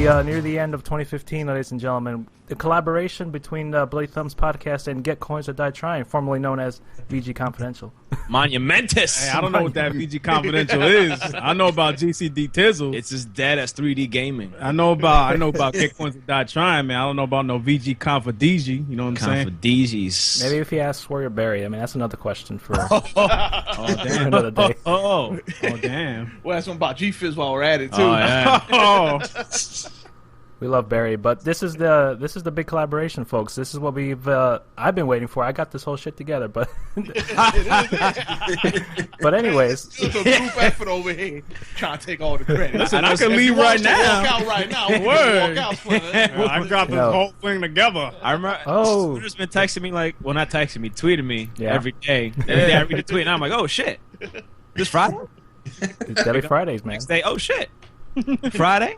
near the end of 2015, ladies and gentlemen. The collaboration between Bloody Thumbs podcast and Get Coins or Die Tryin, formerly known as VG Confidential. Monumentous. Hey, I don't know what that VG Confidential is. I know about GCD Tizzle. It's as dead as 3D gaming. I know about Get Coins or Die Tryin, man. I don't know about no VG Confidigi. You know what I'm saying? Confidegis. Maybe if he asks where you're buried. I mean, that's another question for damn. another day. Oh, damn. Well, that's one about G-Fizz while we're at it too. Oh, yeah. Oh. We love Barry, but this is the big collaboration, folks. This is what I've been waiting for. I got this whole shit together, but but anyways, It's a group effort over here trying to take all the credit. Listen, I can leave right now. Walk out right now. Word. Walk out, Splinter. I got this No. whole thing together. I remember Splinter's been texting me not texting me, tweeting me every day. Every day I read a tweet and I'm like, oh shit. This Friday? it's Deadly Fridays, man. Next day, oh shit. Friday?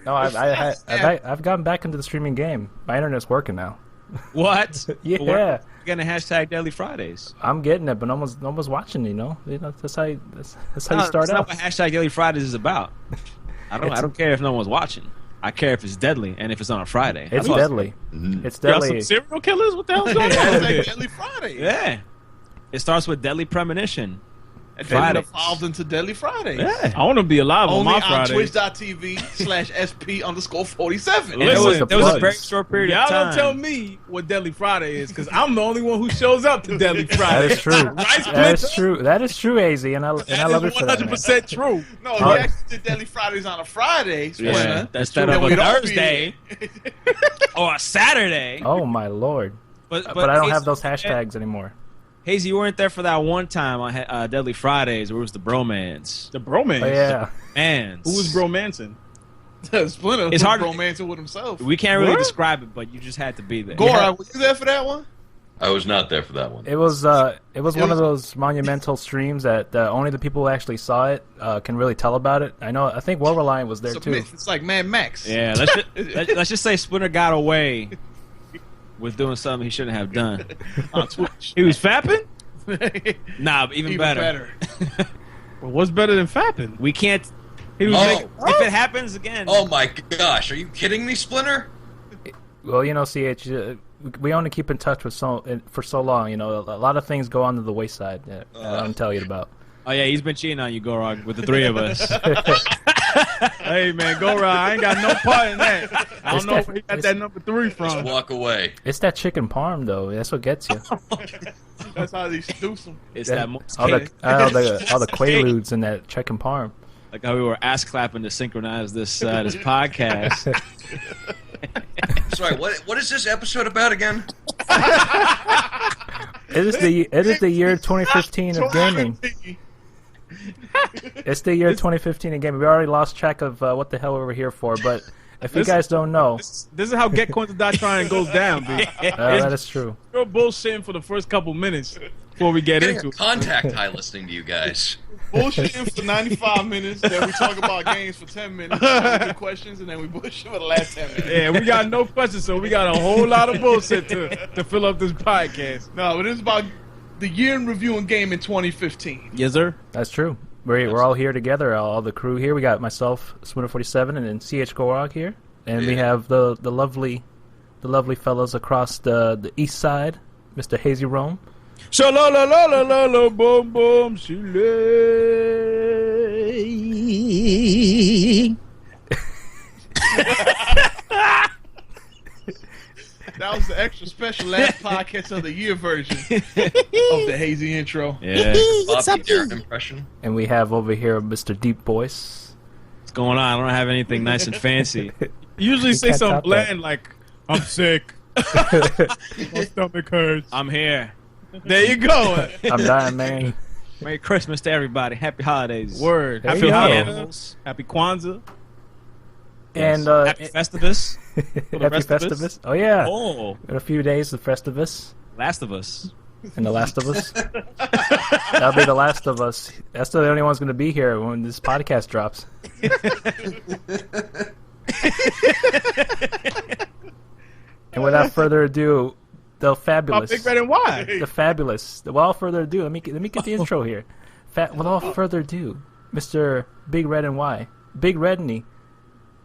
No, I've gotten back into the streaming game. My internet's working now. What? Yeah. We're gonna hashtag Deadly Fridays. I'm getting it, but no one's watching. You know, that's how you start That's out. not what hashtag Deadly Fridays is about. I don't care if no one's watching. I care if it's deadly and if it's on a Friday. It's deadly. It's Y'all deadly. some serial killers? What the hell's going on? It's here? like Deadly Friday. Yeah. It starts with Deadly Premonition. And then Friday. it evolved into Deadly Fridays. Yeah. I want to be alive on Only my on Friday. twitch.tv/SP_47. There was was a the very short period Y'all of time. don't tell me what Deadly Friday is, because I'm the only one who shows up to Deadly That Friday. is true. Right, That is Splinter? true. That is true, AZ, and I love it for that. Man. 100% true. No, we actually did Deadly Fridays on a Friday, Splinter. Yeah, that's true. that of Then a we'd all be Thursday or a Saturday. Oh my lord! But But I don't Hazy, have those hashtags anymore. Hazy, you weren't there for that one time on Deadly Fridays where it was the bromance. The bromance. Oh yeah. Man, Who was bromancing? Splinter It's was hard- romancing with himself. We can't really What? describe it, but you just had to be there. Gora, were you there for that one? I was not there for that one. It was one of those monumental streams that only the people who actually saw it can really tell about it. I think War Reliant was there It's a too. myth. It's like Mad Max. Yeah, let's just say Splinter got away with doing something he shouldn't have done. On Twitch. He was fapping? Nah, but even better. Well, what's better than fapping? We can't. He was If it happens again. Oh my gosh, are you kidding me, Splinter? Well, you know, CH, we only keep in touch for so long. You know, a lot of things go onto the wayside that I don't tell you about. Oh yeah, he's been cheating on you, Gorog, with the three of us. Hey, man, go right. I ain't got no part in that. I don't know where he got that number 3 from. Walk away. It's that chicken parm though. That's what gets you. That's how they seduce them. It's Yeah. that all the quaaludes in that chicken parm. like how we were ass clapping to synchronize this this podcast. Sorry, what is this episode about again? It is the year 2015 of gaming. It's the year 2015 in gaming. We already lost track of what the hell we were here for, but if you guys don't know, This is how Get Coins or Die Tryin goes down, dude. that is true. You're bullshitting for the first couple minutes before we get Getting into a it. contact high listening to you guys. Bullshitting for 95 minutes, then we talk about games for 10 minutes, then we do questions, and then we bullshit for the last 10 minutes. Yeah, we got no questions, so we got a whole lot of bullshit to fill up this podcast. No, but this is about the year in review and game in 2015. Yes, sir. That's true. We're all here together, all the crew here. We got myself, Swinner47, and then CH Gorog here, and we have the lovely fellas across the east side, Mr. Hazy Rome. Sha-la-la-la-la-la-la, boom, boom, she That was the extra special last podcast of the year version of the Hazy intro. Yeah. Bobby Darren impression. And we have over here Mr. Deep Voice. What's going on? I don't have anything nice and fancy. Usually say can't something top bland like, I'm sick. My stomach hurts. I'm here. There you go. I'm dying, man. Merry Christmas to everybody. Happy holidays. Word. There Happy you go. Hanukkah. Happy Kwanzaa. And Happy Festivus. Happy Festivus? Festivus. Oh yeah. Oh, In a few days, the Festivus Last of Us. and the Last of Us. That'll be the Last of Us. That's the only one's going to be here when this podcast drops. And without further ado, the fabulous, Big Red and White. the fabulous. Without further ado, let me get the intro here. Without further ado, Mr. Big Red and Y, Big Redney.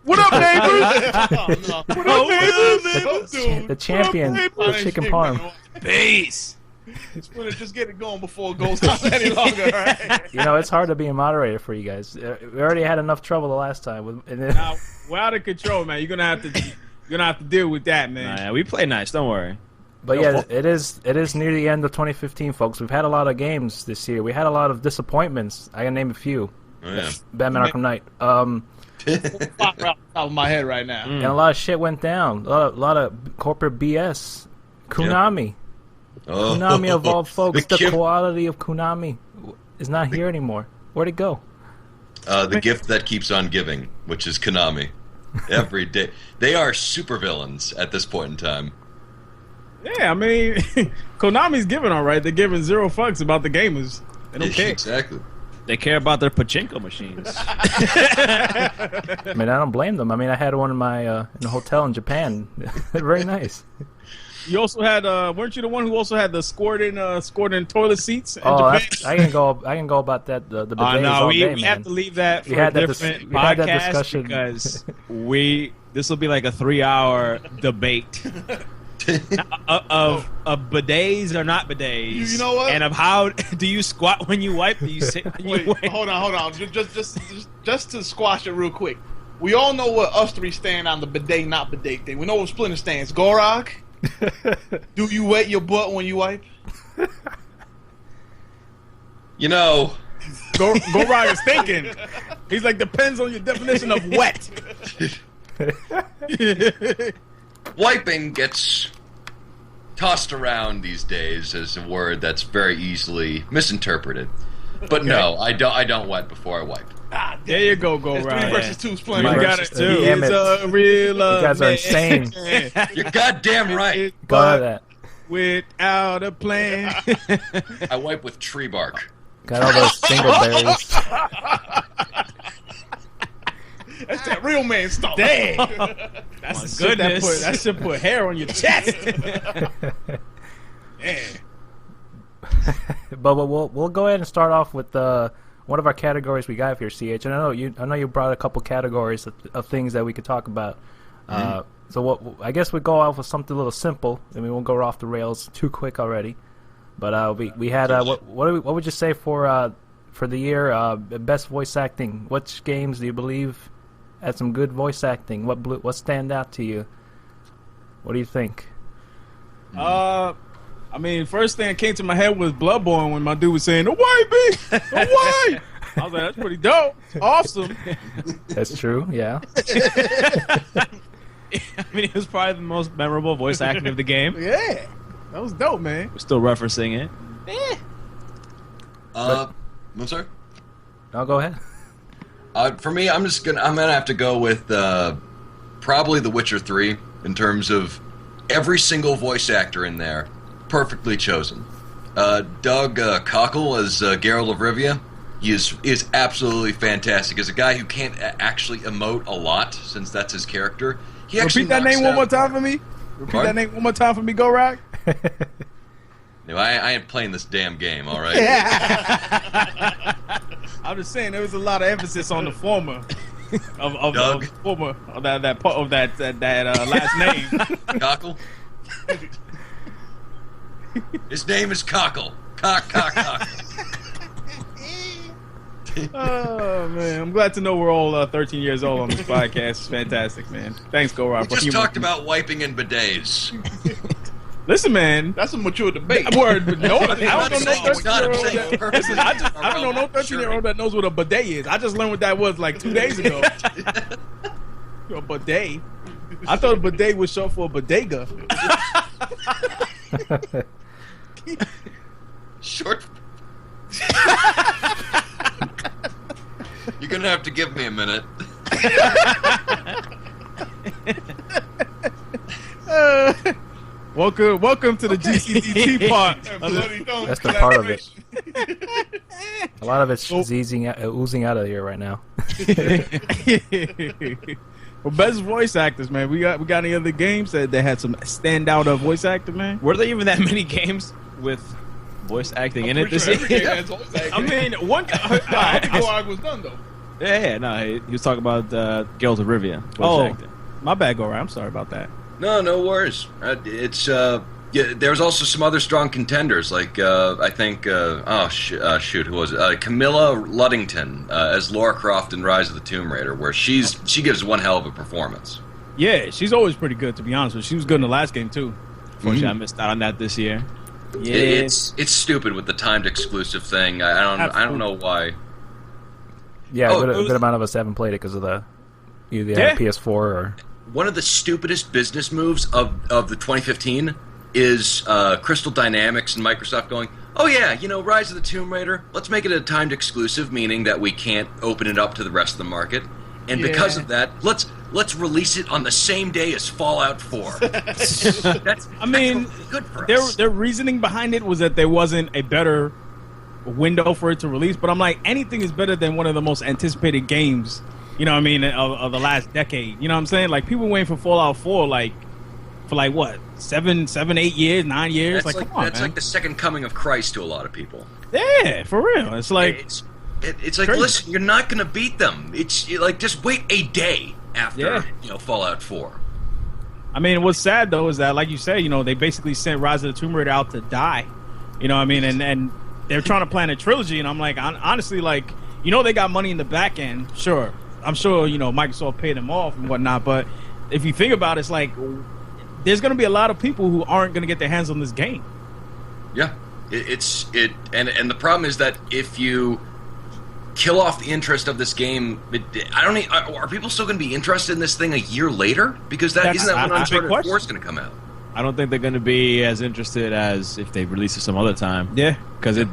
What up, neighbors? Oh, no. What up, neighbors? The champion of chicken parm. Peace. Splinter, just get it going before it goes on any longer, right? You know, it's hard to be a moderator for you guys. We already had enough trouble the last time. And then, Now, we're out of control, man. You're gonna have to deal with that, man. Nah, we play nice. Don't worry. but yeah, it is near the end of 2015, folks. We've had a lot of games this year. We had a lot of disappointments. I can name a few. Oh, yeah. Batman Arkham Knight. Pop right off the top of my head right now. And a lot of shit went down. A lot of corporate BS. Konami. Oh. Konami of all folks. The gift, quality of Konami is not here anymore. Where'd it go? the gift that keeps on giving, which is Konami. Every day. They are supervillains at this point in time. Yeah, I mean, Konami's giving all right. They're giving zero fucks about the gamers. They don't care. Exactly. They care about their pachinko machines. I mean, I don't blame them. I mean, I had one in my in a hotel in Japan. They're very nice. You also had, weren't you the one who also had the scored in toilet seats in Oh, Japan? I can go about that. The bidets No, all we day, we man. have to leave that We for a had that different we had that podcast discussion. because this will be like a 3-hour debate of bidets or not bidets. You know what? And of how do you squat when you wipe? Do you sit when Wait, you wipe? hold on. Just to squash it real quick. We all know what us three stand on the bidet, not bidet thing. We know what Splinter stands. Gorog, do you wet your butt when you wipe? You know, Gorog is thinking. He's like, depends on your definition of wet. wiping gets tossed around these days as a word that's very easily misinterpreted. But no, I don't wipe before I wipe. Ah, There you go, it's Gorog. 3 versus 2 Splinter. You Mike, got it too. damn He's it. a real You guys are man. insane. You're goddamn right. Go out of that. Without a plan. I wipe with tree bark. Got all those dingleberries. That's that real man stuff. Damn. That's Shit, goodness. that should put hair on your chest. Man. But we'll go ahead and start off with one of our categories we got here, CH. And I know you brought a couple categories of things that we could talk about. So I guess we go off with something a little simple. I mean, we won't go off the rails too quick already. But we had what would you say for the year best voice acting? Which games do you believe had some good voice acting? What stand out to you? What do you think? I mean, first thing that came to my head was Bloodborne when my dude was saying, "The white beat, the white." I was like, "That's pretty dope, awesome." That's true. Yeah. I mean, it was probably the most memorable voice acting of the game. Yeah, that was dope, man. We're still referencing it. I'm sorry. No, go ahead. For me, I'm gonna have to go with probably The Witcher 3 in terms of every single voice actor in there, perfectly chosen. Doug Cockle as Geralt of Rivia, he is absolutely fantastic. As a guy who can't actually emote a lot, since that's his character, he actually Repeat that knocks name it one out more of the time park. for me. Repeat Pardon? that name one more time for me, Gorog. No, I ain't playing this damn game. All right. I'm just saying there was a lot of emphasis on the former of Doug? former of that last name. Cockle. His name is Cockle. Cockle. Oh man, I'm glad to know we're all 13 years old on this podcast. It's fantastic, man. Thanks, Gorog. We just talked about wiping and bidets. Listen, man. That's a mature debate. Word, but no, I I'm don't know saying it's not. I'm saying that. perfectly Listen, I don't know no 13-year-old that knows what a bidet is. I just learned what that was like 2 days ago. A bidet. I thought a bidet was short for a bodega. Short. You're gonna have to give me a minute. Welcome to the GCDT part. That's the part of it. A lot of it's oozing out of here right now. Well, best voice actors, man. We got any other games that had some standout voice actor, man? Were there even that many games with voice acting in it this year? I I mean, one. think Gorog was done though. No, he was talking about Girls of Rivia. Oh, actor. my bad, Gora. I'm sorry about that. No worries. It's there's also some other strong contenders, like I think shoot, who was it? Camilla Luddington as Lara Croft in Rise of the Tomb Raider, where she gives one hell of a performance. Yeah, she's always pretty good, to be honest with you. She was good in the last game too. Unfortunately, I missed out on that this year. Yeah, It's stupid with the timed exclusive thing. I don't know why. Yeah, a good amount of us haven't played it because of the either PS4 or. One of the stupidest business moves of the 2015 is Crystal Dynamics and Microsoft going, oh yeah, Rise of the Tomb Raider, let's make it a timed exclusive, meaning that we can't open it up to the rest of the market. And because of that, let's release it on the same day as Fallout 4. That's good for us. Their reasoning behind it was that there wasn't a better window for it to release, but I'm like, anything is better than one of the most anticipated games, of the last decade. You know what I'm saying? Like, people waiting for Fallout 4 for what, 7, 8 years, 9 years? That's Come on, that's man. like the second coming of Christ to a lot of people. Yeah, for real. It's like it's like, crazy. listen, you're not going to beat them. It's like, just wait a day after Fallout 4. I mean, what's sad though is that, like you say, they basically sent Rise of the Tomb Raider out to die. You know what I mean? And they're trying to plan a trilogy, and I'm like, honestly, like, they got money in the back end. Sure, I'm sure Microsoft paid them off and whatnot. But if you think about it, it's like there's going to be a lot of people who aren't going to get their hands on this game. Yeah, and the problem is that if you kill off the interest of this game, are people still going to be interested in this thing a year later? Because isn't that when Uncharted 4 is going to come out? I don't think they're going to be as interested as if they release it some other time. Yeah, because it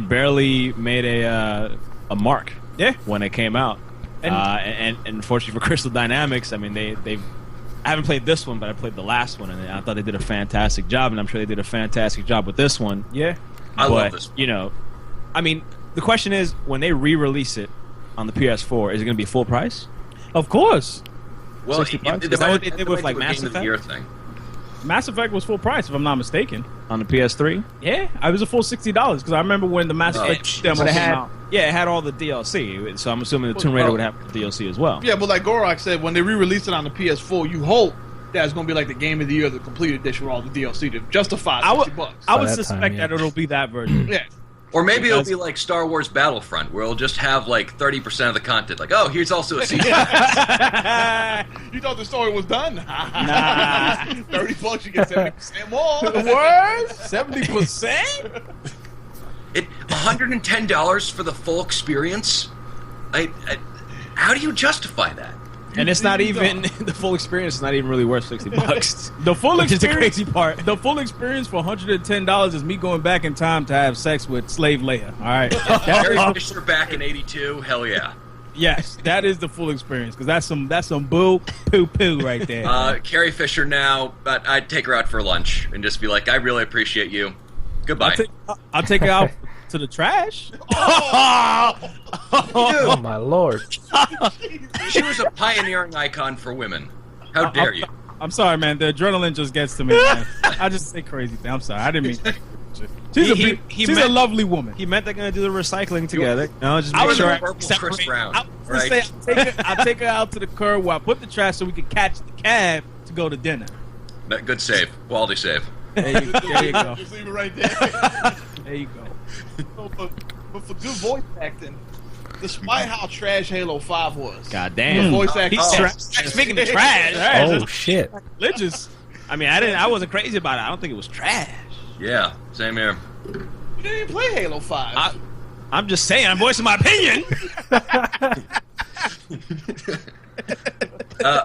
barely made a mark. Yeah, when it came out, and unfortunately for Crystal Dynamics, I mean I haven't played this one, but I played the last one, and I thought they did a fantastic job, and I'm sure they did a fantastic job with this one. Yeah, I love this one. I mean, the question is, when they re-release it on the PS4, is it going to be full price? Of course. Well, is that what they did with like Mass Effect? Mass Effect was full price, if I'm not mistaken. On the PS3? Yeah, it was a full $60 because I remember when the Mass Effect demo came out. Yeah, it had all the DLC, so I'm assuming the Tomb Raider would have the DLC as well. Yeah, but like Gorak said, when they re-release it on the PS4, you hope that it's going to be like the Game of the Year, the complete edition with all the DLC to justify $60. I would suspect that it'll be that version. Yeah. Or maybe it'll be like Star Wars Battlefront, where it'll just have like 30% of the content. Like, oh, here's also a season. You thought the story was done? Nah. $30, you get 70% more. What? 70%? $110 for the full experience? How do you justify that? And it's not even the full experience. Is not even really worth $60. The full experience, is the crazy part. The full experience for $110 is me going back in time to have sex with Slave Leia. All right, Carrie Fisher back in '82. Hell yeah. Yes, that is the full experience because that's some boo poo poo right there. Carrie Fisher now, but I'd take her out for lunch and just be like, I really appreciate you. Goodbye. I'll take her out to the trash. Oh my lord! She was a pioneering icon for women. How dare you? I'm sorry, man. The adrenaline just gets to me. Man. I just say crazy things. I'm sorry. I didn't mean. She's a lovely woman. He meant they're gonna do the recycling together. No, just I make was sure. a purple Chris Brown. I'll take her out to the curb where I put the trash so we can catch the cab to go to dinner. Good save. Quality save. There you go. Just leave it right there. There you go. But for good voice acting, despite how trash Halo 5 was, God the damn. voice acting. Speaking of trash, Oh shit! Religious. I mean, I wasn't crazy about it. I don't think it was trash. Yeah, same here. You didn't even play Halo 5. I'm just saying. I'm voicing my opinion.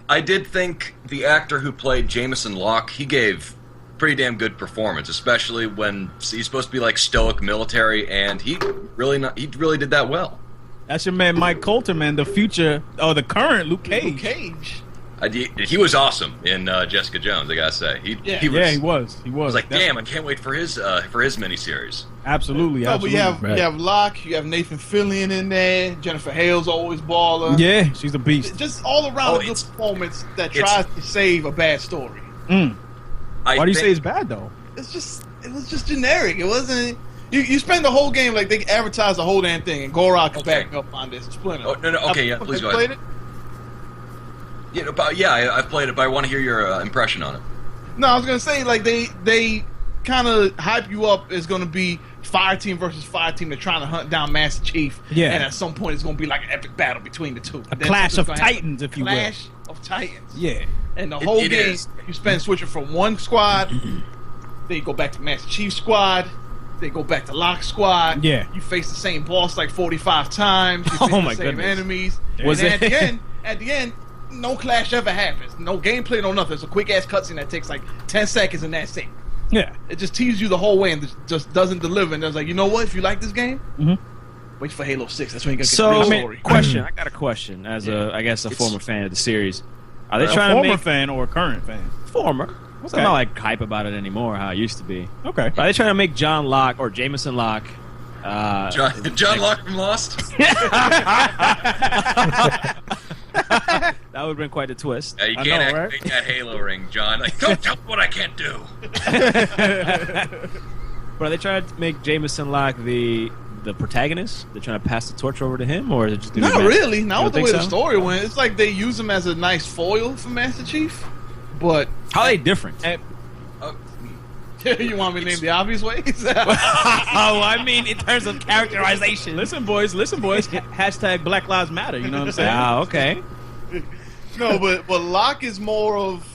I did think the actor who played Jameson Locke, he gave pretty damn good performance, especially when he's supposed to be like stoic military, and he really did that well. That's your man Mike Coulter, man. The future, the current Luke Cage. Luke Cage. He was awesome in Jessica Jones, I gotta say. He was. He was. Like, damn, I can't wait for his miniseries. Absolutely. No, but you have Locke, you have Nathan Fillion in there. Jennifer Hale's always baller. Yeah, she's a beast. Just all around a good performance that tries to save a bad story. Why do you say it's bad though? It was just generic. It wasn't. You spend the whole game like they advertise the whole damn thing, and Gorak can Okay. back me up on this. Splinter. Oh, no, okay, yeah, please go played ahead. it? I've played it, but I want to hear your impression on it. No, I was gonna say like they kind of hype you up as gonna be Fire Team versus Fire Team. They're trying to hunt down Master Chief. Yeah. And at some point, it's gonna be like an epic battle between the two. A clash of titans, if you will. Clash of Titans. Yeah. And the whole It game, is. you spend switching from one squad, then you go back to Master Chief squad, then go back to Locke squad. Yeah. You face the same boss like 45 times. You face Oh the my same goodness. enemies. Was and it- at the end, no clash ever happens. No gameplay, no nothing. It's a quick ass cutscene that takes like 10 seconds and that's it. Yeah. It just teases you the whole way and just doesn't deliver. And it's like, you know what? If you like this game, Mhm. wait for Halo 6. That's when you're gonna get So, the real story. question. I got a question. As I guess a former fan of the series, are they A trying to former make fan or a current fan? former? Okay. I'm not like hype about it anymore. How it used to be. Okay. But are they trying to make John Locke or Jameson Locke? John Locke from Lost? That would have been quite a twist. You I can't know, right? activate that Halo ring, John. Like, don't tell me what I can't do. But are they trying to make Jameson Locke the protagonist? They're trying to pass the torch over to him, or is it just gonna be Not Master- really. You Not don't with the think way the so? story went. It's like they use him as a nice foil for Master Chief. But How are they different? you want me to name the obvious ways? Oh, I mean, in terms of characterization. Listen, boys. Hashtag Black Lives Matter. You know what I'm saying? Ah, okay. No, but Locke is more of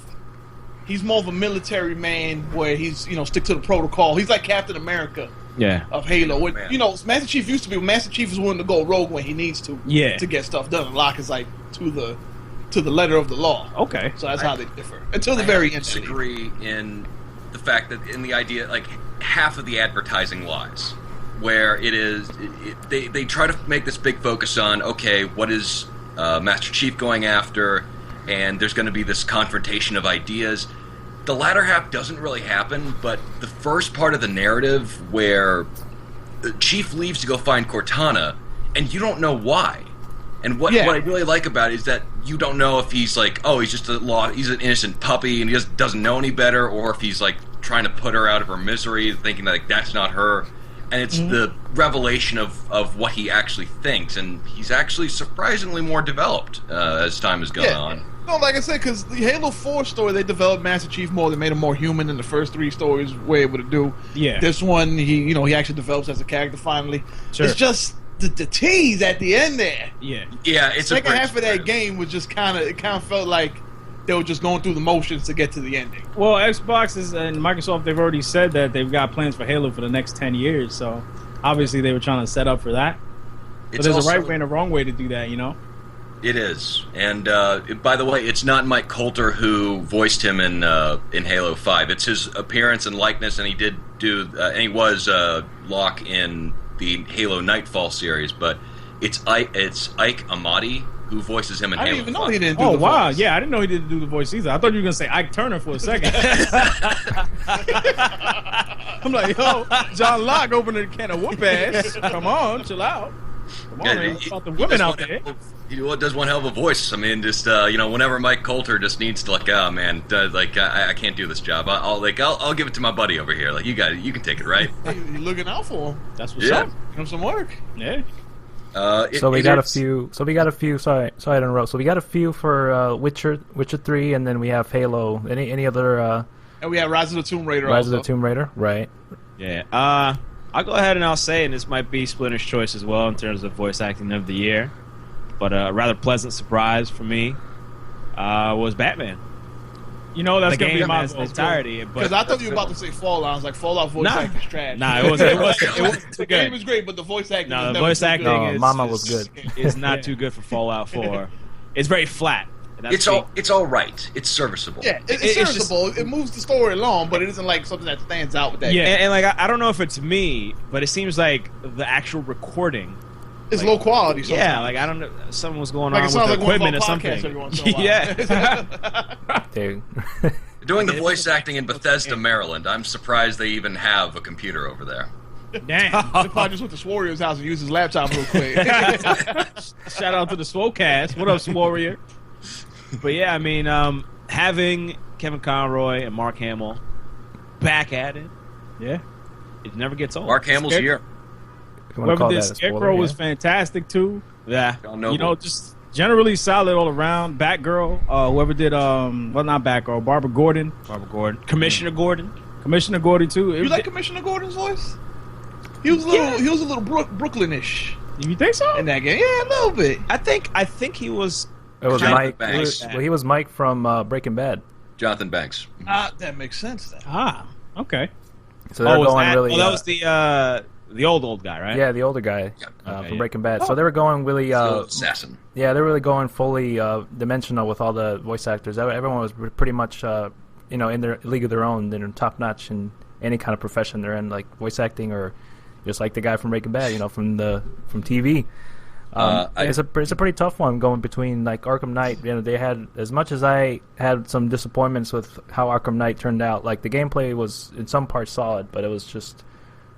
a military man where he's stick to the protocol. He's like Captain America Yeah. of Halo. When, man. Master Chief used to be. Master Chief is willing to go rogue when he needs to. Yeah. To get stuff done. And Locke is like to the letter of the law. Okay. So that's how they differ until the very I end. disagree in the fact that in the idea, like half of the advertising lies, where they try to make this big focus on what is Master Chief going after, and there's going to be this confrontation of ideas. The latter half doesn't really happen, but the first part of the narrative where Chief leaves to go find Cortana, and you don't know why. And what I really like about it is that you don't know if he's like, he's just he's an innocent puppy and he just doesn't know any better, or if he's like trying to put her out of her misery, thinking that like that's not her. And it's the revelation of what he actually thinks, and he's actually surprisingly more developed as time has gone on. No, like I said, because the Halo 4 story, they developed Master Chief more. They made him more human than the first 3 stories were able to do. Yeah. This one, he actually develops as a character finally. Sure. It's just the tease at the end there. Yeah. Yeah, it's Second a half of that game was just kind of felt like they were just going through the motions to get to the ending. Well, Xbox and Microsoft, they've already said that they've got plans for Halo for the next 10 years. So obviously they were trying to set up for that. But It's there's also- a right way and a wrong way to do that, It is, and by the way, it's not Mike Coulter who voiced him in Halo 5. It's his appearance and likeness, and he did do, and he was Locke in the Halo Nightfall series. But it's Ike Amati who voices him in I Halo didn't even 5. know he didn't do Oh, the wow. voice. Yeah, I didn't know he didn't do the voice either. I thought you were going to say Ike Turner for a second. I'm like, yo, John Locke opened a can of whoop ass. Come on, chill out. Come on, man. It's about the women out there. He does one hell of a voice. I mean, just whenever Mike Coulter just needs to I can't do this job. I'll give it to my buddy over here. Like you got it, you can take it, right? You're looking out for him. That's what's Yeah. up. Give him some work. Yeah. So we got a few. Sorry to interrupt. So we got a few for Witcher 3, and then we have Halo. Any other And we have Rise of the Tomb Raider Rise also. of the Tomb Raider? Right. Yeah. I'll go ahead and I'll say, and this might be Splinter's choice as well in terms of voice acting of the year, but a rather pleasant surprise for me was Batman. You know, that's The going to be game my as an vote. entirety. Because I thought you were about to say Fallout. I was like, Fallout voice Nah. acting is trash. Nah, it wasn't too The game good. was great, but the voice acting No, was the never voice too acting good. No, is Mama was good. Is not Yeah. too good for Fallout 4. It's very flat. and that's It's all right. It's serviceable. Yeah, it's It's just- serviceable. It moves the story along, but it isn't like something that stands out with that. Yeah. And like I don't know if it's me, but it seems like the actual recording. It's like- low quality. Yeah, sometimes. like I don't know, something was going Like it on sounds with like the one of our equipment or podcasts something. every once in a while. Yeah. Dude. Doing the voice acting in Bethesda, Maryland, I'm surprised they even have a computer over there. Damn. They probably just went to Swarrior's house and used his laptop real quick. Shout out to the Swolcast. What up, Warrior? But yeah, I mean, having Kevin Conroy and Mark Hamill back at it, Yeah. it never gets old. Mark Hamill's year. If you wanna Whoever call did that a spoiler, Scarecrow was yeah. fantastic too. Yeah. John Noble. You know, just generally solid all around. Batgirl, whoever did well, not Batgirl, Barbara Gordon, Commissioner Gordon. Commissioner Gordon too. You like Commissioner Gordon's voice? He was a little Brooklynish You think so? in that game. Yeah, a little bit. I think he was. It was Jonathan Mike. Banks. He was Mike from Breaking Bad. Jonathan Banks. That makes sense then. Ah, okay. So they're going really. that was the old guy, right? Yeah, the older guy Okay, from yeah. Breaking Bad. So they were going really. Assassin. Yeah, they're really going fully dimensional with all the voice actors. Everyone was pretty much, in their league of their own. They're top notch in any kind of profession they're in, like voice acting or just like the guy from Breaking Bad, from TV. It's a pretty tough one going between like Arkham Knight. They had, as much as I had some disappointments with how Arkham Knight turned out. Like the gameplay was in some parts solid, but it was just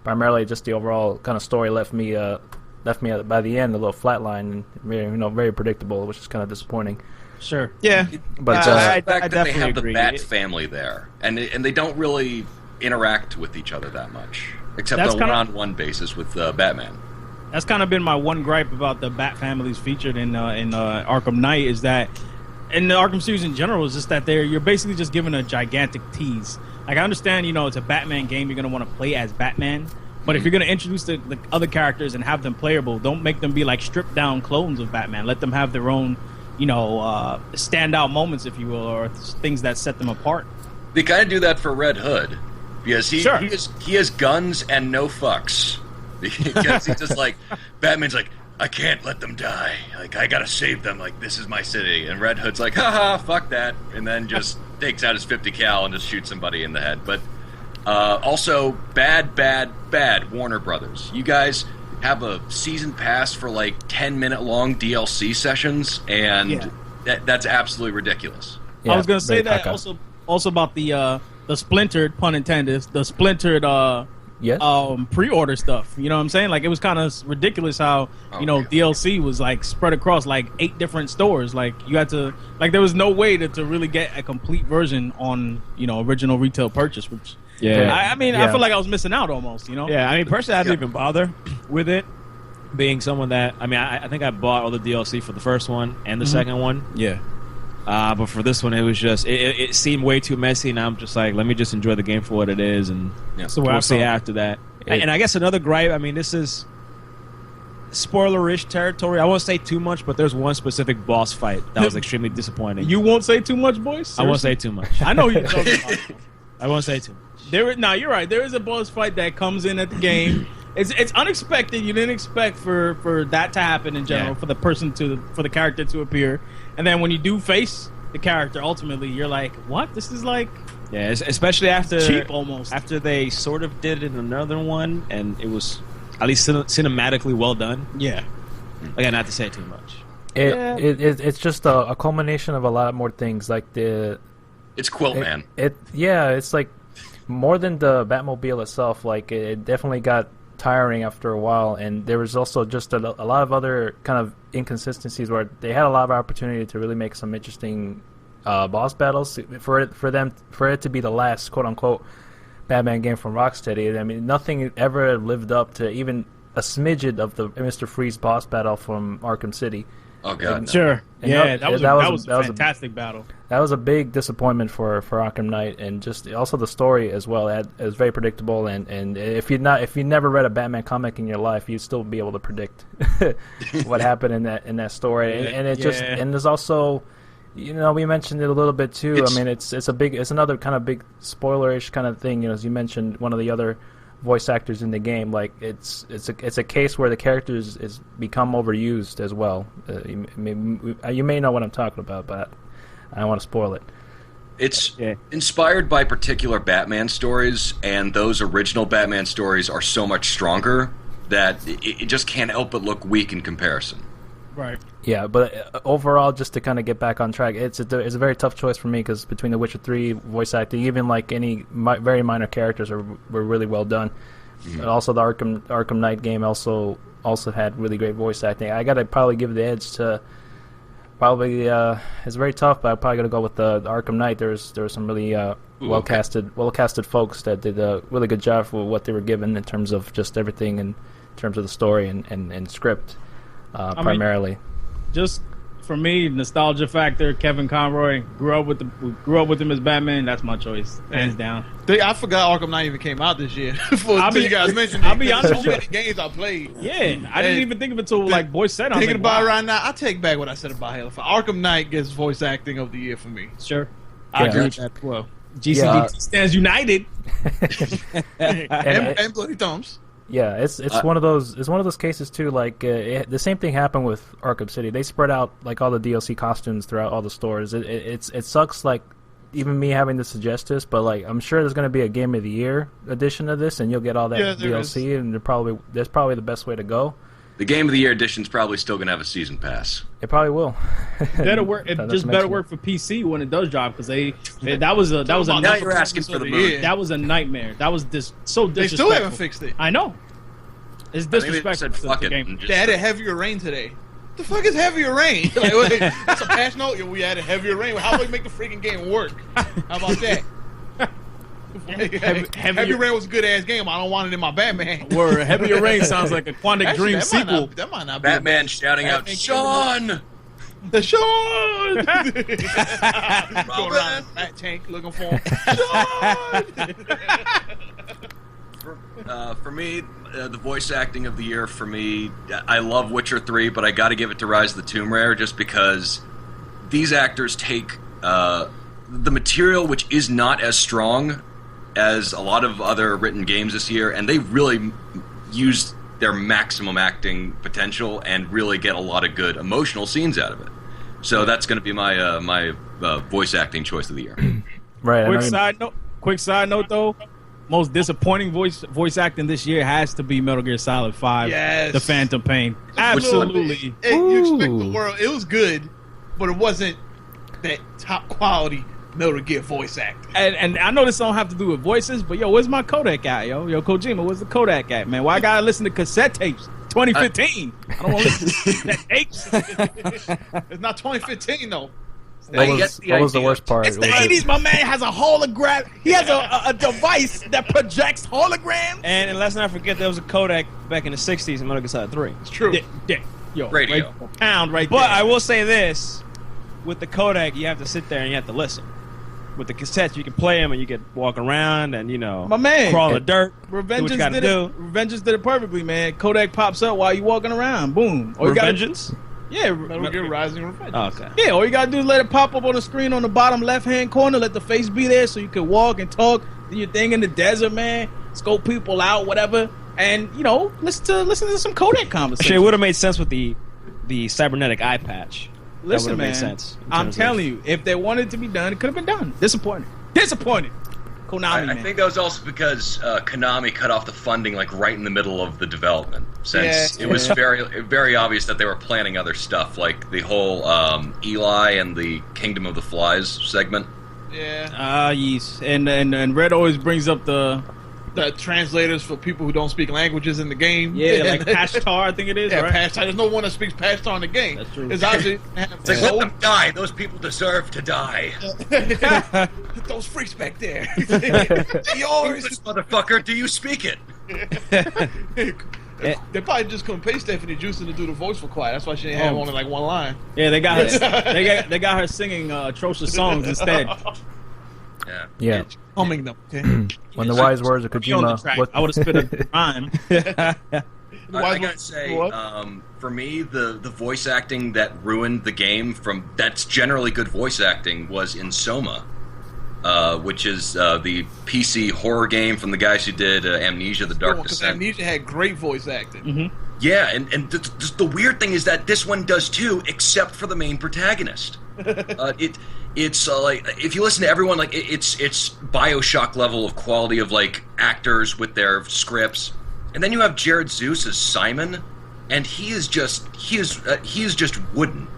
primarily just the overall kind of story left me by the end a little flatline and very predictable, which is kind of disappointing. Sure. Yeah. But I the fact that they definitely have the agree. Bat family there, and they don't really interact with each other that much, except That's on a kinda- one-on-one basis with Batman. That's kind of been my one gripe about the Bat families featured in Arkham Knight is that, in the Arkham series in general, is just that you're basically just given a gigantic tease. Like I understand, it's a Batman game, you're gonna want to play as Batman, but if you're gonna introduce the other characters and have them playable, don't make them be like stripped down clones of Batman. Let them have their own, standout moments, if you will, or things that set them apart. They kind of do that for Red Hood, because he has guns and no fucks. Because he's just like, Batman's like, I can't let them die. Like, I gotta save them. Like, this is my city. And Red Hood's like, haha, fuck that. And then just takes out his 50 cal and just shoots somebody in the head. But also, bad Warner Brothers. You guys have a season pass for like 10-minute long DLC sessions, and that's absolutely ridiculous. Yeah, I was gonna say very that caca. also about the splintered, pun intended, the splintered Yes. pre-order stuff. You know what I'm saying? Like it was kind of ridiculous how DLC was like spread across like 8 different stores. Like you had to there was no way to really get a complete version on original retail purchase. Which I feel like I was missing out almost. Yeah, I mean, personally, I didn't even bother with it. Being someone that, I think I bought all the DLC for the first one and the second one. Yeah. But for this one, it was just it seemed way too messy, and I'm just like, let me just enjoy the game for what it is, and So we'll see after that. It- And I guess another gripe. This is spoiler-ish territory. I won't say too much, but there's one specific boss fight that was extremely disappointing. You won't say too much, boys. I won't say too much. I know you're talking about. I won't say too much. You're right. There is a boss fight that comes in at the game. It's unexpected. You didn't expect for that to happen in general, for the character to appear, and then when you do face the character, ultimately you're like, what? This is like Yeah, especially after cheap almost. after they sort of did it in another one, and it was at least cinematically well done. Yeah. Again, not to say too much. It's just a culmination of a lot more things. Like It's Quiltman. It's like more than the Batmobile itself. Like it definitely got tiring after a while, and there was also just a lot of other kind of inconsistencies where they had a lot of opportunity to really make some interesting boss battles for it to be the last quote unquote Batman game from Rocksteady. I mean, nothing ever lived up to even a smidgen of the Mr. Freeze boss battle from Arkham City. Oh god, no. Sure. And Yeah, that that was a a- fantastic battle. That was a big disappointment for Arkham Knight, and just also the story as well. It was very predictable, and if you never read a Batman comic in your life, you'd still be able to predict what happened in that story. And it just and there's also, we mentioned it a little bit too. It's another kind of big spoilerish kind of thing. As you mentioned, one of the other voice actors in the game, like it's a case where the characters is become overused as well. You may know what I'm talking about, but I don't want to spoil it. It's inspired by particular Batman stories, and those original Batman stories are so much stronger that it just can't help but look weak in comparison. Right. Yeah, but overall, just to kind of get back on track, it's a very tough choice for me because between The Witcher 3 voice acting, even like any very minor characters were really well done. Mm-hmm. And also, the Arkham Knight game also had really great voice acting. I gotta probably give the edge to Probably it's very tough, but I'm probably gonna go with the Arkham Knight. There were some really well casted folks that did a really good job for what they were given in terms of just everything, in terms of the story and script, primarily. Just for me, nostalgia factor. Kevin Conroy grew up with him as Batman. That's my choice, hands down. I forgot Arkham Knight even came out this year. Until you guys mentioned it. I'll be honest with you. So many games I played. Yeah, I didn't even think of it until like Boy said. Thinking about it right now, I take back what I said about Halo 5. Arkham Knight gets voice acting of the year for me. Sure, I agree with that as well. GCDT stands united. and Bloody Thumbs. Yeah, it's one of those cases too. Like the same thing happened with Arkham City. They spread out like all the DLC costumes throughout all the stores. It sucks. Like even me having to suggest this, but like I'm sure there's going to be a Game of the Year edition of this, and you'll get all that DLC, and that's probably the best way to go. The Game of the Year edition's probably still going to have a season pass. It probably will. Better work. It just better work for PC when it does drop, because that was a now you're asking for the moon. That was a nightmare. That was so disrespectful. They still haven't fixed it. I know. It's disrespectful. Fuck the it. game. They added heavier rain today. The fuck is heavier rain? Like, wait, that's a patch note. We added heavier rain. How do we make the freaking game work? How about that? Heavier Rain was a good ass game. I don't want it in my Batman. Word. Heavier Rain sounds like a Quantic Dream sequel. That might not be. Batman shouting out, "Sean!" The Sean! Go around in that tank looking for him. Sean! For me, the voice acting of the year for me, I love Witcher 3, but I got to give it to Rise of the Tomb Raider just because these actors take the material, which is not as strong as a lot of other written games this year, and they really use their maximum acting potential and really get a lot of good emotional scenes out of it. So that's going to be my voice acting choice of the year. Right. Quick side note though, most disappointing voice acting this year has to be Metal Gear Solid 5. Yes. The Phantom Pain. Absolutely. You expect the world. It was good, but it wasn't that top quality Metal Gear voice acting. And I know this don't have to do with voices, but yo, where's my Kodak at, yo? Yo, Kojima, where's the Kodak at, man? Why I gotta listen to cassette tapes? 2015. I don't want to listen to cassette tapes. It's not 2015 though. What was the worst part? It's the 80s. My man has a hologram. He has a device that projects holograms. And let's not forget there was a Kodak back in the 60s in Metal Gear Solid 3. It's true. Yo, Radio. Pound right But there. I will say this. With the Kodak, you have to sit there and you have to listen. With the cassettes, you can play them and you can walk around and, my man, crawl in the dirt. Revengeance did it perfectly, man. Kodak pops up while you walking around. Boom. Revengeance? Yeah. Metal Gear Rising Revenge. Oh, okay. Yeah, all you gotta do is let it pop up on the screen on the bottom left-hand corner. Let the face be there so you can walk and talk, do your thing in the desert, man. Scope people out, whatever. And, listen to some Kodak conversations. Actually, it would have made sense with the cybernetic eye patch. Listen, man, made sense I'm telling you, if they wanted it to be done, it could have been done. Disappointed. Konami, man. I think that was also because Konami cut off the funding right in the middle of the development, since it was very obvious that they were planning other stuff, like the whole Eli and the Kingdom of the Flies segment. Yeah. Yes. And Red always brings up the translators for people who don't speak languages in the game. Yeah, like Pashtar, I think it is, right? Pashtar. There's no one that speaks Pashtar in the game. That's true. It's obviously let them die. Those people deserve to die. Those freaks back there. English, motherfucker, do you speak it? They probably just couldn't pay Stephanie Houston to do the voice for Quiet. That's why she didn't have only one line. Yeah, they got her. they got her singing atrocious songs instead. Yeah. Humming them. Okay. When the wise words of Kojima. I would have spit a rhyme. I gotta say, for me, the voice acting that ruined the game that's generally good voice acting was in Soma, which is the PC horror game from the guys who did Amnesia: The Dark Descent. Amnesia had great voice acting. Mm-hmm. Yeah, and the weird thing is that this one does too, except for the main protagonist. It's if you listen to everyone, it's BioShock level of quality of actors with their scripts, and then you have Jared Zeus as Simon, and he is just wooden,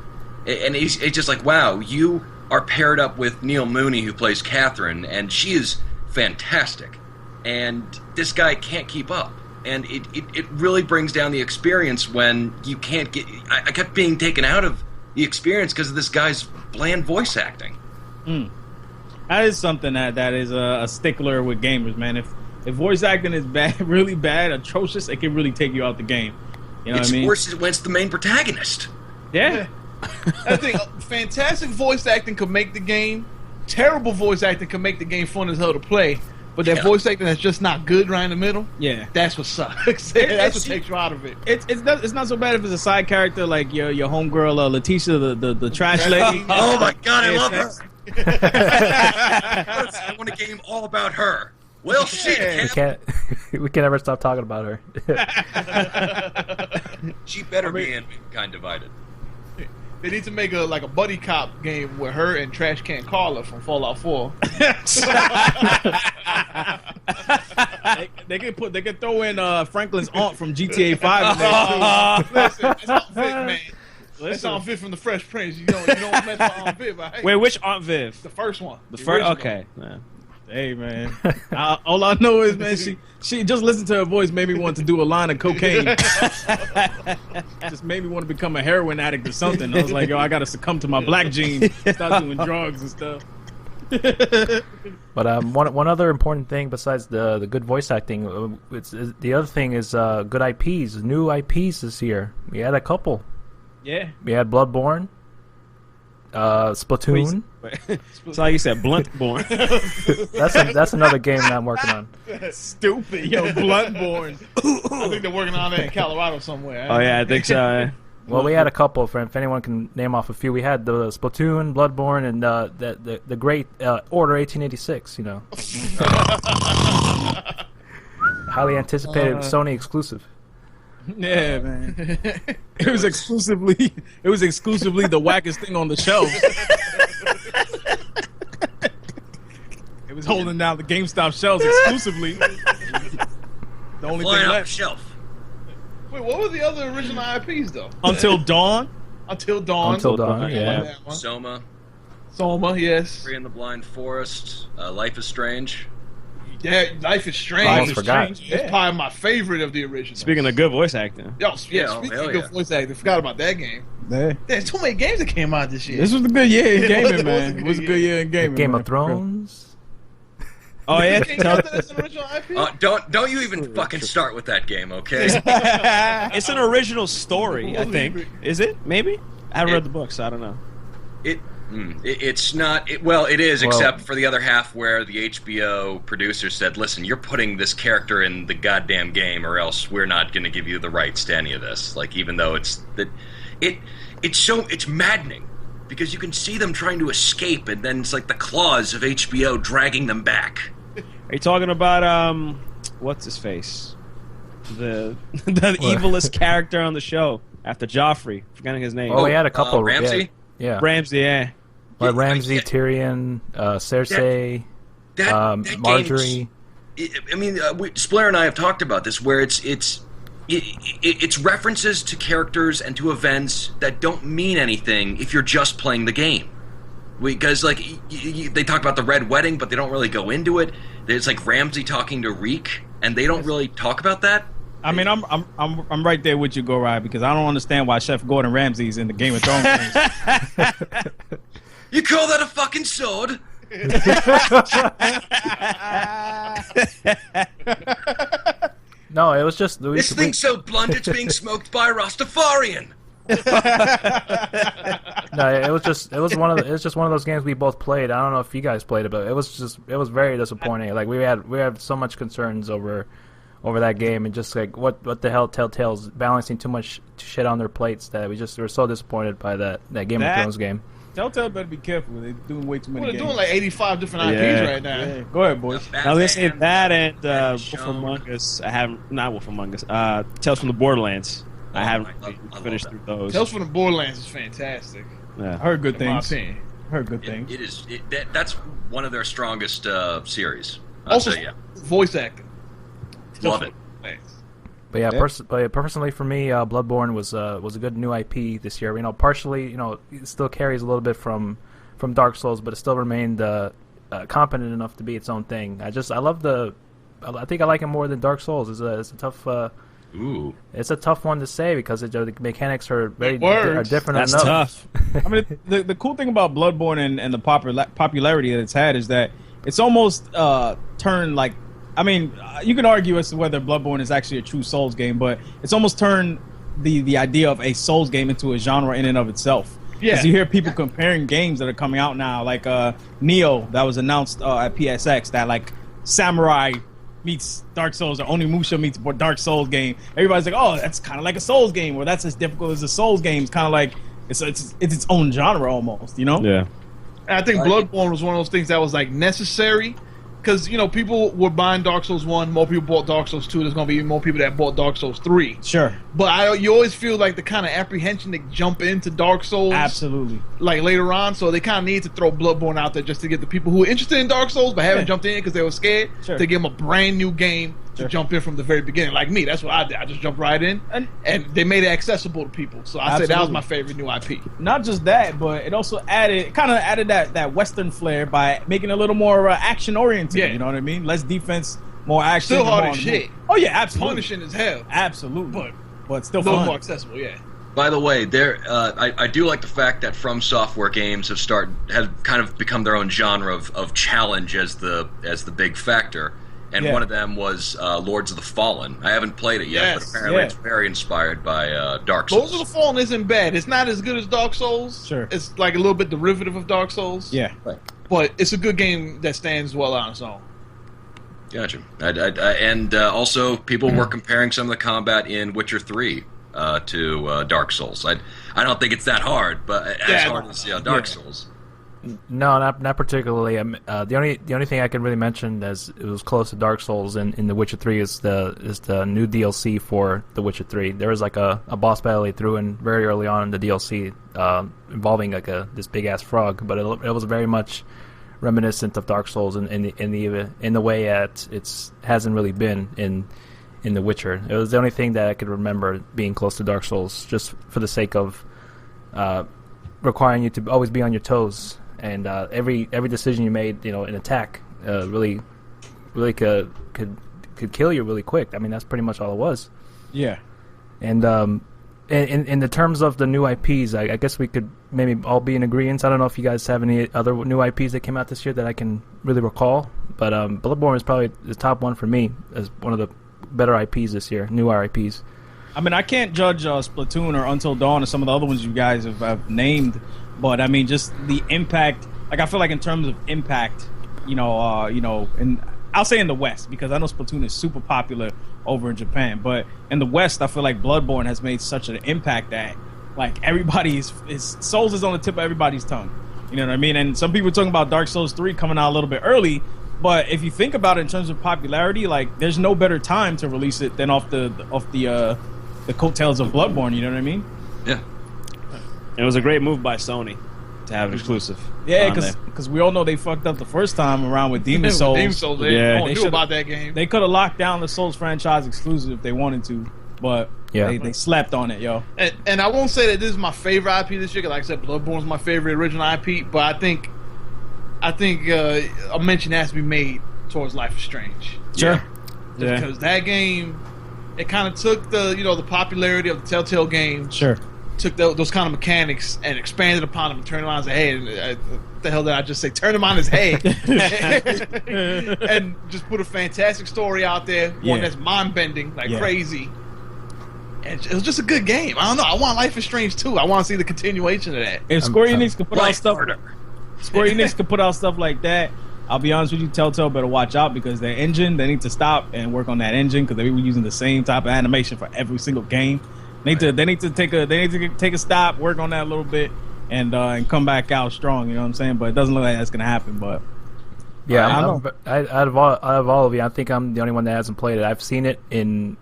and it's just wow, you are paired up with Neil Mooney who plays Catherine, and she is fantastic, and this guy can't keep up. And it really brings down the experience when you can't get... I kept being taken out of the experience because of this guy's bland voice acting. That is something that is a stickler with gamers, man. If voice acting is bad, really bad, atrocious, it can really take you out the game. You know what I mean? It's worse when it's the main protagonist. Yeah. I think fantastic voice acting could make the game. Terrible voice acting could make the game fun as hell to play. But that voice acting that's just not good right in the middle, Yeah. that's what sucks. That's what takes you out of it. It's not so bad if it's a side character like your homegirl Letitia, the trash lady. Oh my god, I love her! I want a game all about her. Well, shit, We can't ever stop talking about her. she better be in Kind Divided. They need to make a buddy cop game with her and Trash Can Carla from Fallout 4. They could throw in Franklin's aunt from GTA 5 in there too. Listen, it's Aunt Viv, man. It's Aunt Viv from the Fresh Prince. You don't mess with Aunt Viv. Right? Wait, which Aunt Viv? The first one. The first. original. Okay. Yeah. Hey man, all I know is, man, she just listened to her voice made me want to do a line of cocaine. Just made me want to become a heroin addict or something. I was like, yo, I gotta succumb to my black gene, start doing drugs and stuff. But one other important thing besides the good voice acting, the other thing is good IPs, new IPs this year. We had a couple. Yeah. We had Bloodborne, Splatoon. That's how you said Bluntborn. That's another game that I'm working on. Stupid, yo, Bloodborne. I think they're working on that in Colorado somewhere. Oh yeah, I think so. Well, we had a couple. If anyone can name off a few, we had the Splatoon, Bloodborne, and the great Order 1886. You know, highly anticipated Sony exclusive. Yeah, man. It was exclusively the wackest thing on the shelf. It was holding down the GameStop shelves exclusively. The only Flying thing off the left. shelf. Wait, what were the other original IPs though? Until Dawn. Until Dawn. Until Dawn, I like yeah. that one. Soma, Soma, yes. Free in the Blind Forest, Life is Strange. Yeah, Life is Strange. Almost forgot. It's probably my favorite of the originals. Speaking of good voice acting, Yo, Yeah, speaking hell of yeah. good voice acting, forgot about that game. Yeah. There's too many games that came out this year. This was a good year in gaming, It was a man. good It was a good year in gaming. Game man. of Thrones. oh yeah, Can't count that as an original IP? Don't you even fucking start with that game, okay? it's an original story. I think. Is it? Maybe. I haven't read the book, so I don't know. It's not. Well, it is, Well- except for the other half where the HBO producer said, "Listen, you're putting this character in the goddamn game, or else we're not going to give you the rights to any of this." Like, even though it's maddening because you can see them trying to escape, and then it's like the claws of HBO dragging them back. Are you talking about what's his face? The evilest character on the show after Joffrey. Forgetting his name. Oh, we had a couple. Ramsey? Yeah. Ramsey. Yeah. Well, Ramsey, Yeah. Tyrion, Cersei, That Marjorie. I mean, Splair and I have talked about this, where it's references to characters and to events that don't mean anything if you're just playing the game. Because like they talk about the Red Wedding, but they don't really go into it. There's like Ramsey talking to Reek, and they don't really talk about that. I mean, I'm right there with you, Go Ride, because I don't understand why Chef Gordon Ramsay's in the Game of Thrones games. You call that a fucking sword? No, it was just This thing's so blunt it's being smoked by a Rastafarian. No, it was just one of those games we both played. I don't know if you guys played it, but it was very disappointing. Like we had so much concerns over that game, and just like what the hell Telltale's balancing too much shit on their plates that we were so disappointed by that Game of Thrones game. Telltale better be careful. They're doing way too many Well, they're games. doing like 85 different IPs Yeah. right now. Yeah. Go ahead, boys. I was gonna say that and Wolf Shown. Among Us. I haven't not Wolf Among Us. Tales from the Borderlands. I haven't I love finished that. through those. Tales from the Borderlands is fantastic. I Yeah. heard good In my things. opinion. Heard good things. It is. That's one of their strongest series. I'd Also, say, yeah. voice acting. Love it. Thanks. But yeah, Yeah. personally for me, Bloodborne was a good new IP this year. You know, partially, it still carries a little bit from Dark Souls, but it still remained competent enough to be its own thing. I think I like it more than Dark Souls. It's a tough Ooh. It's a tough one to say because the mechanics are are different That's enough. tough. I mean, the cool thing about Bloodborne and the popularity that it's had is that it's almost turned like. I mean, you can argue as to whether Bloodborne is actually a true Souls game, but it's almost turned the idea of a Souls game into a genre in and of itself. Yeah. Because you hear people comparing games that are coming out now, like Neo that was announced at PSX, that like Samurai meets Dark Souls, or Onimusha meets Dark Souls game. Everybody's like, oh, that's kind of like a Souls game, or that's as difficult as a Souls game. It's kind of like it's its own genre almost, you know? Yeah. And I think Bloodborne was one of those things that was like necessary. Because, people were buying Dark Souls 1, more people bought Dark Souls 2, there's going to be more people that bought Dark Souls 3. Sure. But you always feel like the kind of apprehension to jump into Dark Souls. Absolutely. Like later on, so they kind of need to throw Bloodborne out there just to get the people who are interested in Dark Souls but haven't jumped in because they were scared, to give them a brand new game to jump in from the very beginning. Like me, that's what I did. I just jumped right in, and they made it accessible to people. So I said that was my favorite new IP. Not just that, but it also added that Western flair by making it a little more action oriented. Yeah. You know what I mean? Less defense, more action. Still hard as shit. Oh yeah, absolutely. Punishing as hell. Absolutely. But still A little fun. more accessible, yeah. By the way, I do like the fact that From Software games have kind of become their own genre of challenge as the big factor. And one of them was Lords of the Fallen. I haven't played it yet, but apparently it's very inspired by Dark Souls. Lords of the Fallen isn't bad. It's not as good as Dark Souls. Sure. It's like a little bit derivative of Dark Souls. Yeah. Right. But it's a good game that stands well on its own. Gotcha. And also, people were comparing some of the combat in Witcher 3 to Dark Souls. I don't think it's that hard, but as hard as Dark Souls. No, not particularly. The only thing I can really mention as it was close to Dark Souls in The Witcher 3 is the new DLC for The Witcher 3. There was like a boss battle they threw in very early on in the DLC involving like this big ass frog, but it was very much reminiscent of Dark Souls in the way that it hasn't really been in The Witcher. It was the only thing that I could remember being close to Dark Souls, just for the sake of requiring you to always be on your toes. And every decision you made, an attack, really could kill you really quick. I mean, that's pretty much all it was. Yeah. And in the terms of the new IPs, I guess we could maybe all be in agreement. I don't know if you guys have any other new IPs that came out this year that I can really recall, but Bloodborne is probably the top one for me as one of the better IPs this year, newer IPs. I mean, I can't judge Splatoon or Until Dawn or some of the other ones you guys have named, but I mean, just the impact. Like, I feel like in terms of impact, and I'll say in the West, because I know Splatoon is super popular over in Japan, but in the West, I feel like Bloodborne has made such an impact that, like, Souls is on the tip of everybody's tongue. You know what I mean? And some people are talking about Dark Souls 3 coming out a little bit early, but if you think about it in terms of popularity, like, there's no better time to release it than off the coattails of Bloodborne. You know what I mean? Yeah. It was a great move by Sony to have it exclusive. Yeah, because we all know they fucked up the first time around with Demon Souls. Demon Souls, Yeah. they knew about that game. They could have locked down the Souls franchise exclusive if they wanted to, but they slept on it, yo. And I won't say that this is my favorite IP this year, 'cause like I said, Bloodborne's my favorite original IP, but I think a mention has to be made towards Life is Strange. Sure. Yeah. Because that game, it kind of took the popularity of the Telltale games. Sure. Took those kind of mechanics and expanded upon them and turned them on his head. What the hell did I just say? Turned them on his head. And just put a fantastic story out there. One that's mind-bending, like crazy. And it was just a good game. I don't know. I want Life is Strange 2. I want to see the continuation of that. If Square Enix could put out stuff like that, I'll be honest with you, Telltale better watch out, because their engine, they need to stop and work on that engine, because they were using the same type of animation for every single game. They need to take a stop, work on that a little bit, and come back out strong. You know what I'm saying? But it doesn't look like that's gonna happen. But yeah, out of all of you, I think I'm the only one that hasn't played it. I've seen it in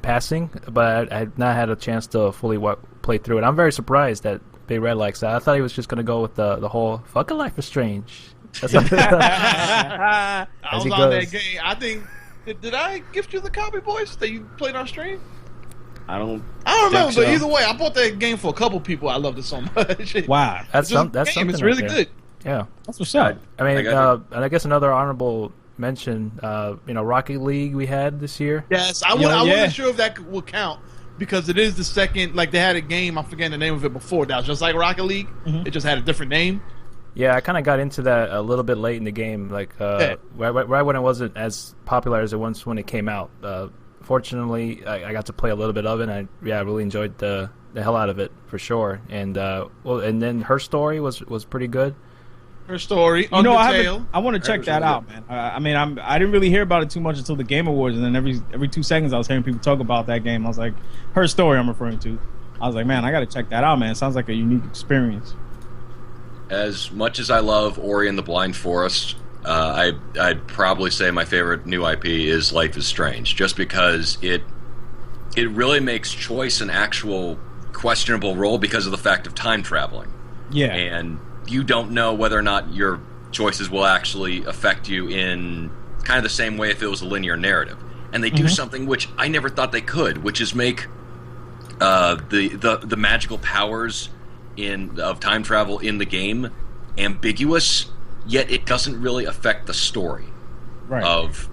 passing, but I've not had a chance to fully play through it. I'm very surprised that Big Red likes that. I thought he was just gonna go with the whole fucking Life is Strange. That's I was on that game. I think did I gift you the copy, boys, that you played on stream? I don't remember, so. but either way, I bought that game for a couple people. I loved it so much. Wow, that's something. It's really good. Yeah, that's what's up. I mean, and I guess another honorable mention, Rocket League we had this year. Yes, I wasn't sure if that would count because it is the second. Like they had a game, I'm forgetting the name of it before. That was just like Rocket League. Mm-hmm. It just had a different name. Yeah, I kind of got into that a little bit late in the game, like right when it wasn't as popular as it was when it came out. Fortunately, I got to play a little bit of it, and I really enjoyed the hell out of it for sure. And and then Her Story was pretty good. Her Story, I want to check that out, man. I didn't really hear about it too much until the Game Awards, and then every 2 seconds I was hearing people talk about that game. I was like, Her Story, I'm referring to. I was like, man, I got to check that out, man. It sounds like a unique experience. As much as I love Ori and the Blind Forest, I'd probably say my favorite new IP is Life is Strange, just because it really makes choice an actual questionable role because of the fact of time traveling. Yeah. And you don't know whether or not your choices will actually affect you in kind of the same way if it was a linear narrative. And they do something which I never thought they could, which is make the magical powers of time travel in the game ambiguous, yet it doesn't really affect the story of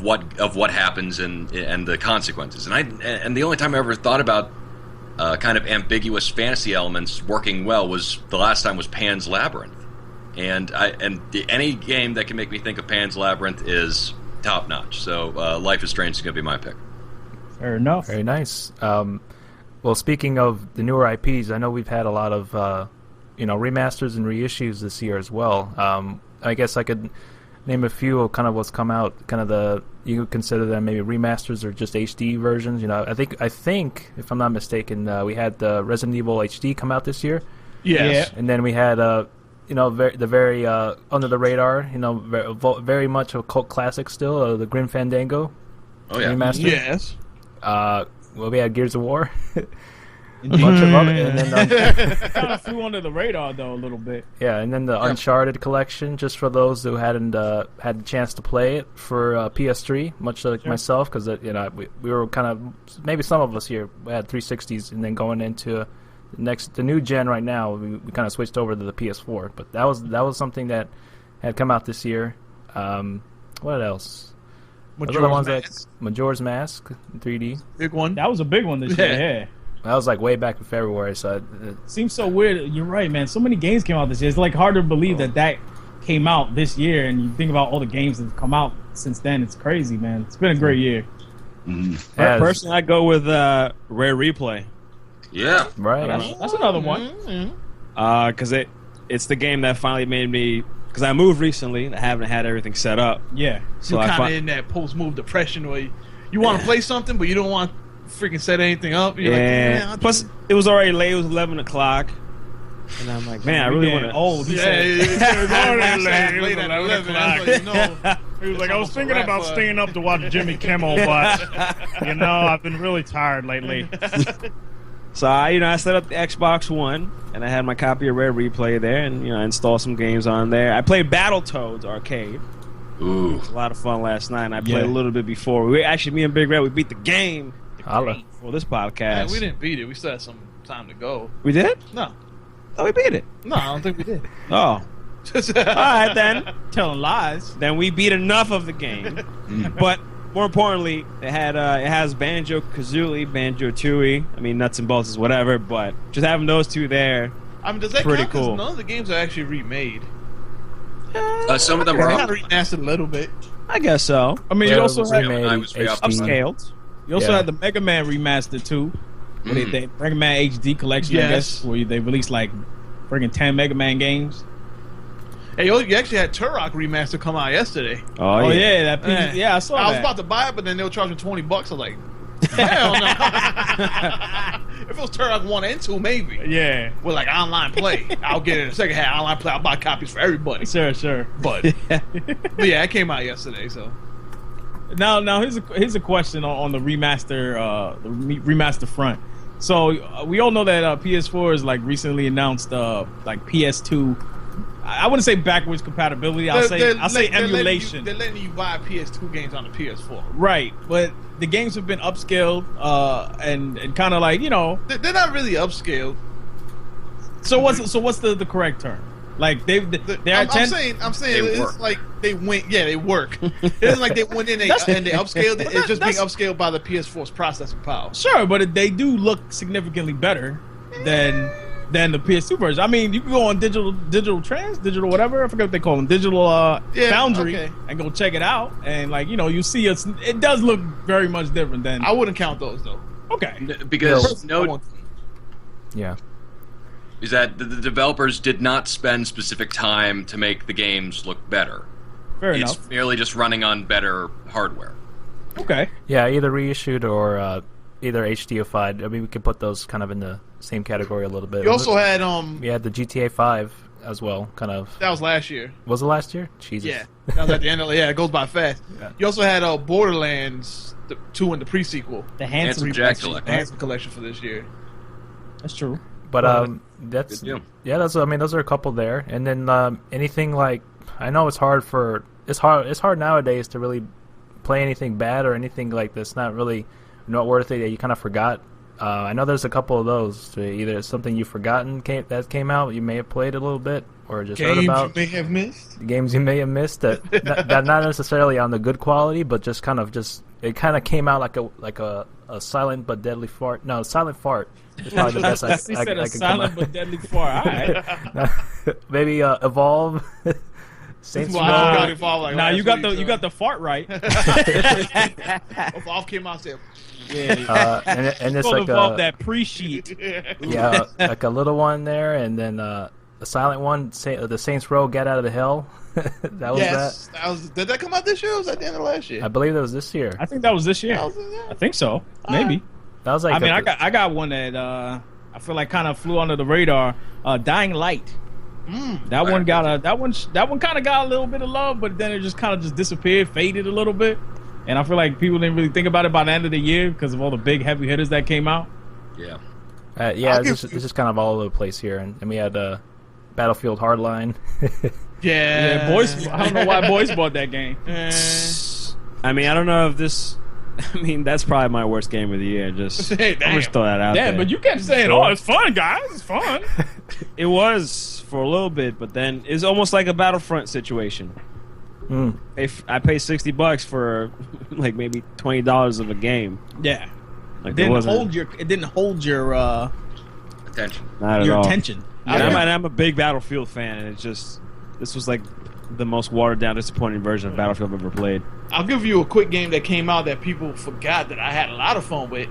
what happens and the consequences. And the only time I ever thought about kind of ambiguous fantasy elements working well was the last time was Pan's Labyrinth, and any game that can make me think of Pan's Labyrinth is top notch. So Life is Strange is going to be my pick. Fair enough. Very nice. Well, speaking of the newer IPs, I know we've had a lot of remasters and reissues this year as well. I guess I could name a few of kind of what's come out. You could consider them maybe remasters or just HD versions. I think if I'm not mistaken, we had the Resident Evil HD come out this year. Yes. And then we had the very under the radar, very much a cult classic still, the Grim Fandango. Oh yeah. Remaster. Yes. We had Gears of War. A bunch of other, and then kind of flew under the radar though a little bit. Yeah, and then the Uncharted collection, just for those who hadn't had the chance to play it for PS3, much like myself, because we were kind of, maybe some of us here had 360s, and then going into the new gen right now, we kind of switched over to the PS4. But that was something that had come out this year. What else? Majora's Mask 3D. Big one. That was a big one this year. Yeah. That was like way back in February, so it seems so weird. You're right, man. So many games came out this year. It's like hard to believe that came out this year, and you think about all the games that have come out since then. It's crazy, man. It's been a great year. Mm-hmm. Personally, I go with Rare Replay. Yeah, right. That's another one. Because it's the game that finally made me. Because I moved recently, I haven't had everything set up. Yeah, so you're kind of in that post-move depression where you want to play something, but you don't want freaking set anything up. You're like, plus it was already late. It was 11 o'clock, and I'm like, man, I really want to. Old. He said it was already late at 11 o'clock. He was like, I was thinking about staying up to watch Jimmy Kimmel, but I've been really tired lately. So I set up the Xbox One, and I had my copy of Rare Replay there, and I installed some games on there. I played Battletoads Arcade. Ooh, it was a lot of fun last night. And I played a little bit before. Me and Big Red, we beat the game. For this podcast. Yeah, we didn't beat it. We still had some time to go. We did? No. Oh, we beat it. No, I don't think we did. Oh. All right, then. Telling lies. Then we beat enough of the game. But more importantly, it has Banjo-Kazooie, Banjo-Tooie. Nuts and bolts is whatever, but just having those two there, does that pretty count? Cool. None of the games are actually remade. Some of them are kind of remastered a little bit. I guess so. You also had upscaled. You also had the Mega Man remaster too. The Mega Man HD collection, I guess, where they released like freaking 10 Mega Man games. Hey, you actually had Turok remaster come out yesterday. Oh yeah, that piece. Yeah, I saw that. I was about to buy it, but then they were charging $20. I was like, hell no. If it was Turok 1 and 2, maybe. Yeah. With like online play, I'll get it in a second hand. Online play, I'll buy copies for everybody. Sure. But yeah, it came out yesterday, so. Now here's a question on the remaster remaster front. So we all know that PS4 is like recently announced like PS2. I wouldn't say backwards compatibility. I'll say emulation. They're letting you buy PS2 games on the PS4. Right, but the games have been upscaled and kind of like they're not really upscaled. So what's the correct term? Like I'm saying it's like they went. Yeah, they work. It's like they went in and they upscaled it. It's just being upscaled by the PS4's processing power. Sure, but they do look significantly better than the PS2 version. I mean, you can go on digital whatever. I forget what they call them, digital Foundry, and go check it out. And like you see it does look very much different than. I wouldn't count those though. Okay, because yeah. Is that the developers did not spend specific time to make the games look better. Fair it's enough. merely just running on better hardware. Okay. Yeah, either reissued or either HDified. I mean, we could put those kind of in the same category a little bit. You also had We had the GTA 5 as well, kind of. That was last year. Was it last year? Jesus. Yeah, that was at the end of it goes by fast. Yeah. You also had Borderlands 2 in the pre-sequel. The Handsome Jack collection. The Handsome collection for this year. That's true. But those are a couple there, and then anything like I know it's hard nowadays to really play anything bad or anything like this. Not really noteworthy that you kind of forgot. I know there's a couple of those. Either it's something you've forgotten that came out, you may have played a little bit, or just heard about. Games you may have missed. Games you may have missed that not necessarily on the good quality, but just it kind of came out like a silent but deadly fart. No, silent fart. It's probably the best he said a silent but deadly fart. All right. Maybe Evolve. Saints Row. Nah, you got the fart right. Evolve came out there. Yeah. And it's like Evolve that pre-sheet. Yeah, like a little one there, and then a silent one. The Saints Row Get Out of the Hell. That was Did that come out this year? Or was that the end of last year? I believe that was this year. I think that was this year. I think so. Maybe. That was like. I got one that I feel like kind of flew under the radar. Dying Light. That one kind of got a little bit of love, but then it just kind of just disappeared, faded a little bit, and I feel like people didn't really think about it by the end of the year because of all the big heavy hitters that came out. Yeah. It's just kind of all over the place here, and we had Battlefield Hardline. Yeah, boys. I don't know why boys bought that game. I mean, I don't know if this. I mean, that's probably my worst game of the year. I'm just throw that out there. Yeah, but you kept saying, "Oh, it's fun, guys. It's fun." It was for a little bit, but then it's almost like a Battlefront situation. If I pay $60 for like maybe $20 of a game, yeah, like it didn't hold your attention. Not at all. attention. I'm a big Battlefield fan, and this was like the most watered down, disappointing version of Battlefield I've ever played. I'll give you a quick game that came out that people forgot that I had a lot of fun with.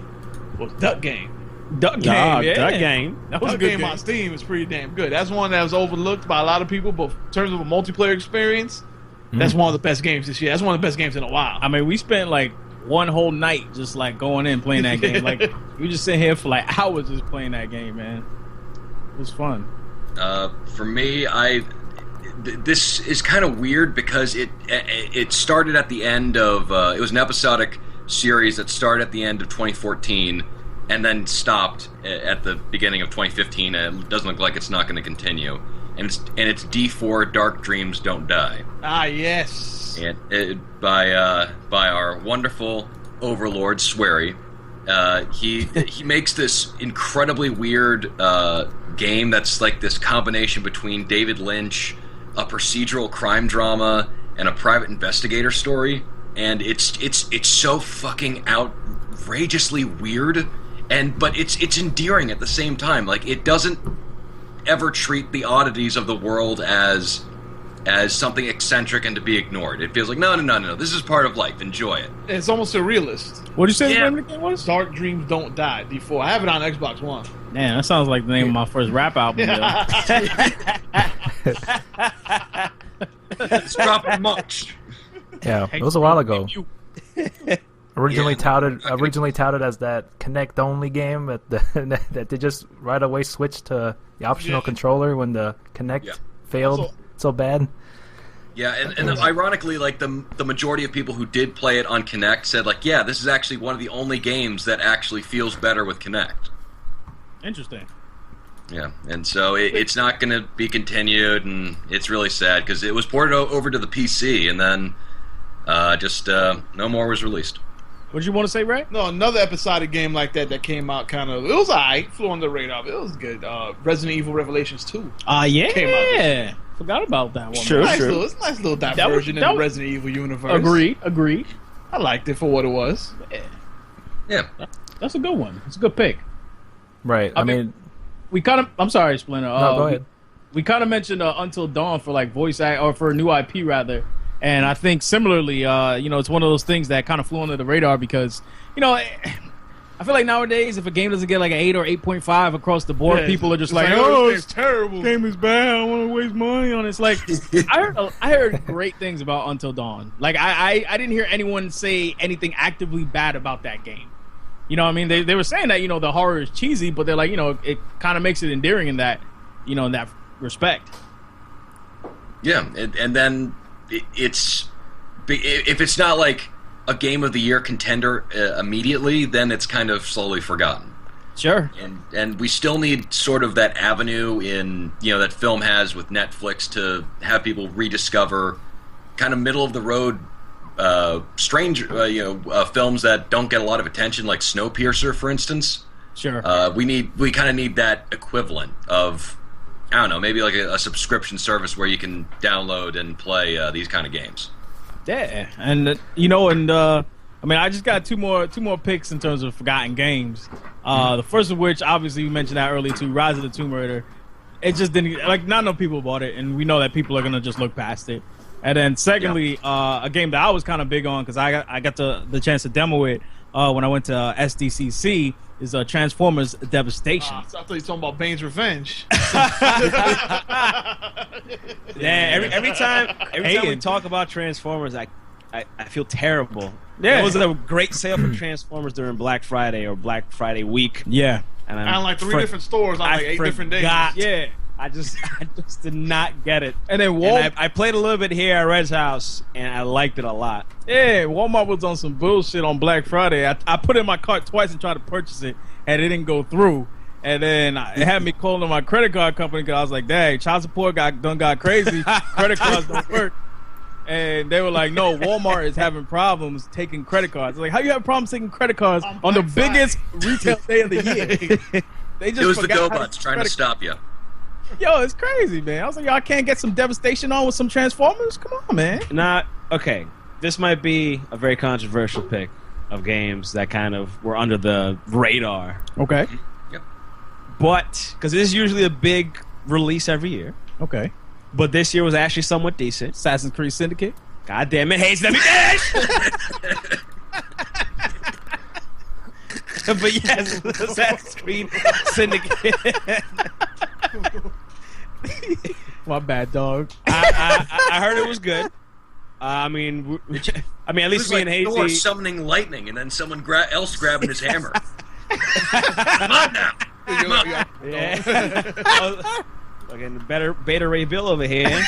Was Duck Game. Duck Game. Duck Game. That was Duck a good game on Steam is pretty damn good. That's one that was overlooked by a lot of people, but in terms of a multiplayer experience, that's one of the best games this year. That's one of the best games in a while. I mean, we spent like one whole night just like going in playing that game. Like we just sit here for like hours just playing that game, man. It was fun. For me, this is kind of weird because it started at the end of it was an episodic series that started at the end of 2014 and then stopped at the beginning of 2015, and it doesn't look like it's not going to continue. And it's D4 Dark Dreams Don't Die. Ah, yes. And by our wonderful overlord Swery. He makes this incredibly weird game that's like this combination between David Lynch, a procedural crime drama, and a private investigator story, and it's so fucking outrageously weird, but it's endearing at the same time. Like, it doesn't ever treat the oddities of the world as something eccentric and to be ignored. It feels like no, this is part of life. Enjoy it. It's almost surrealist. What did you say the name of the game was? Dark Dreams Don't Die. D4. I have it on Xbox One. Man, that sounds like the name of my first rap album. It's dropping much. Yeah, it was a while ago. Originally touted as that Connect only game, that they just right away switched to the optional controller when the Connect failed so bad. Yeah, and ironically, like the majority of people who did play it on Kinect said, like, yeah, this is actually one of the only games that actually feels better with Kinect. Interesting. Yeah, and so it's not going to be continued, and it's really sad because it was ported over to the PC, and then just no more was released. What did you want to say, Ray? No, another episodic game like that came out kind of. It was alright, flew under the radar. It was good. Resident Evil Revelations 2. Yeah. Came out this Forgot about that one. Sure. It's a nice little diversion in the Resident Evil universe. Agreed. I liked it for what it was. Yeah. That's a good one. It's a good pick. Right. I mean, we kind of. I'm sorry, Splinter. no, go ahead. We kind of mentioned Until Dawn for like voice act or for a new IP rather, and I think similarly, it's one of those things that kind of flew under the radar because, I feel like nowadays if a game doesn't get like an 8 or 8.5 across the board, people are just like, "Oh, it's terrible. Game is bad. I don't want to waste money on it." It's like I heard great things about Until Dawn. Like I didn't hear anyone say anything actively bad about that game. You know what I mean? They were saying that, the horror is cheesy, but they're like, it kind of makes it endearing in that, in that respect. Yeah, and then it's if it's not like a game of the year contender immediately, then it's kind of slowly forgotten. Sure. And we still need sort of that avenue in that film has with Netflix to have people rediscover kind of middle of the road strange films that don't get a lot of attention, like Snowpiercer, for instance. Sure. We kind of need that equivalent of, I don't know, maybe like a subscription service where you can download and play these kind of games. Yeah, and I just got two more picks in terms of forgotten games. The first of which, obviously, we mentioned that earlier too, Rise of the Tomb Raider. It just didn't not enough people bought it, and we know that people are gonna just look past it. And then secondly, a game that I was kind of big on because I got the chance to demo it when I went to SDCC is Transformers Devastation. I thought you were talking about Bane's Revenge. Yeah, every time we talk about Transformers, I feel terrible. Yeah. It was a great sale for Transformers during Black Friday or Black Friday week. Yeah. And I like 3 different stores on like 8 different days. Yeah. I just did not get it. And then I played a little bit here at Red's house, and I liked it a lot. Yeah, Walmart was on some bullshit on Black Friday. I put it in my cart twice and tried to purchase it, and it didn't go through. And then it had me calling my credit card company because I was like, dang, child support got crazy. Credit cards don't work. And they were like, no, Walmart is having problems taking credit cards. Like, how you have problems taking credit cards on the biggest retail day of the year? It was the GoBots trying to stop you. Yo, it's crazy, man. I was like, y'all can't get some Devastation on with some Transformers? Come on, man. Okay. This might be a very controversial pick of games that kind of were under the radar. Okay. Yep. But, because this is usually a big release every year. Okay. But this year was actually somewhat decent. Assassin's Creed Syndicate. God damn it, hates them. But yes, Assassin's Creed Syndicate. My bad, dog. I heard it was good. I mean, at least me and Hazy. Thor summoning lightning and then someone else grabbing his hammer. Come on now. Yeah. Fucking better Beta Ray Bill over here.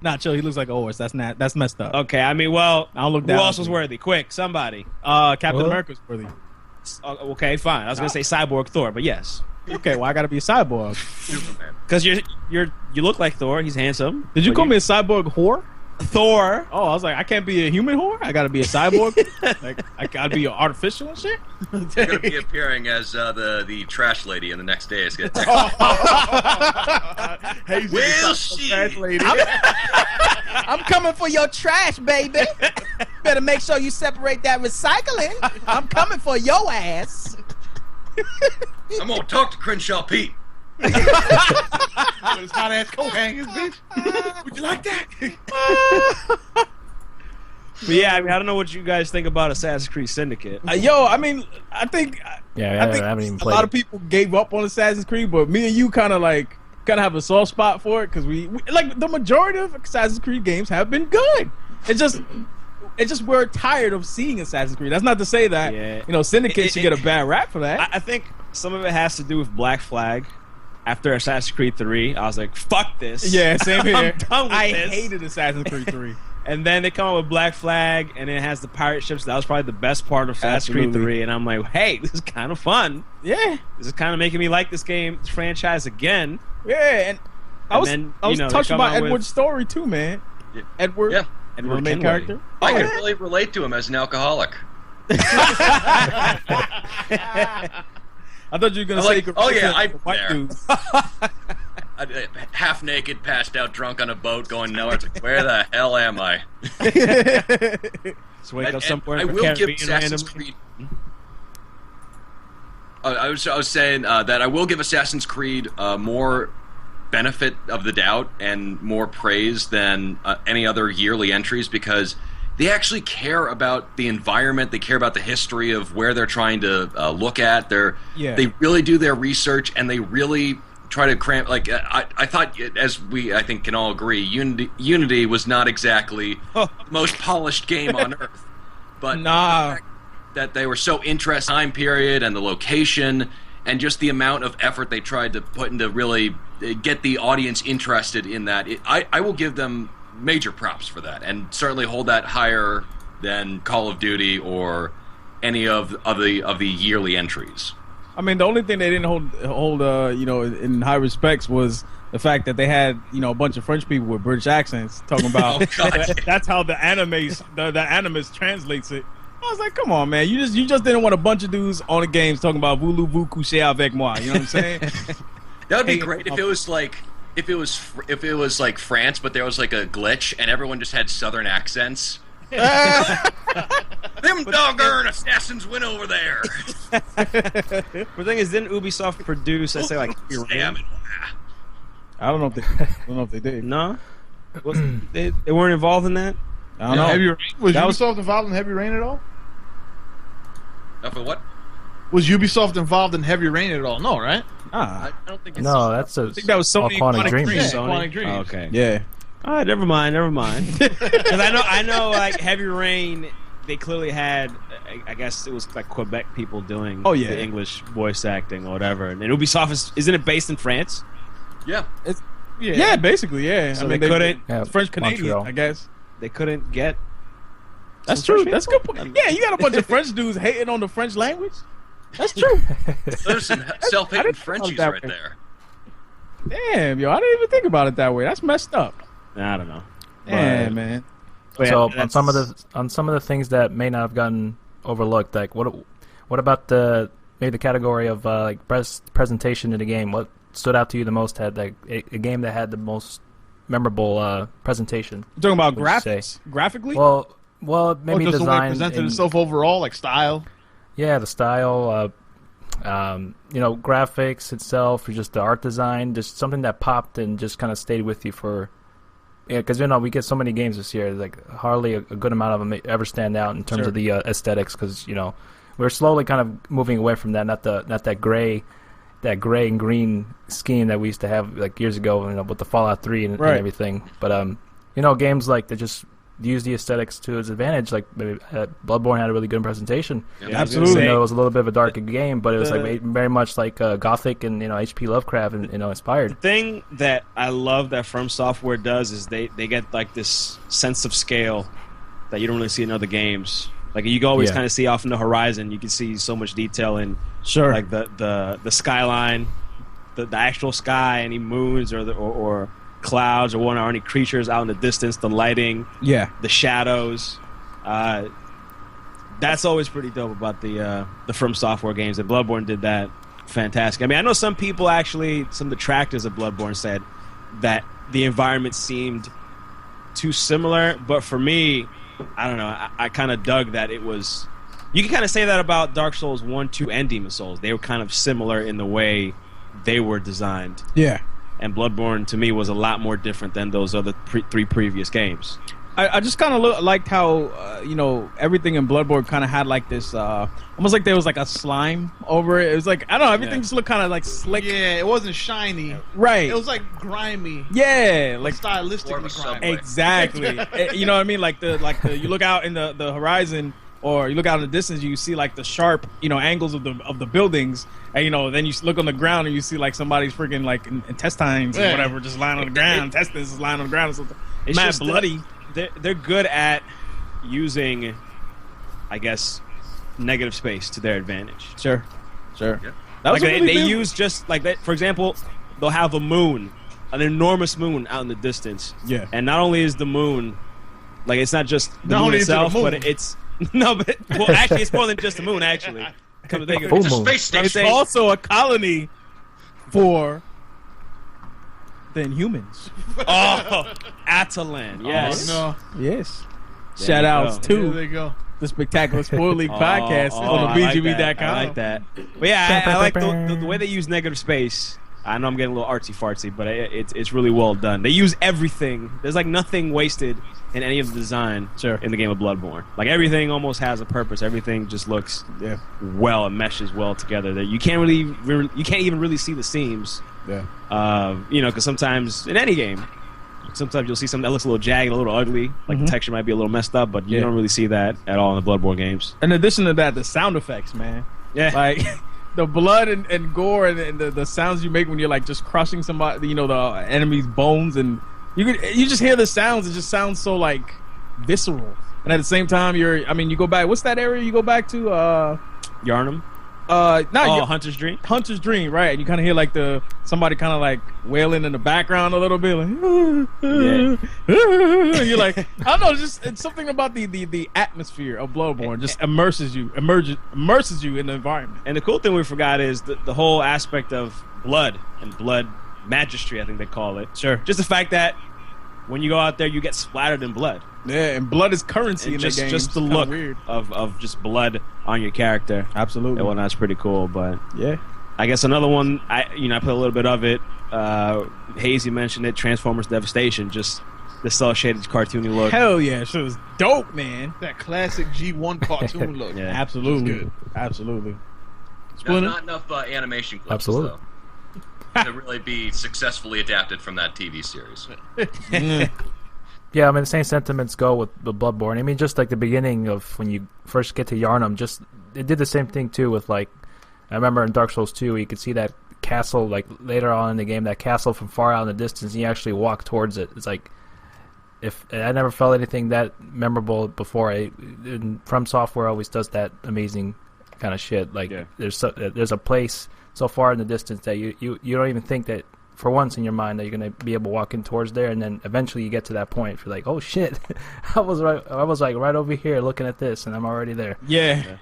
Nah, chill. He looks like a horse. That's messed up. Okay, I mean, well, I'll look who down. else was worthy? Quick, somebody. Captain America's worthy. Okay, fine. I was gonna say Cyborg Thor, but yes. Okay, well, I gotta be a cyborg. Because you look like Thor. He's handsome. Did you call me a cyborg whore? Thor. Oh, I was like, I can't be a human whore. I gotta be a cyborg. Like, I gotta be artificial and shit. You're gonna be appearing as the trash lady in the next day. It's gonna Will she? I'm coming for your trash, baby. Better make sure you separate that recycling. I'm coming for your ass. I'm gonna talk to Crenshaw Pete. With his hot ass coat hangers, bitch. Would you like that? But yeah, I mean, I don't know what you guys think about Assassin's Creed Syndicate. I mean, I think I haven't even a played lot it. of people gave up on Assassin's Creed, but me and you kind of have a soft spot for it because we like the majority of Assassin's Creed games have been good. It's just we're tired of seeing Assassin's Creed. That's not to say that Syndicate should get a bad rap for that. I think some of it has to do with Black Flag. After Assassin's Creed 3, I was like, fuck this. Yeah, same here. I'm done with I this. hated Assassin's Creed 3. And then they come up with Black Flag, and it has the pirate ships. That was probably the best part of Assassin's Creed 3. And I'm like, hey, this is kind of fun. Yeah. This is kind of making me like this franchise again. Yeah, and I was touched by Edward's story too, man. Yeah. Edward. Yeah. Edward main character. I can really relate to him as an alcoholic. I thought you were gonna say. Oh yeah, I'm white there. dudes. Half naked, passed out, drunk on a boat, going nowhere. It's like, where the hell am I? Just wake up somewhere. I in the will give Caribbean Assassin's randomly. Creed. I was saying that I will give Assassin's Creed more benefit of the doubt and more praise than any other yearly entries, because they actually care about the environment. They care about the history of where they're trying to look at. They really do their research, and they really try to cram. Like I thought, as I think can all agree, Unity was not exactly the most polished game on earth, but Nah. that they were so interested in the time period and the location and just the amount of effort they tried to put into really get the audience interested in that. I will give them major props for that, and certainly hold that higher than Call of Duty or any of the yearly entries. I mean, the only thing they didn't hold in high respects was the fact that they had, a bunch of French people with British accents talking about that's how the animus translates it. I was like, come on, man, you just didn't want a bunch of dudes on the games talking about voulez-vous coucher avec moi. You know what I'm saying? That would be great if it was like if it was like France, but there was like a glitch and everyone just had Southern accents. Them doggone assassins went over there. The thing is, didn't Ubisoft produce, I say, like Heavy Rain? I don't know if they did. No, they weren't involved in that. I don't know. Heavy Rain? Was That Ubisoft involved in Heavy Rain at all? For what? Was Ubisoft involved in Heavy Rain at all? No, right? Ah, I don't think it's No, that's I think that was Sony Quantic Dreams. Yeah, Sony? Quantic Dreams. Oh, okay. yeah. All right, never mind. Because I know, like Heavy Rain, they clearly had, I guess it was like Quebec people doing the English voice acting or whatever. And Ubisoft isn't it based in France? Yeah. Yeah, basically, yeah. So they couldn't. French Canadian, Montreal. I guess. They couldn't get. That's some true. French That's a people? good point. Yeah, you got a bunch of French dudes hating on the French language. That's true. There's some I self-hating didn't Frenchies know that right way. there. Damn, yo, I didn't even think about it that way. That's messed up. I don't know. Yeah, man. But So yeah, on some of the things that may not have gotten overlooked, like what about maybe the category of like presentation in the game? What stood out to you the most? Had like a game that had the most memorable presentation? You're talking about What'd you say? graphics, graphically. Well, maybe Just the way it design. presented and- itself overall, like style. Yeah, the style, graphics itself, or just the art design, just something that popped and just kind of stayed with you for. Yeah, because we get so many games this year, like hardly a good amount of them ever stand out in terms of the aesthetics, because we're slowly kind of moving away from that, not that gray and green scheme that we used to have like years ago, with the Fallout 3 and everything. But games like that just use the aesthetics to its advantage. Like maybe Bloodborne had a really good presentation. Yeah, absolutely. Even though it was a little bit of a darker game, but it was like very much like Gothic and H.P. Lovecraft and inspired. The thing that I love that From Software does is they get like this sense of scale that you don't really see in other games. Like you can always kind of see off in the horizon. You can see so much detail in like the skyline, the actual sky, any moons or clouds or any creatures out in the distance, the lighting, the shadows. That's always pretty dope about the From Software games, and Bloodborne did that fantastic. I mean, I know some people some detractors of Bloodborne said that the environment seemed too similar, but for me, I don't know, I kind of dug that it was. You can kind of say that about Dark Souls 1, 2, and Demon Souls. They were kind of similar in the way they were designed. Yeah. And Bloodborne, to me, was a lot more different than those other three previous games. I just kind of liked how everything in Bloodborne kind of had like this almost like there was like a slime over it. It was like, I don't know, everything just looked kind of like slick. Yeah, it wasn't shiny. Right. It was like grimy. Yeah, like Stylistically grimy. exactly. You know what I mean? Like the you look out in the horizon, or you look out in the distance, you see like the sharp angles of the buildings, and then you look on the ground and you see like somebody's freaking like intestines or whatever just lying on the ground. Intestines is lying on the ground or something. It's mad just bloody. They're good at using, I guess, negative space to their advantage. Sure. Yeah. That was Like a really they good- use just like that. For example, they'll have a moon, an enormous moon out in the distance. Yeah. And not only is the moon Like it's not just the Not moon only is it a itself, moon. but it's well, actually, it's more than just the moon. Actually, come to think of It's it, a moon. space station. It's also a colony for the Inhumans. oh, Atalan, yes. Oh, Yes. There Shout you outs go. no. There to they go. the Spectacular Spoiler League podcast on I the like BGB.com. that. I like that. But yeah, I like the way they use negative space. I know I'm getting a little artsy fartsy, but it's really well done. They use everything. There's like nothing wasted in any of the design in the game of Bloodborne. Like everything almost has a purpose. Everything just looks well and meshes well together. That you can't even really see the seams. Yeah. Because sometimes in any game, sometimes you'll see something that looks a little jagged, a little ugly. Like the texture might be a little messed up, but you don't really see that at all in the Bloodborne games. In addition to that, the sound effects, man. Yeah. Like the blood and gore and the sounds you make when you're like just crushing somebody, the enemy's bones, and you just hear the sounds. It just sounds so like visceral. And at the same time, you go back. What's that area you go back to? Yarnum? Hunter's Dream? Hunter's Dream, right? And you kind of hear like somebody kind of like wailing in the background a little bit, like and you're like, I don't know, it's something about the atmosphere of Bloodborne just immerses you in the environment. And the cool thing we forgot is the whole aspect of blood and blood magistry, I think they call it. Sure. Just the fact that when you go out there, you get splattered in blood. Yeah, and blood is currency in the game. Just the It's kinda look weird. of just blood on your character. Absolutely. And whatnot's pretty cool. But Yeah. I guess another one, I put a little bit of it. Hazy mentioned it, Transformers Devastation. Just the cel-shaded cartoony look. Hell yeah, shit was dope, man. That classic G1 cartoon look. Yeah. Absolutely. Good. There's Splinter? not enough animation clips, Absolutely. though, to really be successfully adapted from that TV series. Yeah, I mean, the same sentiments go with the Bloodborne. I mean, just like the beginning of when you first get to Yarnum, it did the same thing too with like, I remember in Dark Souls 2, you could see that castle like later on in the game, that castle from far out in the distance, and you actually walk towards it. It's like, I never felt anything that memorable before. From Software always does that amazing kind of shit. Like there's a place so far in the distance that you don't even think that for once in your mind that you're gonna be able to walk in towards there, and then eventually you get to that point. You're like, oh shit, I was like right over here looking at this, and I'm already there. Yeah.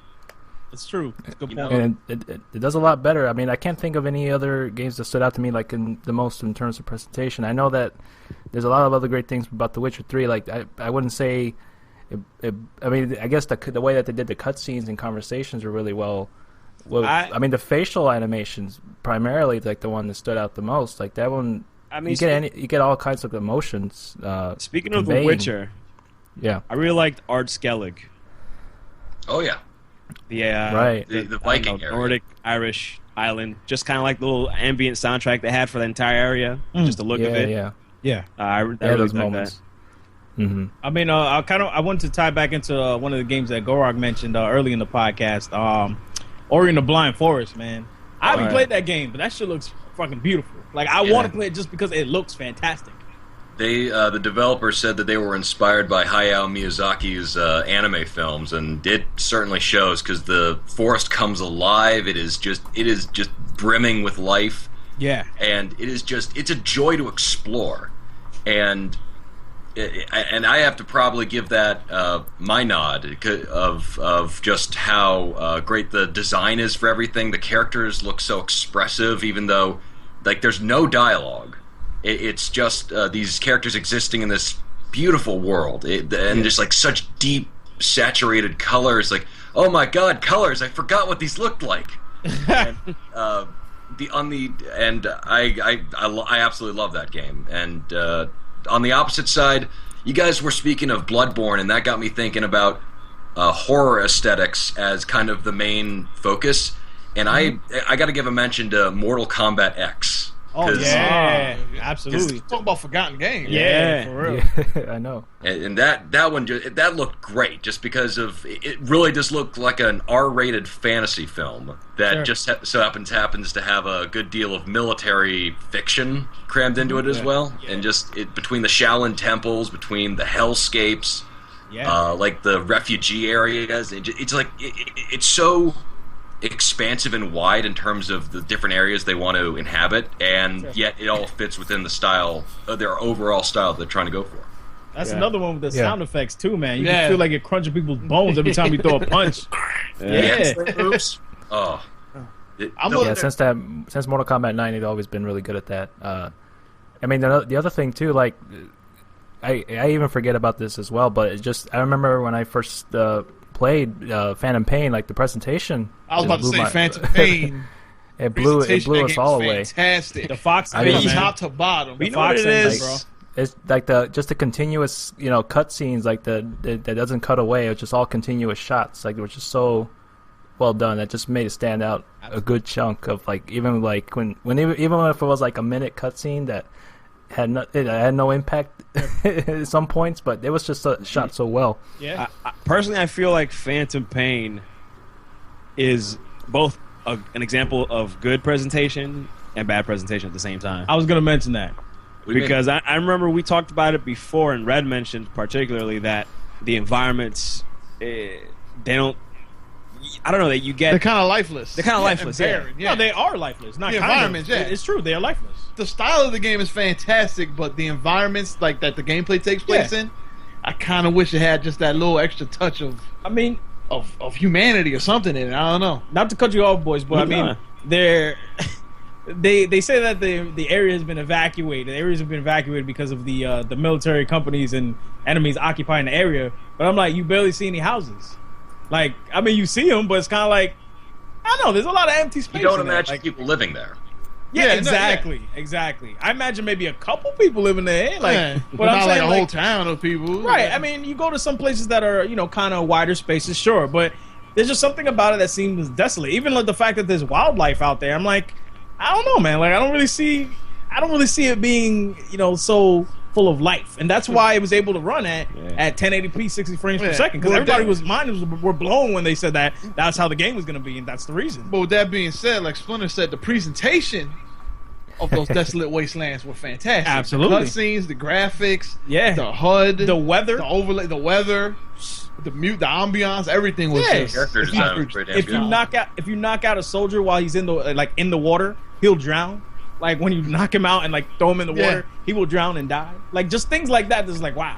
It's true. It's a good point. And it does a lot better. I mean, I can't think of any other games that stood out to me like in the most in terms of presentation. I know that there's a lot of other great things about The Witcher 3. Like I wouldn't say, I mean, I guess the way that they did the cutscenes and conversations were really well. I mean, the facial animations primarily like the one that stood out the most. Like that one, I mean, you get all kinds of emotions. Speaking of The Witcher, yeah, I really liked Ard Skellig. Oh yeah, right. The Viking area. Nordic Irish island, just kind of like the little ambient soundtrack they had for the entire area. Just the look of it. Yeah. I really those like moments. that. Mm-hmm. I mean, I wanted to tie back into one of the games that Gorog mentioned early in the podcast. Ori and the Blind Forest, man. I haven't played that game, but that shit looks fucking beautiful. Like I want to play it just because it looks fantastic. They, the developers said that they were inspired by Hayao Miyazaki's anime films, and it certainly shows because the forest comes alive. It is just brimming with life. Yeah, and it's a joy to explore, and I have to probably give that my nod of just how great the design is for everything. The characters look so expressive, even though like there's no dialogue. It's just these characters existing in this beautiful world, and just like such deep, saturated colors. Like, oh my god, colors! I forgot what these looked like. And, I absolutely love that game. And on the opposite side, you guys were speaking of Bloodborne, and that got me thinking about horror aesthetics as kind of the main focus. And I got to give a mention to Mortal Kombat X. Oh yeah, absolutely. Talk about forgotten games. Yeah, for real. Yeah, I know. And that one that looked great, just because of it really just looked like an R-rated fantasy film that just so happens to have a good deal of military fiction crammed into it as well, and just between the Shaolin temples, between the hellscapes, like the refugee areas, it's like it's so expansive and wide in terms of the different areas they want to inhabit, and yet it all fits within the style of their overall style they're trying to go for. That's another one with the Yeah. sound effects too, man. You Yeah. can feel like it crunching people's bones every time you throw a punch. Yeah. Oops. Oh. Yeah, since Mortal Kombat 9, they've always been really good at that. I mean, the other thing too, like, I even forget about this as well, but I remember when I first played Phantom Pain, like the presentation. I was about to say Phantom Pain. It blew Presentation, us all away. Fantastic. The Fox, I mean, man. top to bottom. You know what it is? bro. It's like the continuous, cut scenes, like that doesn't cut away. It's just all continuous shots. Like, it was just so well done. That just made it stand out a good chunk of, like, even like when even if it was like a minute cutscene that had no impact at some points, but it was just shot so well. Yeah. Personally, I feel like Phantom Pain is both an example of good presentation and bad presentation at the same time. I was gonna mention that. Because I remember we talked about it before, and Red mentioned particularly that the environments, they don't. I don't know that you get. They're kind of lifeless. They're kind of lifeless. and Yeah. barren, No, they are lifeless. Not The kind of. environments, yeah. It's true. They are lifeless. The style of the game is fantastic, but the environments like that the gameplay takes place in, I kind of wish it had just that little extra touch of I mean, humanity or something in it. I don't know. not to cut you off, boys, but I mean, Nah. they say that the area has been evacuated. The areas have been evacuated because of the military companies and enemies occupying the area. But I'm like, you barely see any houses. Like, I mean, you see them, but it's kind of like, I don't know. There's a lot of empty space. You don't in there. imagine Like, people living there. yeah, Yeah, no, exactly. I imagine maybe a couple people living there. Like, Yeah, but not I'm like saying a whole town of people. right. I mean, you go to some places that are, kind of wider spaces, sure, but there's just something about it that seems desolate. Even like the fact that there's wildlife out there, I'm like, I don't know, man. Like, I don't really see it being, so full of life, and that's why it was able to run at 1080p, 60 frames per second. Because everybody were blown when they said that that's how the game was going to be, and that's the reason. But with that being said, like Splinter said, the presentation of those desolate wastelands were fantastic. Absolutely. The cutscenes, the graphics, Yeah. the HUD, The weather. the overlay, the weather, the ambiance, everything was Yeah. just Character design was pretty damn If good. you knock out a soldier while he's in the water, he'll drown. Like, when you knock him out and like throw him in the water, he will drown and die. Like, just things like that. That's like, wow.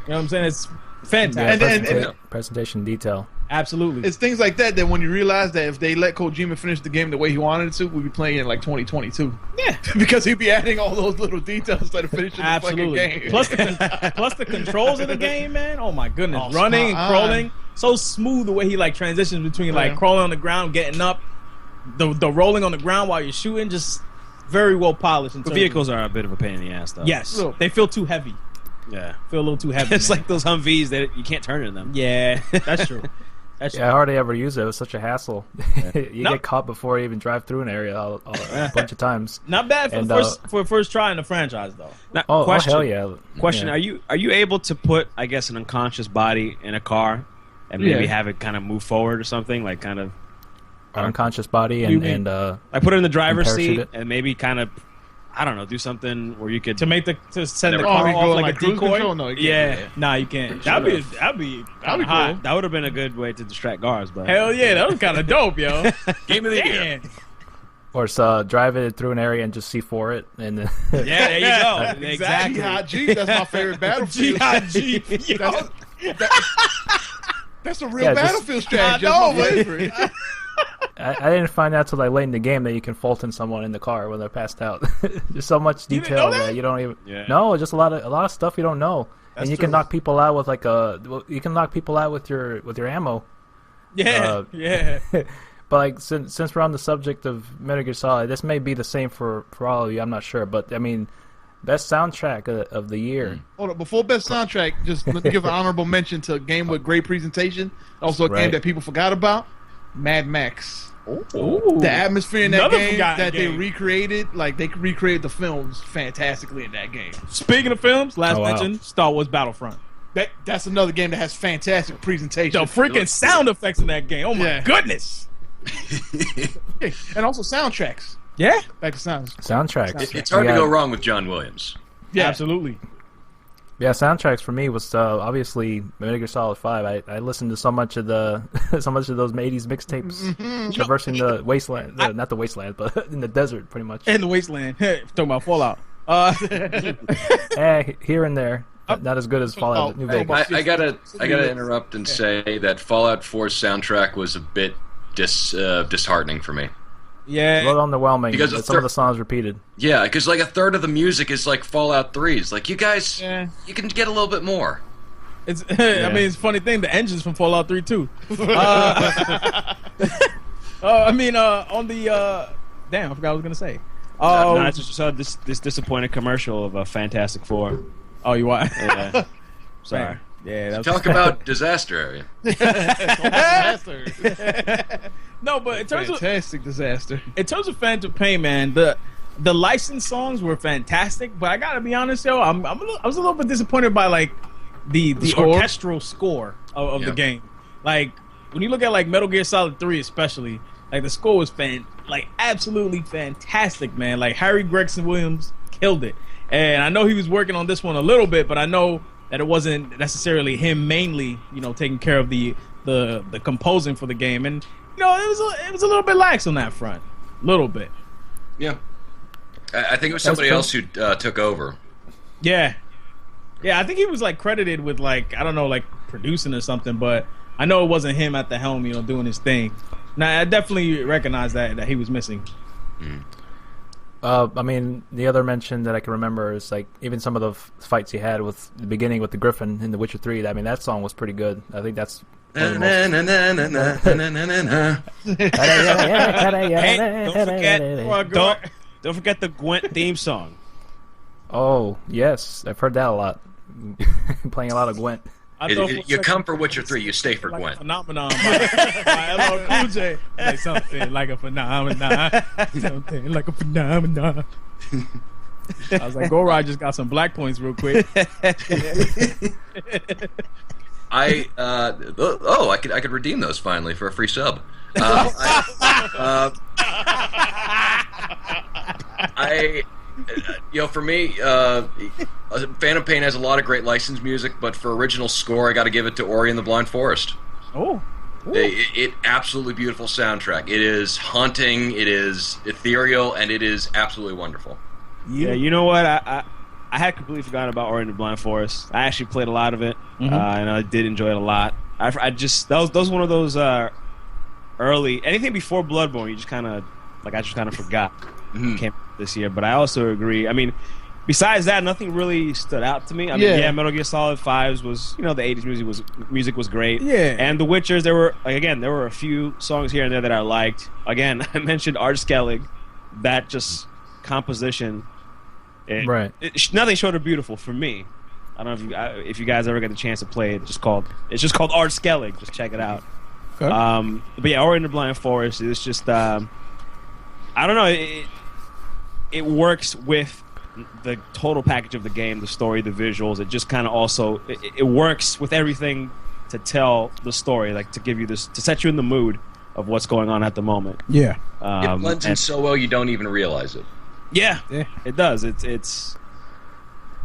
You know what I'm saying? It's fantastic. And Presentation detail. Absolutely. It's things like that when you realize that if they let Kojima finish the game the way he wanted it to, we'd be playing it in like 2022. Yeah. Because he'd be adding all those little details instead of finishing the fucking game. Plus the controls of the game, man. Oh my goodness, Oh, running and spot on. crawling, so smooth the way he like transitions between like crawling on the ground, getting up, the rolling on the ground while you're shooting, just very well polished. The vehicles are a bit of a pain in the ass, though. Yes, Look. they feel too heavy. Yeah. Feel a little too heavy. It's man. like those Humvees that you can't turn in them. Yeah, that's true. That's Yeah, I hardly ever use it. It was such a hassle. You Nope. get caught before you even drive through an area a bunch of times. not bad for And, the first try in the franchise though. Now, Oh, question, hell yeah. Question: Yeah. Are you able to put, I guess, an unconscious body in a car and maybe Yeah. have it kind of move forward or something, like kind of Unconscious body You and, mean- like put it in the driver's parachute seat it? and maybe kind of, I don't know, do something where you could To send the Never- car we go off like a cruise decoy. control? No, you can't Yeah, do that. nah, you can't. That'd be That'd be hot. cool. That would have been a good way to distract guards, but Hell yeah, that was kind of dope, yo. Game of the year. Damn. Or drive it through an area and just C4 it. And then yeah, there you go. Exactly. Jihad Jeep, that's my favorite battlefield. Jihad Jeep. Yo. That's a real Yeah, just- battlefield strategy. I That's know, my man. favorite. I didn't find out till like late in the game that you can Fulton someone in the car when they're passed out. There's so much You didn't detail know that? there. You don't even Yeah. No, just a lot of stuff you don't know. That's and you true. can knock people out with you can knock people out with your ammo. Yeah, yeah. But like since we're on the subject of Metal Gear Solid, this may be the same for all of you. I'm not sure, but I mean, best soundtrack of the year. Hold on, before best soundtrack, just let me give an honorable mention to a game with great presentation. Also a game Right. that people forgot about, Mad Max. Ooh. The atmosphere in that Another game forgotten that they game. recreated, like they recreated the films fantastically in that game. Speaking of films, last Oh, wow. mention, Star Wars Battlefront. That's another game that has fantastic presentation. The freaking sound effects in that game. Oh my Yeah. goodness. And also soundtracks. Yeah, Back to sounds. Soundtracks. It's hard Yeah. to go wrong with John Williams. Yeah, absolutely. Yeah, soundtracks for me was obviously Metal Gear Solid 5. I listened to so much of those 80s mixtapes traversing the wasteland, not the wasteland, but in the desert pretty much. And the wasteland. Talking about Fallout. Here and there. not as good as Fallout New Vegas. I gotta interrupt and say that Fallout 4's soundtrack was a bit disheartening for me. Yeah, a little underwhelming because some of the songs repeated. Yeah, because like a third of the music is like Fallout 3's. Like, you guys, you can get a little bit more. It's I mean, it's a funny thing. The engine's from Fallout 3 too. I mean, on the damn, I forgot what I was gonna say. No, I just saw this disappointing commercial of Fantastic Four. Oh, you what? Yeah. Sorry. Yeah, that's Talk about disaster area. Disaster. No, but in terms Fantastic disaster. In terms of Phantom Pain, man, the licensed songs were fantastic, but I gotta be honest, yo, I was a little bit disappointed by like the orchestral score of the game. Like when you look at like Metal Gear Solid 3 especially, like the score was absolutely fantastic, man. Like Harry Gregson Williams killed it. And I know he was working on this one a little bit, but I know that it wasn't necessarily him mainly, taking care of the composing for the game. And it was a little bit lax on that front. A little bit. Yeah. I think it was somebody else who took over. Yeah. Yeah, I think he was like credited with like, I don't know, like producing or something, but I know it wasn't him at the helm, doing his thing. Now I definitely recognize that he was missing. I mean, the other mention that I can remember is like even some of the fights he had with the beginning with the Griffin in The Witcher 3. I mean, that song was pretty good. I think that's Hey, don't forget the Gwent theme song. Oh yes, I've heard that a lot. Playing a lot of Gwent. You come for Witcher 3, you stay for like Gwent. Phenomenon by LL Cool J. Like something like a phenomenon. Something like a phenomenon. I was like, Gorod just got some black points real quick. I could redeem those finally for a free sub. For me, Phantom Pain has a lot of great licensed music, but for original score, I got to give it to Ori and the Blind Forest. Oh. It absolutely beautiful soundtrack. It is haunting, it is ethereal, and it is absolutely wonderful. Yeah, you know what? I had completely forgotten about Ori and the Blind Forest. I actually played a lot of it, and I did enjoy it a lot. That was one of those early anything before Bloodborne. You just kind of I just kind of forgot. Came this year, but I also agree. I mean, besides that, nothing really stood out to me. I mean, Metal Gear Solid 5 was, the 80s music was great. Yeah. And The Witchers, there were a few songs here and there that I liked. Again, I mentioned Art Skellig. That just composition, nothing short of beautiful for me. I don't know if you guys ever get the chance to play it. It's just called Art Skellig. Just check it out. Okay. But yeah, Ori and the Blind Forest is just I don't know. It works with the total package of the game, the story, the visuals. It just kind of also it works with everything to tell the story, like to give you this, to set you in the mood of what's going on at the moment. Yeah, it blends in so well you don't even realize it. Yeah, it does. It's.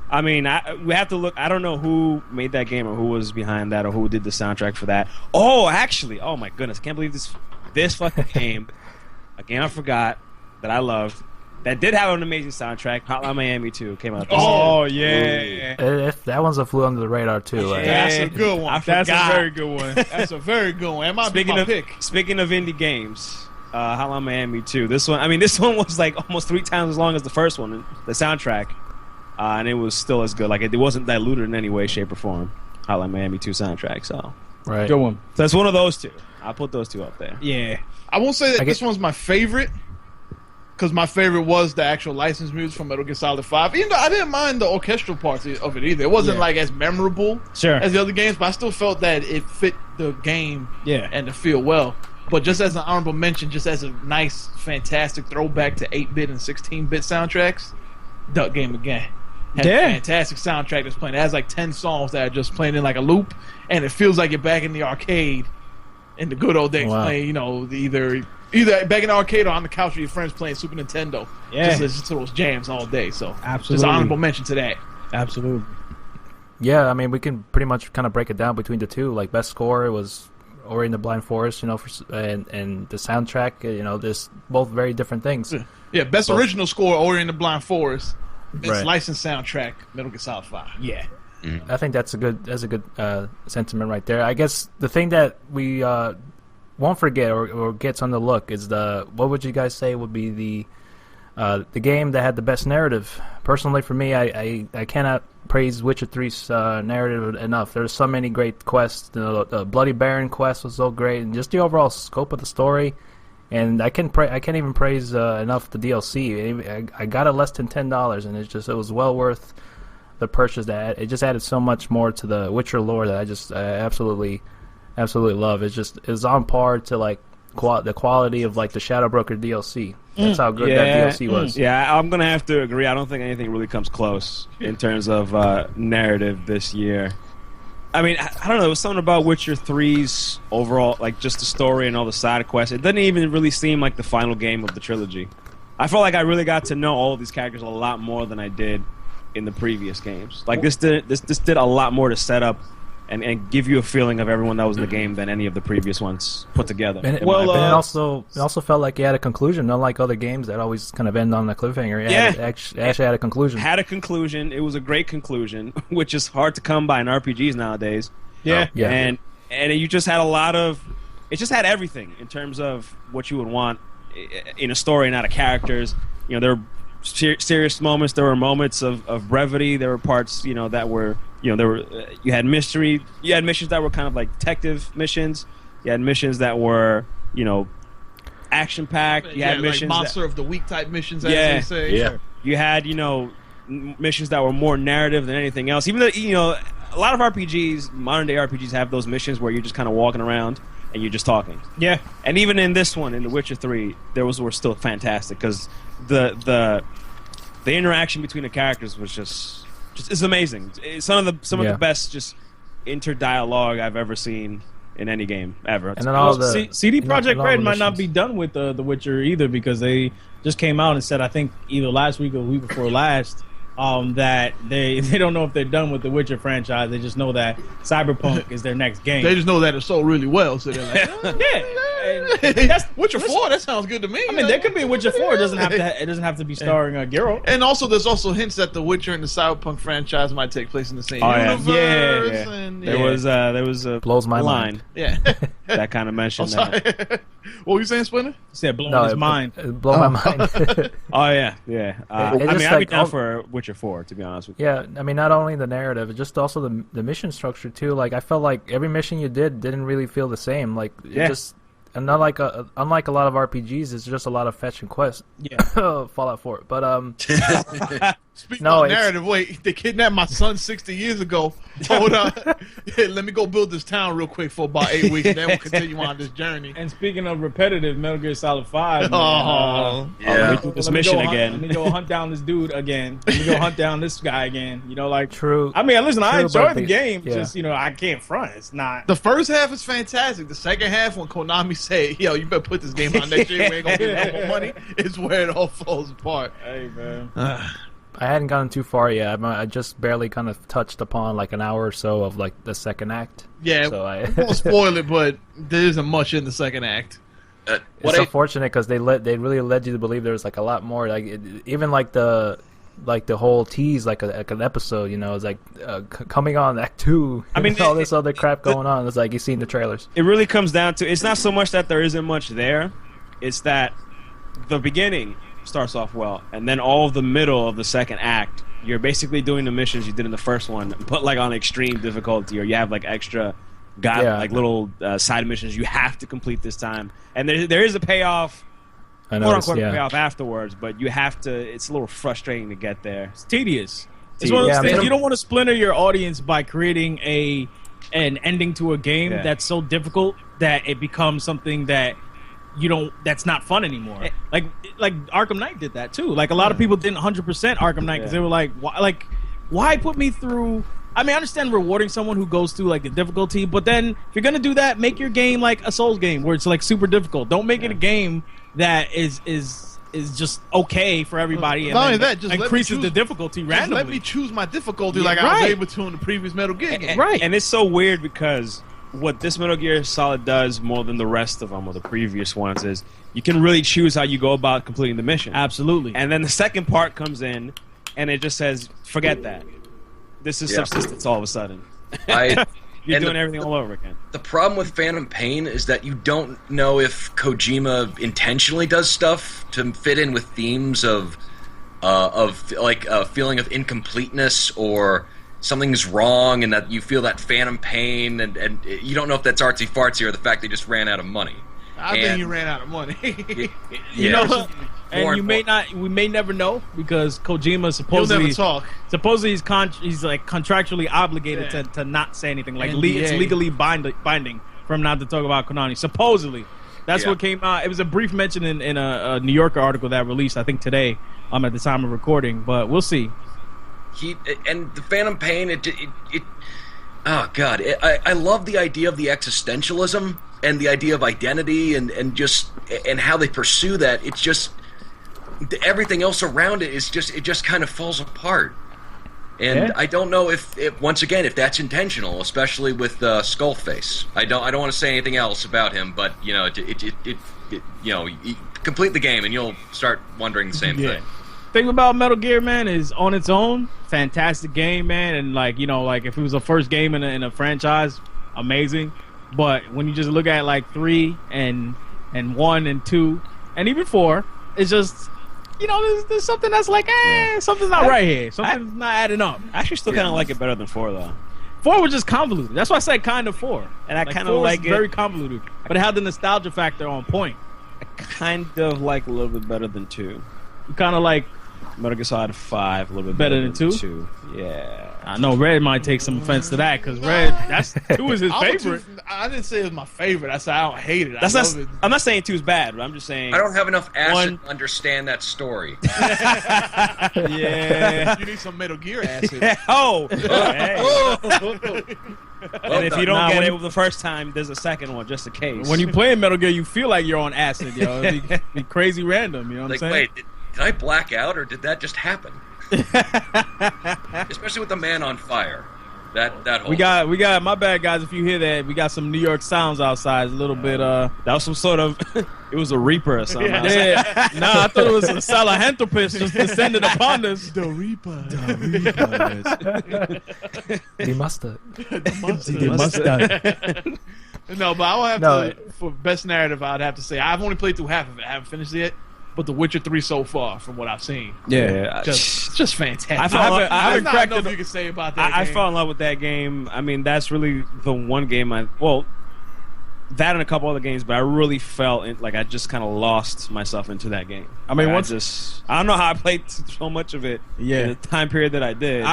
I mean, we have to look. I don't know who made that game or who was behind that or who did the soundtrack for that. Oh, actually, oh my goodness, I can't believe this fucking game. A game I forgot that I loved. That did have an amazing soundtrack. Hotline Miami 2 came out this year. Oh, yeah. If that one's a flew under the radar, too. Yeah, that's a good one. That's a very good one. That's a very good one. It might be my pick. Speaking of indie games, Hotline Miami 2. This one was like almost 3 times as long as the first one, the soundtrack. And it was still as good. Like, it wasn't diluted in any way, shape, or form. Hotline Miami 2 soundtrack, so. Right. Good one. So it's one of those two. I'll put those two up there. Yeah. I won't say that this one's my favorite, because my favorite was the actual licensed music from Metal Gear Solid 5. Even though I didn't mind the orchestral parts of it either. It wasn't like as memorable as the other games, but I still felt that it fit the game and the feel well. But just as an honorable mention, just as a nice, fantastic throwback to 8-bit and 16-bit soundtracks, Duck Game Again. Has a fantastic soundtrack that's playing. It has like 10 songs that are just playing in like a loop, and it feels like you're back in the arcade in the good old days playing, either back in the arcade or on the couch with your friends playing Super Nintendo. Yeah. Just listen to those jams all day. So absolutely, just honorable mention to that. Absolutely. Yeah, I mean, we can pretty much kind of break it down between the two. Like, best score, it was Ori and the Blind Forest, and the soundtrack, there's both very different things. Yeah, best original score, Ori and the Blind Forest. Best licensed soundtrack, Metal Gear Solid 5. Yeah. I think that's a good sentiment right there. I guess the thing that we won't forget or gets on the look is what would you guys say would be the game that had the best narrative? Personally, for me, I cannot praise Witcher 3's narrative enough. There's so many great quests. The Bloody Baron quest was so great, and just the overall scope of the story. And I can't even praise enough the DLC. I got it less than $10, and it was well worth the purchase. That it just added so much more to the Witcher lore that I absolutely love. It's on par to like the quality of like the Shadow Broker DLC. That's how good that DLC was. Yeah, I'm gonna have to agree. I don't think anything really comes close in terms of narrative this year. I mean, I don't know. There was something about Witcher 3's overall, like just the story and all the side quests. It doesn't even really seem like the final game of the trilogy. I felt like I really got to know all of these characters a lot more than I did in the previous games. Like this did a lot more to set up and give you a feeling of everyone that was in the game than any of the previous ones put together. And it also felt like it had a conclusion, unlike other games that always kind of end on a cliffhanger. It actually had a conclusion. Had a conclusion. It was a great conclusion, which is hard to come by in RPGs nowadays. Yeah. And you just had it just had everything in terms of what you would want in a story and out of characters. You know, there were serious moments. There were moments of brevity. There were parts, that were, you had mystery. You had missions that were kind of like detective missions. You had missions that were, action packed. You had missions like monster of the week type missions, as Yeah. they say. Yeah. You had, missions that were more narrative than anything else. Even though, a lot of RPGs, modern day RPGs, have those missions where you're just kind of walking around and you're just talking. Yeah. And even in this one, in The Witcher 3, were still fantastic because the interaction between the characters was just it's amazing. It's some of the best just inter-dialogue I've ever seen in any game ever. And then all the CD Projekt Red might not missions. be done with the Witcher either, because they just came out and said, I think either last week or the week before last, that they don't know if they're done with the Witcher franchise. They just know that Cyberpunk is their next game. They just know that it's sold really well, so they're like, That's Witcher 4, that sounds good to me. I mean, there could be a Witcher 4. It doesn't have to be starring Geralt. And also, there's also hints that the Witcher and the Cyberpunk franchise might take place in the same universe. Yeah. And, There was a Blows my line mind. yeah. that kind of mentioned I'm that. sorry. What were you saying, Splinter? He said blowing No, his mind. It blew my mind. Oh yeah. I just mean, I'd be like down for Witcher 4, to be honest with you. Yeah, I mean, not only the narrative, it's just also the mission structure too. Like, I felt like every mission you didn't really feel the same. Like, it just and not like unlike a lot of RPGs, it's just a lot of fetch and quest. Yeah. Fallout 4. But Speaking No, of narrative, wait, they kidnapped my son 60 years ago. Hold on. Yeah, let me go build this town real quick for about 8 weeks, and then we'll continue on this journey. And speaking of repetitive, Metal Gear Solid 5. Yeah. This mission again. Let me go hunt down this dude again. Let me go hunt down this guy again. true. I mean, listen, I True, enjoy but the game. yeah. Just, I can't front. It's not. The first half is fantastic. The second half, when Konami say, "Yo, you better put this game out next year, we ain't gonna get no more money," is where it all falls apart. Hey, man. I hadn't gotten too far yet. I just barely kind of touched upon like an hour or so of like the second act. Yeah, So I won't spoil it, but there isn't much in the second act. it's unfortunate because they really led you to believe there was like a lot more. Like even like the whole tease, like an episode. It's like coming on Act 2. I mean, all this other crap going on. It's like you've seen the trailers. It really comes down to, it's not so much that there isn't much there, it's that the beginning starts off well, and then all of the middle of the second act, you're basically doing the missions you did in the first one, but like on extreme difficulty, or you have like extra like little side missions you have to complete this time, and there is a payoff, I know. quote unquote payoff afterwards, but you have to. It's a little frustrating to get there. It's tedious. It's one of those Yeah, things. man. You don't want to splinter your audience by creating an ending to a game that's so difficult that it becomes something that that's not fun anymore. Like Arkham Knight did that too. Like a lot of people didn't 100% Arkham Knight because they were like, why put me through? I mean, I understand rewarding someone who goes through like the difficulty, but then if you're gonna do that, make your game like a Souls game where it's like super difficult. Don't make it a game that is just okay for everybody. And Not only then that, just let me increases choose- the difficulty Just randomly. let me choose my difficulty Yeah, like I was right. able to in the previous Metal Gear game. Right. And it's so weird because what this Metal Gear Solid does more than the rest of them or the previous ones is you can really choose how you go about completing the mission. Absolutely. And then the second part comes in, and it just says, forget that. this is subsistence all of a sudden. You're doing everything all over again. The problem with Phantom Pain is that you don't know if Kojima intentionally does stuff to fit in with themes of like a feeling of incompleteness or something's wrong, and that you feel that phantom pain, and you don't know if that's artsy fartsy or the fact they just ran out of money. I think he ran out of money. You know, and we may never know, because Kojima supposedly he's like contractually obligated to not say anything. Like it's legally binding for him not to talk about Konami. Supposedly, that's what came out. It was a brief mention in a New Yorker article that released, I think, today. At the time of recording, but we'll see. And the Phantom Pain, oh god, I love the idea of the existentialism and the idea of identity and how they pursue that. It's just everything else around it just kind of falls apart. And I don't know if once again if that's intentional, especially with Skullface. I don't want to say anything else about him, but you know, you complete the game and you'll start wondering the same thing. Thing about Metal Gear, man, is on its own fantastic game, man, and like if it was the first game in a franchise, amazing. But when you just look at like 3 and 1 and 2 and even 4, it's just there's something that's like something's not right here. Something's not adding up. I actually still kind of like it better than 4 though. 4 was just convoluted. That's why I said kind of 4, and I kind of like it. Very convoluted, but it had the nostalgia factor on point. I kind of like a little bit better than 2. You kind of like Metal Gear Solid 5 a little bit better than 2? Yeah. I know Red might take some offense to that, because Red, 2 is his favorite. I didn't say it was my favorite. I said I don't hate it. I'm not saying 2 is bad, but I'm just saying... I don't have enough acid to understand that story. Yeah. You need some Metal Gear acid. Hey. And if you don't get it the first time, there's a second one, just in case. When you play Metal Gear, you feel like you're on acid, yo. It'd be crazy random, you know what I'm saying? Wait, did I black out, or did that just happen? Especially with the man on fire. That whole we got my bad, guys. If you hear that, we got some New York sounds outside. It's a little bit that was some sort of it was a reaper or something. Yeah. Nah, I thought it was a Salahantropus just descended upon us. The Reaper. The mustard. The mustard. No, but I will have to, for best narrative, I'd have to say I've only played through half of it. I haven't finished it yet. But The Witcher 3 so far, from what I've seen, just fantastic. I haven't cracked enough you can say about that. I fell in love with that game. I mean, that's really the one game that and a couple other games, but I really felt like I just kind of lost myself into that game. I mean, I don't know how I played so much of it in the time period that I did.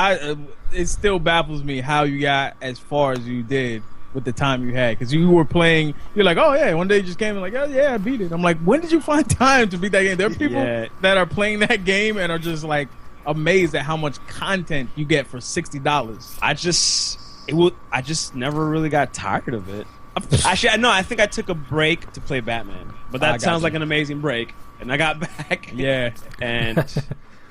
It still baffles me how you got as far as you did with the time you had, because you were playing, you're like, oh yeah, one day you just came and like, oh yeah, I beat it. I'm like, when did you find time to beat that game? There are people that are playing that game and are just like amazed at how much content you get for $60. I just never really got tired of it. Actually, no, I think I took a break to play Batman, but that sounds like an amazing break, and I got back. Yeah, and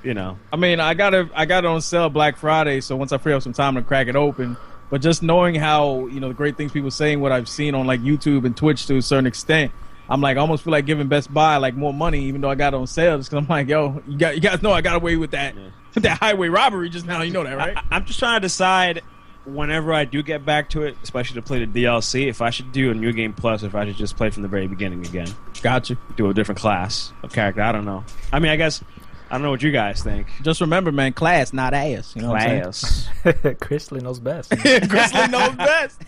I mean, I got it on sale Black Friday, so once I free up some time to crack it open. But just knowing how, the great things people saying, what I've seen on like YouTube and Twitch to a certain extent, I'm like, I almost feel like giving Best Buy like more money, even though I got it on sale, just because I'm like, yo, you guys know I got away with that that highway robbery just now. You know that, right? I'm just trying to decide whenever I do get back to it, especially to play the DLC, if I should do a New Game Plus, or if I should just play from the very beginning again. Got you. Do a different class of character. I don't know. I mean, I guess. I don't know what you guys think. Just remember, man, class, not ass. You know class. Chrisley knows best. Chrisley knows best.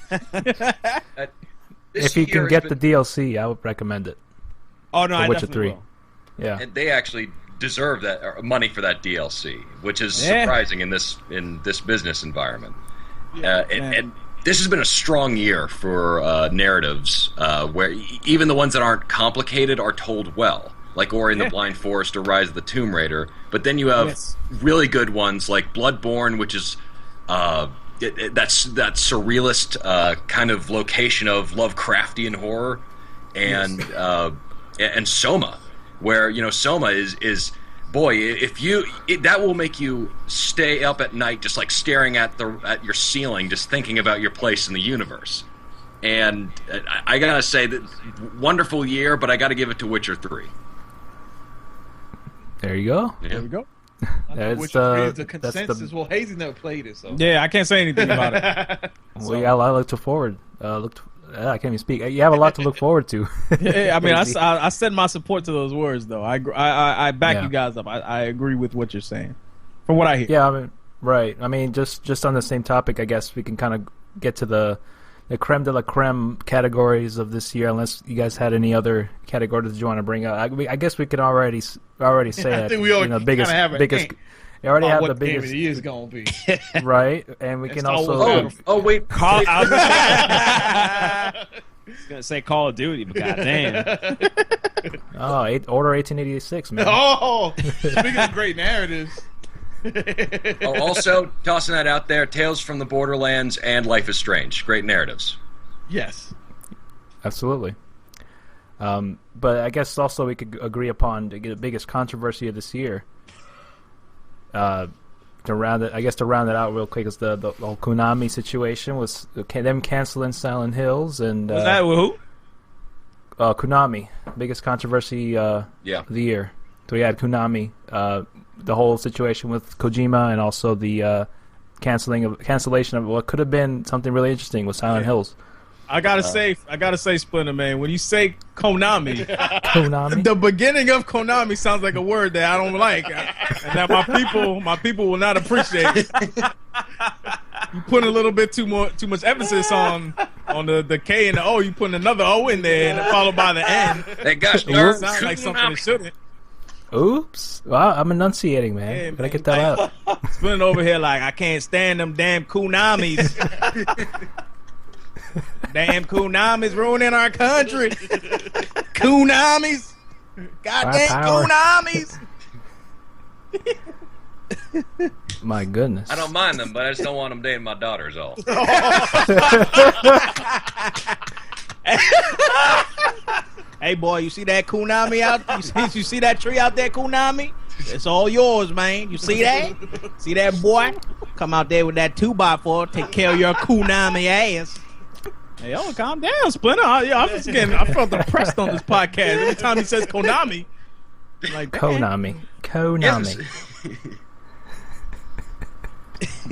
If you can get the DLC, I would recommend it. Oh, no, I Witcher definitely 3. will. Yeah. And they actually deserve that money for that DLC, which is surprising in this business environment. And this has been a strong year for narratives where even the ones that aren't complicated are told well. Like Ori and the Blind Forest or Rise of the Tomb Raider. But then you have really good ones like Bloodborne, which is that's that surrealist kind of location of Lovecraftian horror, and Soma, where Soma is boy, that will make you stay up at night just like staring at your ceiling, just thinking about your place in the universe. And I gotta say that wonderful year, but I gotta give it to Witcher 3. There you go. Yeah. There we go. Which is the consensus. Well, Hazy never played it, so Yeah, I can't say anything about it. Well, yeah, I look forward. I can't even speak. You have a lot to look forward to. Yeah, I mean, I send my support to those words, though. I back you guys up. I agree with what you're saying, from what I hear. Yeah, I mean, right. I mean, just on the same topic, I guess we can kind of get to the creme de la creme categories of this year. Unless you guys had any other categories that you want to bring up, I guess we could already say that. I think we already biggest. You already have what the biggest game of the year is gonna be. Right, and we can also. Wait. I was gonna say Call of Duty, but goddamn. Order 1886, man. Oh, speaking of great narratives. Also, tossing that out there, Tales from the Borderlands and Life is Strange. Great narratives. Yes. Absolutely. But I guess also we could agree upon the biggest controversy of this year. To round it out real quick is the whole Konami situation was them canceling Silent Hills and Was that who? Konami, biggest controversy of the year. So we had Konami, the whole situation with Kojima, and also the cancellation of what could have been something really interesting with Silent Hills. I gotta say, Splinter Man, when you say Konami, Konami, the beginning of Konami sounds like a word that I don't like, and that my people will not appreciate. You put a little bit too much emphasis on the K and the O. You putting another O in there and followed by the N. Hey, gosh, It sounds like something it shouldn't. Oops! Well, I'm enunciating, man. Yeah, Gotta get that out. Splinter over here like I can't stand them damn Konamis. Damn Konamis ruining our country. Konamis. Goddamn Konamis. My goodness. I don't mind them, but I just don't want them dating my daughters all. Hey boy, you see that Konami out? You see that tree out there, Konami? It's all yours, man. You see that? See that boy? Come out there with that 2x4, take care of your Konami ass. Hey, yo, calm down, Splinter. I felt depressed on this podcast. Every time he says Konami, I'm like Konami.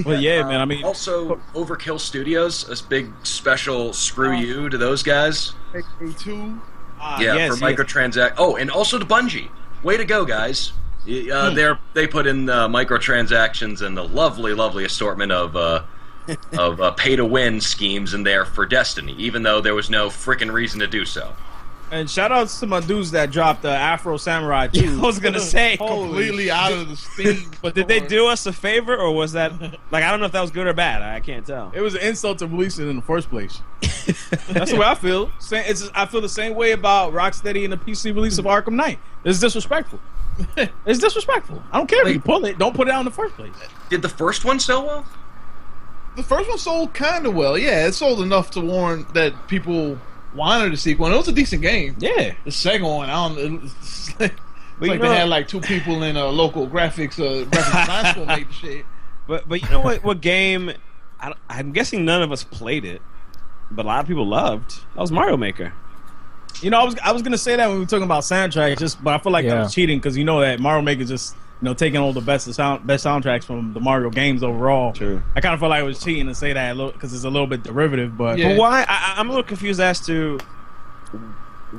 Well, yeah, man. I mean, Also, Overkill Studios, a big special screw you to those guys. A2. For microtransact. Oh, and also to Bungie. Way to go, guys. They put in microtransactions and the lovely assortment of pay-to-win schemes in there for Destiny, even though there was no freaking reason to do so. and shout outs to my dudes that dropped Afro Samurai 2. I was gonna say completely out of the steam. But did they do us a favor, or was that like I don't know if that was good or bad? I can't tell. It was an insult to release it in the first place. That's the way I feel. I feel the same way about Rocksteady and the PC release of Arkham Knight. It's disrespectful. It's disrespectful. I don't care if you pull it. Don't put it out in the first place. Did the first one sell well? The first one sold kind of well. Yeah, it sold enough to warrant that people wanted a sequel. And it was a decent game. Yeah. The second one, I don't. It's like they had like two people in a local graphics design school made the shit. But you know what? What game? I'm guessing none of us played it, but a lot of people loved. That was Mario Maker. You know, I was gonna say that when we were talking about soundtrack, but I feel like that was cheating because you know that Mario Maker just taking all the best soundtracks from the Mario games overall. True. I kind of feel like it was cheating to say that because it's a little bit derivative, but But why? I'm a little confused as to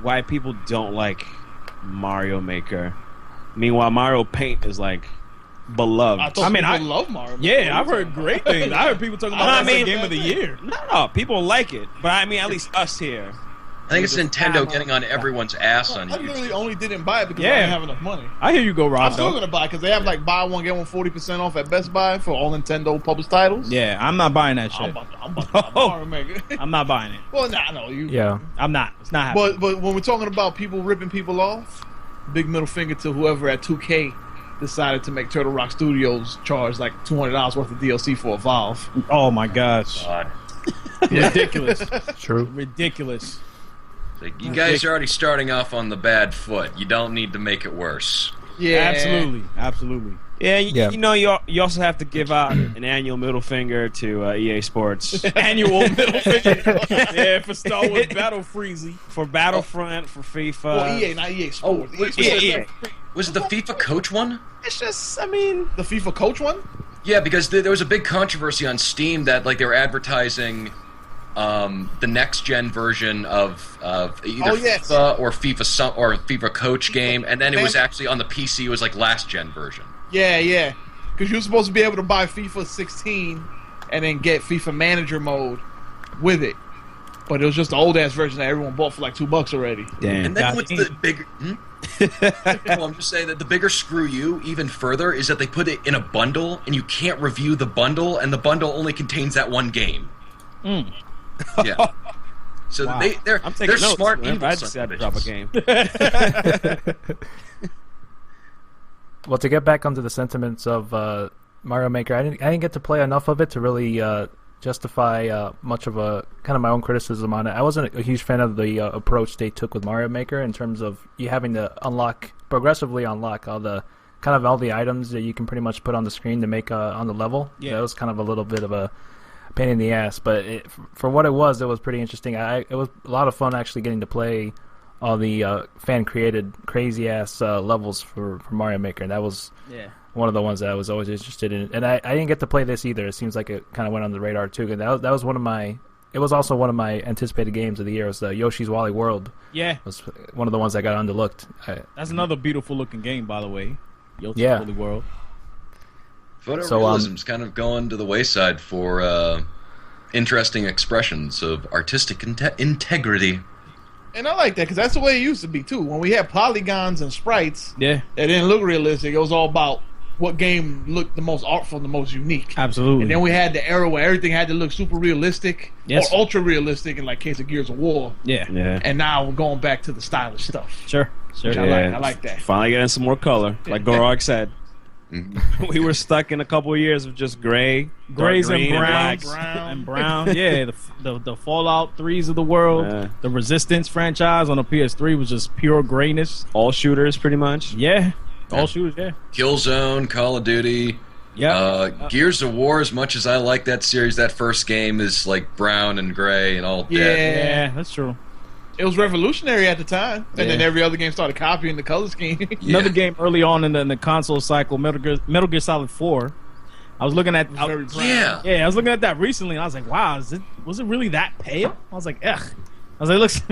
why people don't like Mario Maker. Meanwhile, Mario Paint is like beloved. I love Mario Maker. Yeah, I've heard great things. I heard people talking about the game of the year. No, people like it, but I mean, at least us here. I think it's Nintendo getting on everyone's ass on I YouTube. literally only didn't buy it because I didn't have enough money. I hear you go, Rob. I'm still gonna buy it because they have like buy one get one 40% off at Best Buy for all Nintendo published titles. Yeah, I'm not buying that shit. I'm about to buy Mario Maker. I'm not buying it. Well, nah, no, you. Yeah, I'm not. It's not happening. But when we're talking about people ripping people off, big middle finger to whoever at 2K decided to make Turtle Rock Studios charge like $200 worth of DLC for Evolve. Oh my gosh! God. Ridiculous. True. Ridiculous. Like, you guys are already starting off on the bad foot. You don't need to make it worse. Yeah, absolutely. Yeah, you know, you also have to give out an annual middle finger to EA Sports. Annual middle finger. Yeah, for Star Wars Battle Freezy. For Battlefront, for FIFA. Well, EA, not EA Sports. EA. Was it the FIFA Coach one? It's just, I mean, The FIFA Coach one? Yeah, because there was a big controversy on Steam that like they were advertising the next gen version of either FIFA or FIFA Coach game, and then it was actually on the PC. It was like last gen version. Yeah. Because you're supposed to be able to buy FIFA 16 and then get FIFA Manager mode with it. But it was just the old ass version that everyone bought for like $2 already. damn. And then what's the big? Well, I'm just saying that the bigger screw you even further is that they put it in a bundle, and you can't review the bundle, and the bundle only contains that one game. Yeah. So they're smart. Man. I just had to drop a game. Well, to get back onto the sentiments of Mario Maker, I didn't get to play enough of it to really justify much of a kind of my own criticism on it. I wasn't a huge fan of the approach they took with Mario Maker in terms of you having to progressively unlock all the items that you can pretty much put on the screen to make on the level. Yeah. That was kind of a little bit of a pain in the ass, but for what it was pretty interesting. It was a lot of fun actually getting to play all the fan-created crazy-ass levels for Mario Maker, and that was one of the ones that I was always interested in. And I didn't get to play this either. It seems like it kind of went on the radar, too. And that was one of my... It was also one of my anticipated games of the year. It was Yoshi's Woolly World. Yeah. It was one of the ones that got underlooked. That's another beautiful-looking game, by the way. Yoshi's Woolly World. Photorealism's kind of gone to the wayside for interesting expressions of artistic integrity. And I like that because that's the way it used to be too. When we had polygons and sprites, Yeah. that didn't look realistic. It was all about what game looked the most artful, the most unique. Absolutely. And then we had the era where everything had to look super realistic Yes. or ultra realistic in like case of Gears of War. Yeah. And now we're going back to the stylish stuff. Sure. Which I like that. Finally getting some more color, like Gorog said. We were stuck in a couple of years of just gray, Grays and green, browns. blacks. Brown. Yeah, the Fallout 3s of the world. Yeah. The Resistance franchise on the PS3 was just pure grayness. All shooters, pretty much. Yeah. All shooters, yeah. Killzone, Call of Duty. Yeah. Gears of War, as much as I like that series, that first game is like brown and gray and all dead. Yeah, that's true. It was revolutionary at the time, and then Yeah. every other game started copying the color scheme. Another game early on in the console cycle, Metal Gear Solid 4. I was looking at Very brown. Yeah. I was looking at that recently, and I was like, "Wow, was it really that pale?" I was like, "Ugh." I was like, "Looks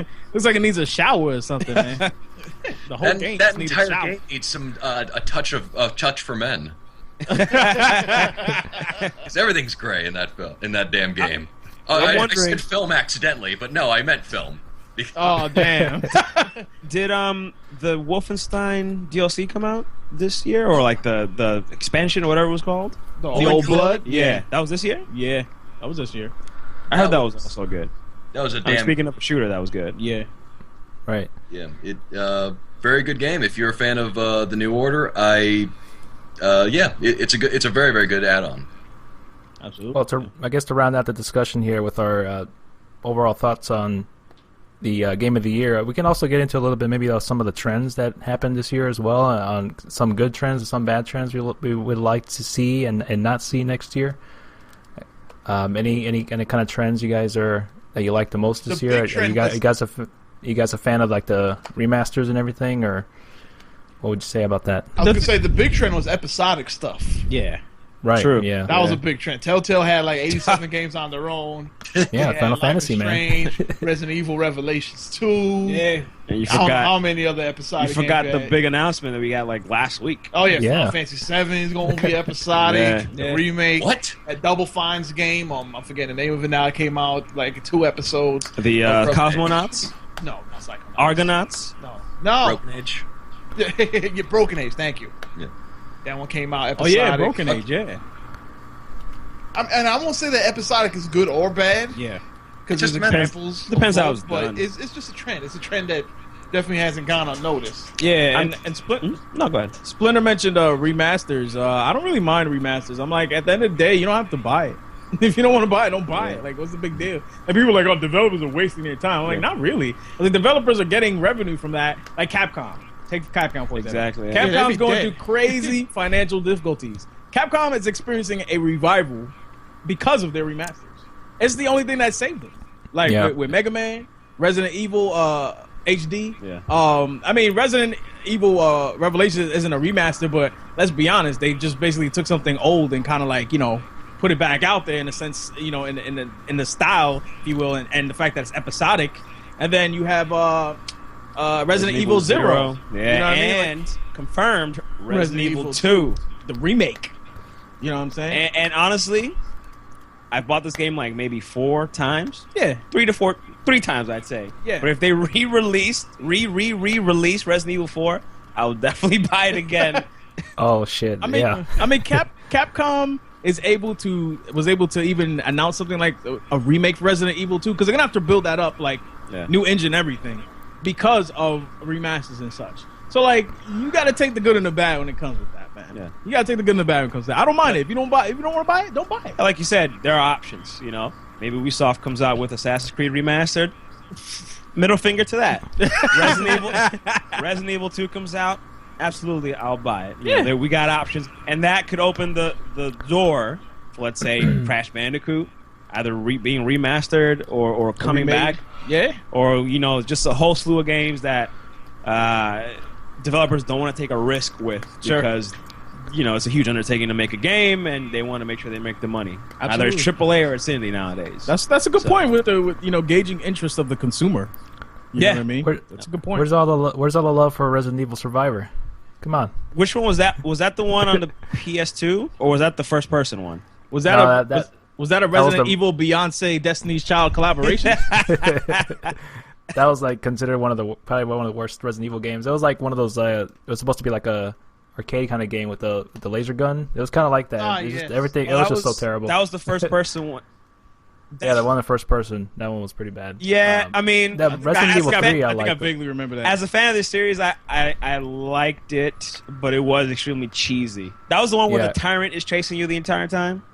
like it needs a shower or something, man." The whole game That just needs a entire shower. game needs some a touch for men. Because everything's gray in that damn game. I wondering- said film accidentally, but no, I meant film. Oh damn! Did the Wolfenstein DLC come out this year, or like the expansion or whatever it was called? The Old Blood? Yeah, that was this year. Yeah, that was this year. I heard that was also good. That was a I'm damn speaking of a shooter, that was good. Yeah. Right. yeah. Very good game. If you're a fan of the New Order, it's a very, very good add-on. Absolutely. Well, I guess to round out the discussion here with our overall thoughts on the game of the year, we can also get into a little bit maybe some of the trends that happened this year as well, on some good trends and some bad trends we would like to see and not see next year. Any kind of trends you guys that you like the most this The year? big trend You guys a fan of like the remasters and everything, or what would you say about that? I was gonna say the big trend was episodic stuff. Yeah. Right. True. Yeah. That was a big trend. Telltale had like 87 games on their own. Yeah. They had Final Life is Fantasy, man. Strange, Resident Evil Revelations 2. Yeah. And you I don't know how forgot many other episodic you forgot games the they had. big announcement that we got like last week. Oh yeah, Yeah. Final Fantasy 7 is going to be episodic. Yeah. The Yeah. remake. What? That Double Fine's game. I'm forgetting the name of it now. It came out like 2 episodes. The Broken Cosmonauts, No, not Psychonauts. Argonauts. No. Broken Age. Your Broken Age. Thank you. Yeah. That one came out Oh episodic. yeah, Broken Age. Yeah. And I won't say that episodic is good or bad. Yeah. Because It just there's examples. depends of how both, it's but done. it's just a trend. It's a trend that definitely hasn't gone unnoticed. Yeah. I'm- And No, go ahead. Splinter mentioned remasters. I don't really mind remasters. I'm like, at the end of the day, you don't have to buy it. If you don't want to buy it, don't buy it. Like, what's the big deal? And people are like, oh, developers are wasting their time. I'm like, not really. The developers are getting revenue from that. Like Capcom. Take Capcom for example. Exactly, yeah. Yeah, they'd Capcom's be going dead. through crazy financial difficulties. Capcom is experiencing a revival because of their remasters. It's the only thing that saved them. Like Yeah. with Mega Man, Resident Evil HD. Yeah. I mean, Resident Evil Revelations isn't a remaster, but let's be honest, they just basically took something old and kind of like, you know, put it back out there in a sense, you know, in the style, if you will, and the fact that it's episodic. And then you have Resident Evil Zero. Yeah, you know what I mean? and Like, confirmed Resident Evil 2. the remake. You know what I'm saying? And honestly, I bought this game like maybe 4 times. Yeah. 3 times, I'd say. Yeah. But if they re-release Resident Evil 4, I will definitely buy it again. Oh shit! I mean, yeah. Capcom was able to even announce something like a remake for Resident Evil 2, because they're gonna have to build that up, like new engine, everything, because of remasters and such. So like, you got to take the good and the bad when it comes with that, man. Yeah. You got to take the good and the bad when it comes to that. I don't mind it. If you don't want to buy it, don't buy it. Like you said, there are options. You know, maybe Ubisoft comes out with Assassin's Creed Remastered. Middle finger to that. Resident Evil 2 comes out. Absolutely, I'll buy it. You know, we got options, and that could open the door for, let's say, Crash Bandicoot, either being remastered or coming back. Yeah. Or, you know, just a whole slew of games that developers don't want to take a risk with because, you know, it's a huge undertaking to make a game, and they want to make sure they make the money. Absolutely. Either it's AAA or it's indie nowadays. That's a good point with you know, gauging interest of the consumer. You know what I mean? That's a good point. Where's all the love for Resident Evil Survivor? Come on. Which one was that? Was that the one on the PS2, or was that the first person one? Was that was that a Resident Evil Beyonce Destiny's Child collaboration? That was like considered probably one of the worst Resident Evil games. It was like one of those. It was supposed to be like a arcade kind of game with the laser gun. It was kind of like that. Just everything. Well, it was just so terrible. That was the first person one. Yeah, the one, the first person. That one was pretty bad. Yeah, I mean, Resident Evil 3, I think I vaguely remember that. As a fan of this series, I liked it, but it was extremely cheesy. That was the one where the tyrant is chasing you the entire time.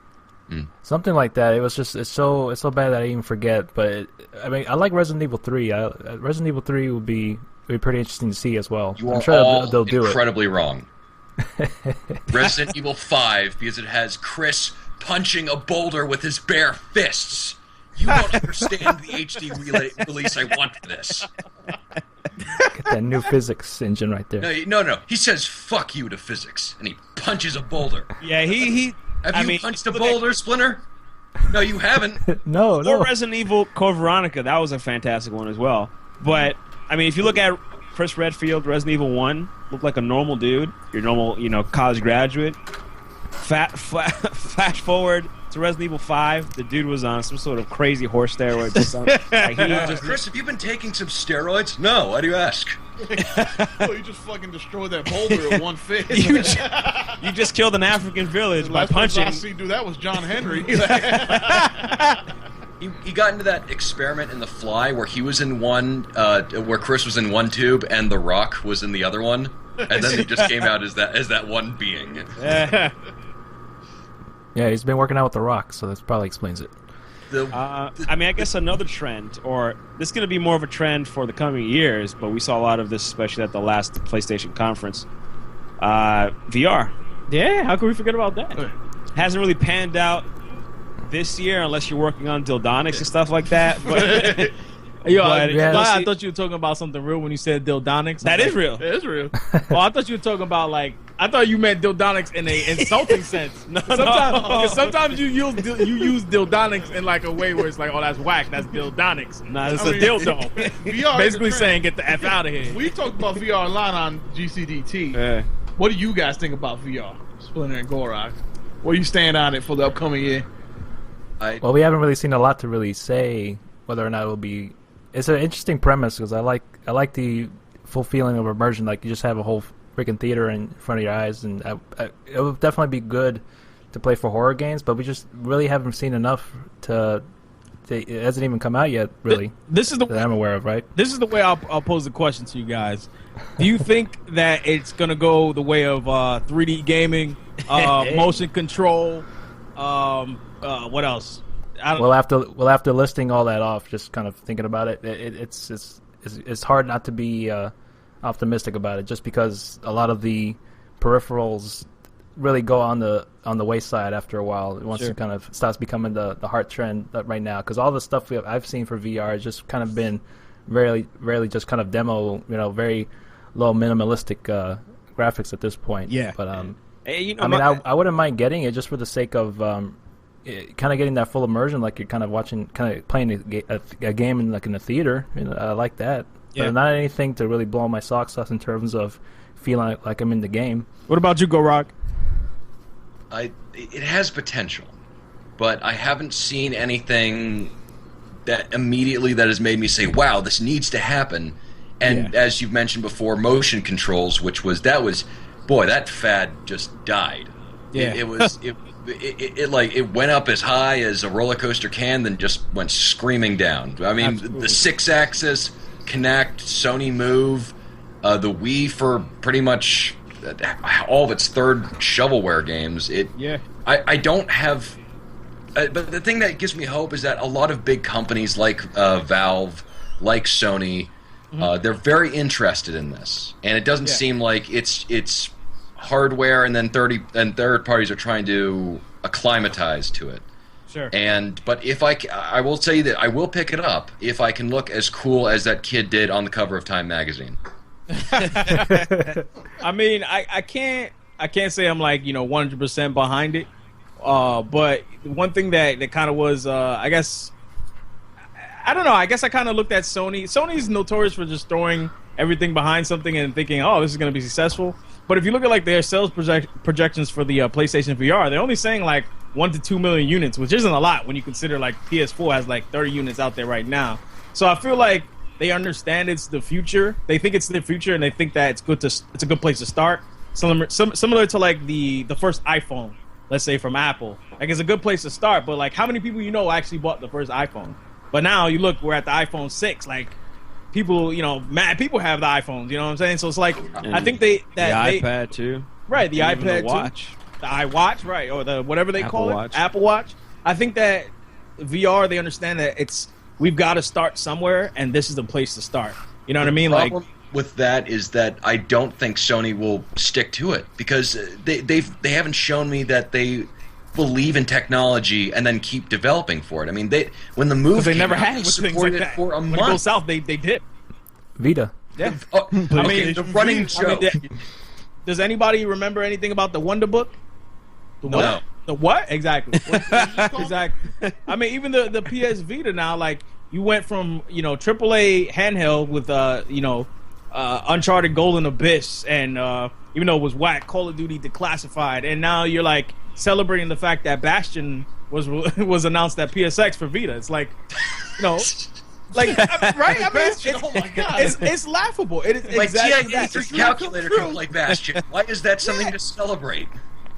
Something like that. It was just it's so bad that I even forget. But I mean, I like Resident Evil 3. Resident Evil 3 would be pretty interesting to see as well. You are I'm sure all they'll do incredibly wrong. Resident Evil 5, because it has Chris punching a boulder with his bare fists. You don't understand the HD release I want for this. Get that new physics engine right there. No. He says "fuck you" to physics, and he punches a boulder. Yeah, he. Have you punched a boulder, Splinter? No, you haven't. No. Or Resident Evil Code Veronica, that was a fantastic one as well. But I mean, if you look at Chris Redfield, Resident Evil 1, looked like a normal dude, your normal, you know, college graduate. Flash forward to Resident Evil 5, the dude was on some sort of crazy horse steroids or something. Chris, have you been taking some steroids? No, why do you ask? Oh, you just fucking destroyed that boulder at one fist. You just killed an African village by punching. I see do that was John Henry. He got into that experiment in The Fly where he was in one, where Chris was in one tube and The Rock was in the other one, and then he just came out as that one being. Yeah, he's been working out with The Rock, so that probably explains it. I mean, I guess another trend, or this is going to be more of a trend for the coming years, but we saw a lot of this, especially at the last PlayStation conference. VR. Yeah, how can we forget about that? Hasn't really panned out this year unless you're working on Dildonics and stuff like that. But, I thought you were talking about something real when you said Dildonics. That is real. It is real. Well, I thought you were talking about I thought you meant Dildonics in a insulting sense. Sometimes you use Dildonics in like a way where it's like, oh, that's whack. That's Dildonics. Nah, it's a dildo. VR basically saying get the F out of here. We talked about VR a lot on GCDT. What do you guys think about VR, Splinter and Gorok? Where you stand on it for the upcoming year? Well, we haven't really seen a lot to really say whether or not it will be. It's an interesting premise because I like the full feeling of immersion. Like you just have a whole freaking theater in front of your eyes, and it would definitely be good to play for horror games. But we just really haven't seen enough to. It hasn't even come out yet, really. This is the that I'm aware of, right? This is the way I'll pose the question to you guys. Do you think that it's gonna go the way of 3D gaming, motion control? What else? Well, after listing all that off, just kind of thinking about it, it's hard not to be optimistic about it, just because a lot of the peripherals really go on the wayside after a while. Once it kind of starts becoming the heart trend right now, because all the stuff I've seen for VR has just kind of been rarely just kind of demo, very low minimalistic graphics at this point. Yeah. But Hey, I wouldn't mind getting it just for the sake of kind of getting that full immersion, like you're kind of playing a game in a theater. I like that. Yeah. But not anything to really blow my socks off in terms of feeling like I'm in the game. What about you, Go Rock? It has potential, but I haven't seen anything that immediately that has made me say, "Wow, this needs to happen." And as you've mentioned before, motion controls, boy, that fad just died. Yeah. It went up as high as a roller coaster can, then just went screaming down. I mean, Absolutely. the 6-axis, Kinect, Sony Move, the Wii for pretty much all of its third shovelware games. I don't have. But the thing that gives me hope is that a lot of big companies like Valve, like Sony, they're very interested in this, and it doesn't seem like it's hardware, and then third parties are trying to acclimatize to it. Sure. But if I will say that I will pick it up if I can look as cool as that kid did on the cover of Time magazine. I mean, I can't say I'm 100% behind it. But one thing that kind of was, I guess, I don't know. I guess I kind of looked at Sony. Sony's notorious for just throwing everything behind something and thinking, oh, this is going to be successful. But if you look at their sales projections for the PlayStation VR, they're only saying 1 to 2 million units, which isn't a lot when you consider PS4 has 30 units out there right now. So I feel like they understand it's the future. They think it's the future, and they think that it's a good place to start. Similar to the first iPhone, let's say from Apple. It's a good place to start, but how many people actually bought the first iPhone? But now you look, we're at the iPhone 6. People, mad people have the iPhones. You know what I'm saying? So it's I think the iPad too. Right, the Even iPad the watch. too. The iWatch, right, or the whatever they call Watch. it, Apple Watch. I think that VR, they understand that we've got to start somewhere, and this is the place to start. You know what I mean? The problem with that is that I don't think Sony will stick to it, because they haven't shown me that they believe in technology and then keep developing for it. I mean, when the Move they came never out, had they with things supported like it that. for a When month. it goes south, they dip. Vita. Yeah. The running joke. Does anybody remember anything about the Wonder Book? No. The what? Exactly. Exactly. I mean, even the PS Vita now, you went from AAA handheld with Uncharted Golden Abyss, and even though it was whack, Call of Duty Declassified, and now you're celebrating the fact that Bastion was announced at PSX for Vita. It's right? I mean, Oh my God. it's laughable. It is My exactly TI-83 that. It's calculator true. can play Bastion. Why is that something to celebrate?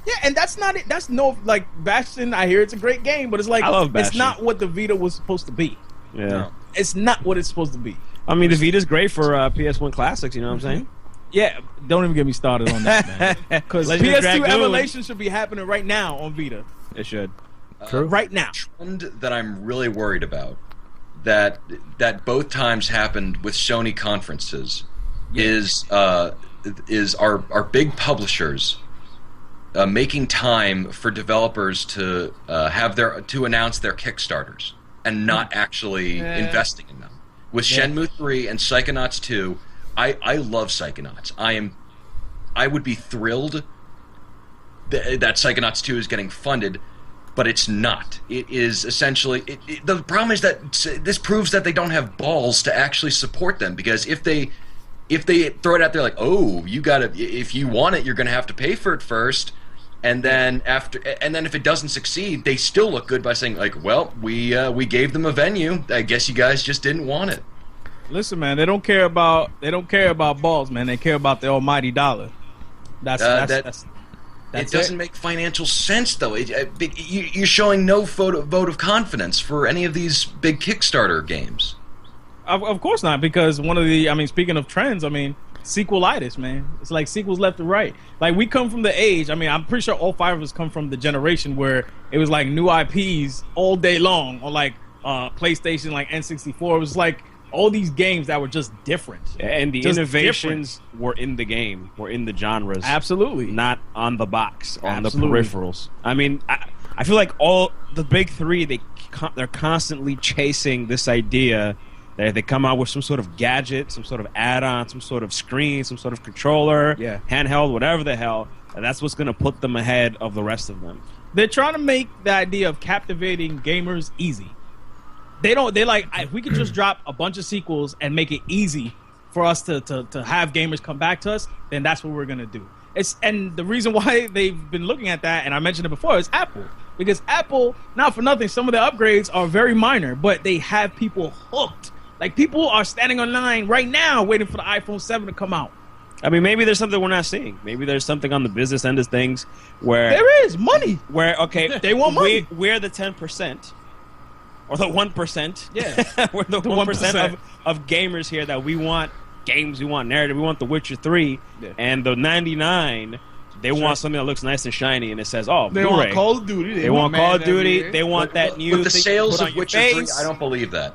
Yeah, and that's not it. That's no Bastion. I hear it's a great game, but it's I love it's Bastion. not what the Vita was supposed to be. Yeah. No. It's not what it's supposed to be. I mean, the Vita's great for PS1 classics. You know what I'm saying? Yeah, don't even get me started on that, man. Because Legend of PS2 Dragoon. Evolution should be happening right now on Vita. It should. True. Right now. Trend that I'm really worried about that both times happened with Sony conferences is our big publishers making time for developers to announce their Kickstarters and not actually investing in them. With Shenmue 3 and Psychonauts 2, I love Psychonauts. I would be thrilled that Psychonauts 2 is getting funded, but it's not. It is essentially the problem is that this proves that they don't have balls to actually support them, because if they throw it out there oh, you got to, if you want it, you're going to have to pay for it first, and then if it doesn't succeed, they still look good by saying well, we gave them a venue. I guess you guys just didn't want it. Listen, man, they don't care about balls, man. They care about the almighty dollar. It doesn't make financial sense, though. You're showing no vote of confidence for any of these big Kickstarter games. Of course not, because speaking of trends, sequelitis, man. It's sequels left to right. We come from the age, I'm pretty sure all five of us come from the generation where it was new IPs all day long on PlayStation, N64. It was all these games that were just different. And the innovations were in the game, were in the genres. Absolutely. Not on the box, on Absolutely. the peripherals. I feel like all the big three, they're constantly chasing this idea They come out with some sort of gadget, some sort of add-on, some sort of screen, some sort of controller, handheld, whatever the hell, and that's what's going to put them ahead of the rest of them. They're trying to make the idea of captivating gamers easy. They like, if we could just drop a bunch of sequels and make it easy for us to have gamers come back to us, then that's what we're going to do. And the reason why they've been looking at that, and I mentioned it before, is Apple. Because Apple, not for nothing, some of the upgrades are very minor, but they have people hooked. Like, people are standing online right now waiting for the iPhone 7 to come out. I mean, maybe there's something we're not seeing. Maybe there's something on the business end of things where... There is money. Where, okay, they want money. We're the 10%. Or the 1%. Yeah. We're the 1% of gamers here that we want games, we want narrative, we want The Witcher 3. Yeah. And the 99... They want something that looks nice and shiny, and it says, "Oh, they Blu-ray." want Call of Duty. They want Call of Duty. They want that new. With the sales of Witcher 3, I don't believe that.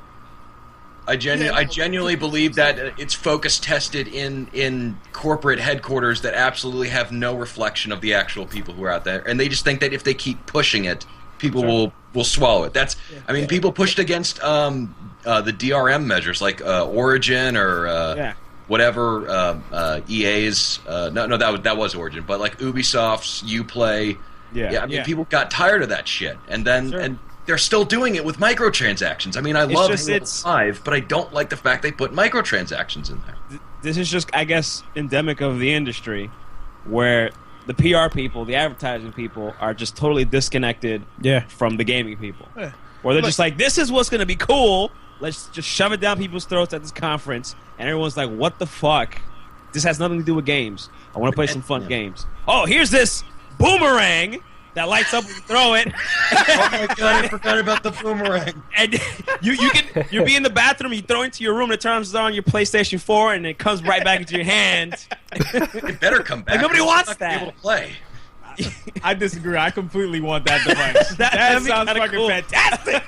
I genuinely believe that it's focus tested in corporate headquarters that absolutely have no reflection of the actual people who are out there, and they just think that if they keep pushing it, people will swallow it. That's, I mean, people pushed against the DRM measures like Origin or. Whatever EA's that was Origin, but like Ubisoft's Uplay, I mean people got tired of that shit, and then and they're still doing it with microtransactions. I mean, I love Halo 5, but I don't like the fact they put microtransactions in there. This is just, I guess, endemic of the industry, where the PR people, the advertising people, are just totally disconnected from the gaming people. Where they're just like, this is what's going to be cool. Let's just shove it down people's throats at this conference, and everyone's like, what the fuck? This has nothing to do with games. I want to play some fun games. Oh, here's this boomerang that lights up when you throw it. Oh my god, I forgot about the boomerang. And you'll be in the bathroom, you throw it into your room, it turns on your PlayStation 4, and it comes right back into your hand. It better come back. Like, nobody wants that. Be able to play. I disagree. I completely want that device. that sounds fucking cool. Fantastic.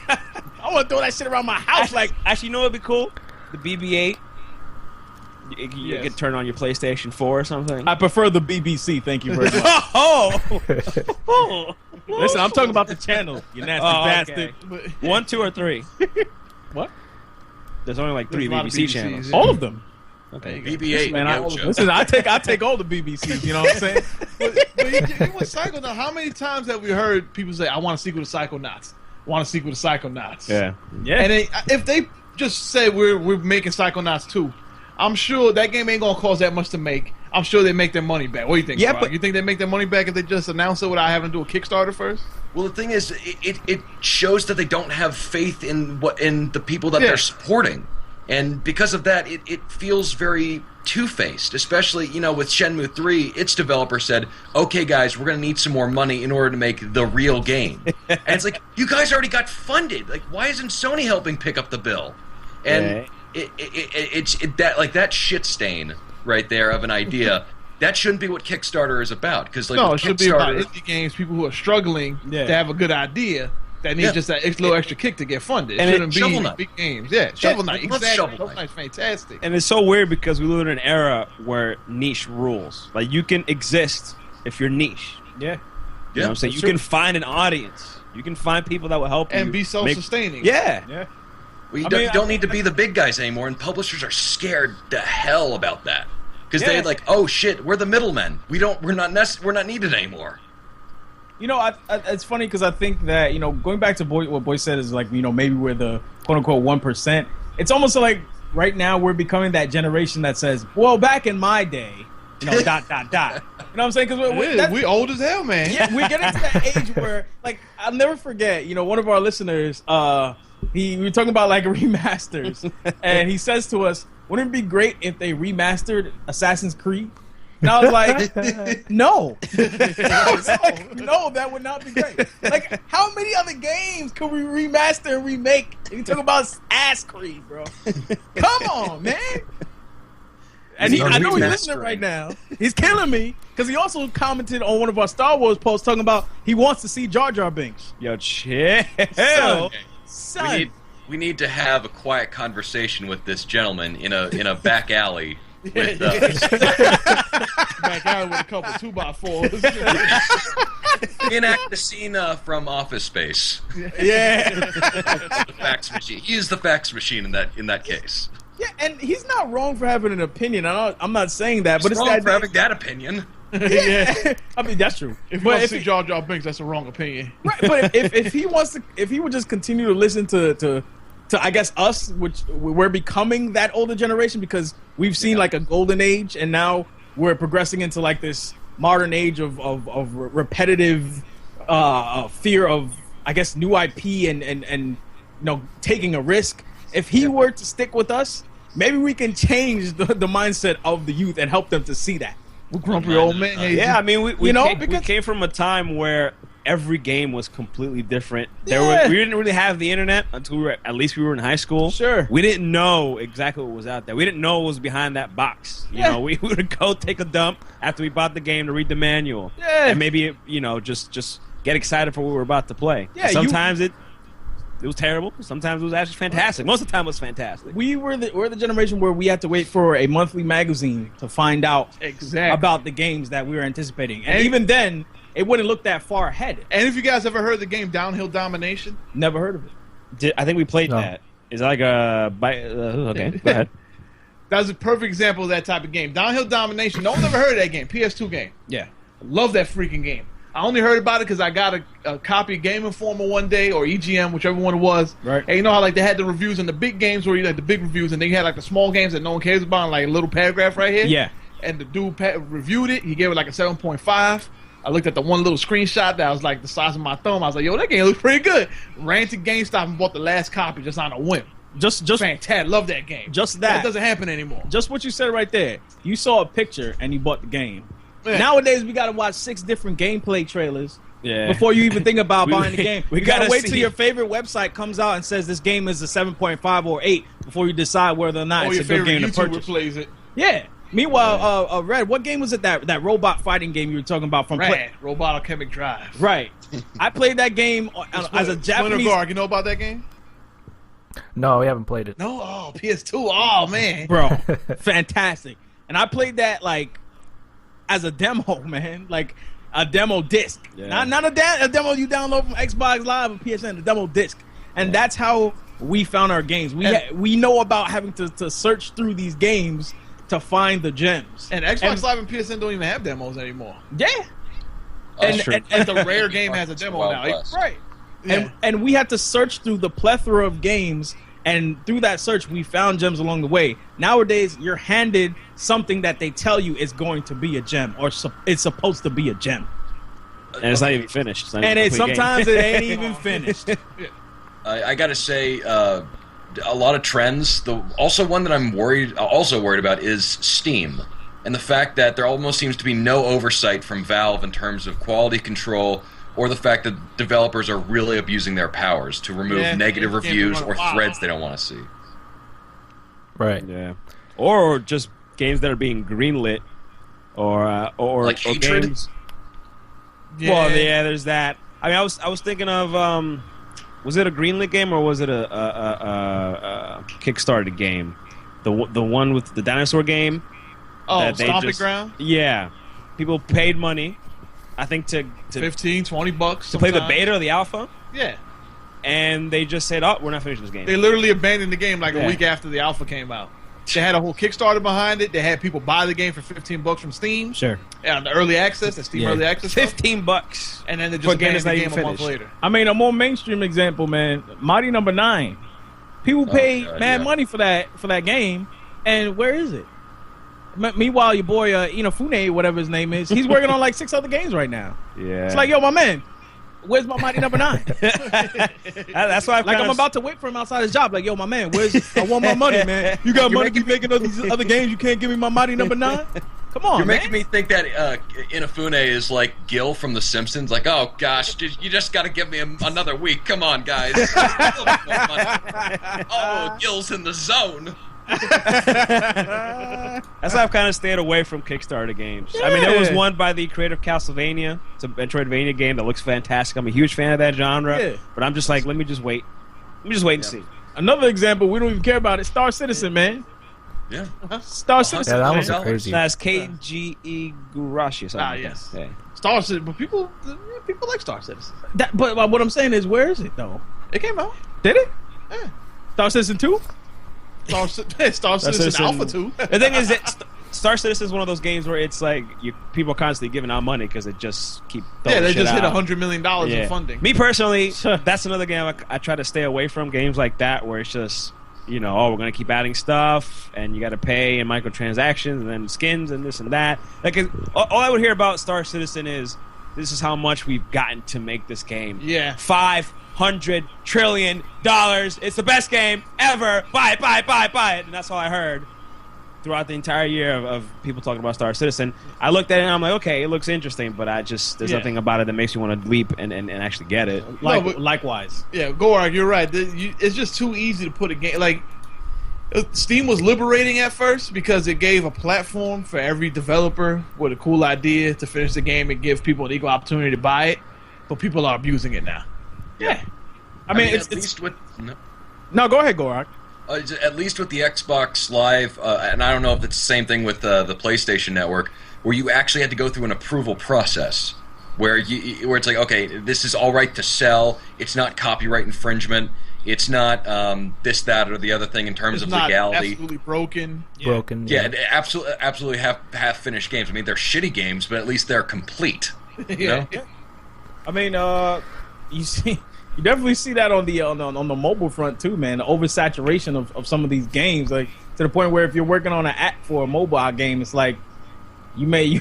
I want to throw that shit around my house. Actually, you know what would be cool? The BB-8. You could turn on your PlayStation 4 or something. I prefer the BBC. Thank you very much. Listen, I'm talking about the channel. You nasty bastard. Okay. 1, 2, or 3? What? There's only like 3 BBC channels. All of them. Okay. BB-8. Man, I take all the BBCs. You know what I'm saying? but you with Psychonauts, how many times have we heard people say, "I want a sequel to Psychonauts"? Want a sequel to Psychonauts? Yeah. And if they just say we're making Psychonauts 2, I'm sure that game ain't gonna cost that much to make. I'm sure they make their money back. What do you think? Yeah, Rob? You think they make their money back if they just announce it without having to do a Kickstarter first? Well, the thing is, it shows that they don't have faith in the people that they're supporting, and because of that, it feels very two-faced. Especially, with Shenmue 3, its developer said, "Okay, guys, we're gonna need some more money in order to make the real game," and it's like, you guys already got funded. Like, why isn't Sony helping pick up the bill? And it's that shit stain right there of an idea. That shouldn't be what Kickstarter is about. Because it should be about indie games, people who are struggling to have a good idea that need just that little extra kick to get funded. It shouldn't be big games. Yeah, Shovel Knight. Exactly. Shovel Knight's fantastic. And it's so weird because we live in an era where niche rules. Like, you can exist if you're niche. Yeah. You know what I'm saying? You can find an audience. You can find people that will help you. And be self-sustaining. Yeah. Well, you don't need to be the big guys anymore, and publishers are scared to hell about that. Because they're like, oh shit, we're the middlemen. We're not needed anymore. It's funny because I think that going back to what Boy said is like maybe we're the quote unquote 1%. It's almost like right now we're becoming that generation that says, well, back in my day, dot. You know what I'm saying? Because we old as hell, man. Yeah, we're getting to that age where, like, I'll never forget. One of our listeners, we were talking about like remasters, and he says to us, "Wouldn't it be great if they remastered Assassin's Creed?" And I was like, "No." I was like, "No, that would not be great." Like, how many other games could we remaster and remake? And you talk about Ass Creed, bro. Come on, man. And I know he's listening right now. He's killing me because he also commented on one of our Star Wars posts talking about he wants to see Jar Jar Binks. Yo, chill. Son. We need to have a quiet conversation with this gentleman in a back alley. With, back alley with a couple 2x4s. Enact the scene from Office Space. Yeah. The fax machine. He is the fax machine in that case. Yeah, and he's not wrong for having an opinion. I'm not saying that, He's but it's wrong that for having that opinion. yeah. I mean, that's true. If you want to see Jar Jar Binks, that's a wrong opinion. Right, but if he wants to, if he would just continue to listen to I guess us, which we're becoming that older generation because we've seen like a golden age, and now we're progressing into like this modern age of repetitive fear of, I guess, new IP and taking a risk. If he were to stick with us, maybe we can change the mindset of the youth and help them to see that. We're grumpy old men. Yeah, I mean, we came from a time where every game was completely different. We didn't really have the internet until we were in high school. Sure. We didn't know exactly what was out there. We didn't know what was behind that box. You know, we would go take a dump after we bought the game to read the manual. Yeah. And maybe, just get excited for what we were about to play. Yeah, sometimes it was terrible. Sometimes it was actually fantastic. Most of the time it was fantastic. We're the generation where we had to wait for a monthly magazine to find out about the games that we were anticipating. And even then, it wouldn't look that far ahead. And if you guys ever heard the game Downhill Domination? Never heard of it. I think we played that. Is it like a... okay, go ahead. That was a perfect example of that type of game. Downhill Domination. No one ever heard of that game. PS2 game. Yeah. Love that freaking game. I only heard about it because I got a copy of Game Informer one day, or EGM, whichever one it was. Right. And you know how like they had the reviews and the big games where you had the big reviews, and then you had like the small games that no one cares about, and like a little paragraph right here. Yeah. And the dude reviewed it. He gave it like a 7.5. I looked at the one little screenshot that was like the size of my thumb. I was like, yo, that game looks pretty good. Ran to GameStop and bought the last copy just on a whim. Just fantastic. Love that game. Just that. doesn't happen anymore. Just what you said right there. You saw a picture and you bought the game. Man. Nowadays, we got to watch 6 different gameplay trailers before you even think about buying the game. We You gotta gotta wait see. till your favorite website comes out and says this game is a 7.5 or 8 before you decide whether or not Or it's your a good favorite game to YouTuber purchase. plays it. Yeah. Meanwhile, Red, what game was it that robot fighting game you were talking about from Rad, Robotochemic Drive. Right. I played that game as a Splinter Japanese. Guard, you know about that game? No, we haven't played it. No, PS2. Oh man, Bro, fantastic. And I played that like as a demo, man, like a demo disc, not a demo you download from Xbox Live or PSN, a demo disc, and that's how we found our games. We know about having to search through these games to find the gems. And Xbox Live and PSN don't even have demos anymore. Yeah, That's true. And the rare game has a demo Wild now. West. right. Yeah. And we had to search through the plethora of games, and through that search, we found gems along the way. Nowadays, you're handed something that they tell you is going to be a gem, or it's supposed to be a gem, And it's not even finished. It's not and even a complete sometimes game. it ain't even finished. I gotta say, a lot of trends. Also, one that I'm worried about is Steam, and the fact that there almost seems to be no oversight from Valve in terms of quality control, or the fact that developers are really abusing their powers to remove negative reviews or threads they don't want to see. Right. Yeah. Or just games that are being greenlit, or Like Hatred? games. Yeah. Well, yeah, there's that. I mean, I was thinking of was it a greenlit game or was it a Kickstarter game? The one with the dinosaur game. Oh, that they Stomping just- Ground? Yeah, people paid money, I think, to $15, $20 to play the sometimes. beta or the alpha, Yeah. and they just said, "Oh, we're not finishing this game." They literally abandoned the game like a Yeah. week after the alpha came out. They had a whole Kickstarter behind it. They had people buy the game for $15 from Steam. Sure. And the early access, the Steam early access stuff. $15. And then they for just a game abandoned that's the not game even a month finished. later. I mean, a more mainstream example, man. Mighty Number 9. People paid God, mad yeah. money for that game, and where is it? Meanwhile, your boy Inafune, whatever his name is, he's working on like 6 other games right now. Yeah, It's like, yo, my man, where's my Mighty Number 9? that's why Like I'm about to wait for him outside his job. Like, yo, my man, I want my money, man. You got money to keep making all these other games. You can't give me my Mighty Number 9. Come on, You're man. making me think that Inafune is like Gil from The Simpsons. Like, oh gosh, you just got to give me another week. Come on, guys. Oh, Gil's in the zone. That's why I've kind of stayed away from Kickstarter games. I mean, there was one by the creator of Castlevania. It's a Metroidvania game that looks fantastic. I'm a huge fan of that genre, Yeah. but I'm just like, let me just wait. Let me just wait and see. Another example, we don't even care about it. Star Citizen, man. Yeah. Star Citizen. Yeah, that was $100. crazy. That's KGE Gurashi or something. like yes. that. Yeah. Star Citizen, but people like Star Citizen. But what I'm saying is, where is it though? It came out. Did it? Yeah. Star Citizen 2? Star Citizen Citizen- Alpha 2. The thing is that Star Citizen is one of those games where it's like people are constantly giving out money because it just keep Yeah, throwing they shit just hit out. $100 million in funding. Me personally, that's another game I try to stay away from. Games like that where it's just we're gonna keep adding stuff and you got to pay and microtransactions and then skins and this and that. Like all I would hear about Star Citizen is this is how much we've gotten to make this game. Yeah. $500 trillion. It's the best game ever. Buy it. And that's all I heard throughout the entire year of people talking about Star Citizen. I looked at it and I'm like, okay, it looks interesting, but there's nothing about it that makes me want to leap and actually get it. Likewise. Yeah, Gorg, you're right. It's just too easy to put a game like Steam was liberating at first because it gave a platform for every developer with a cool idea to finish the game and give people an equal opportunity to buy it. But people are abusing it now. Yeah. I mean, at least with No, go ahead, Gorak. at least with the Xbox Live, and I don't know if it's the same thing with the PlayStation Network, where you actually had to go through an approval process, where it's like, okay, this is all right to sell. It's not copyright infringement. It's not this, that, or the other thing in terms It's of not legality. absolutely broken. Broken. Yeah, absolutely half finished games. I mean, they're shitty games, but at least they're complete. You know? I mean, you definitely see that on the mobile front too, man. The oversaturation of some of these games, like to the point where if you're working on an app for a mobile game, it's like you'll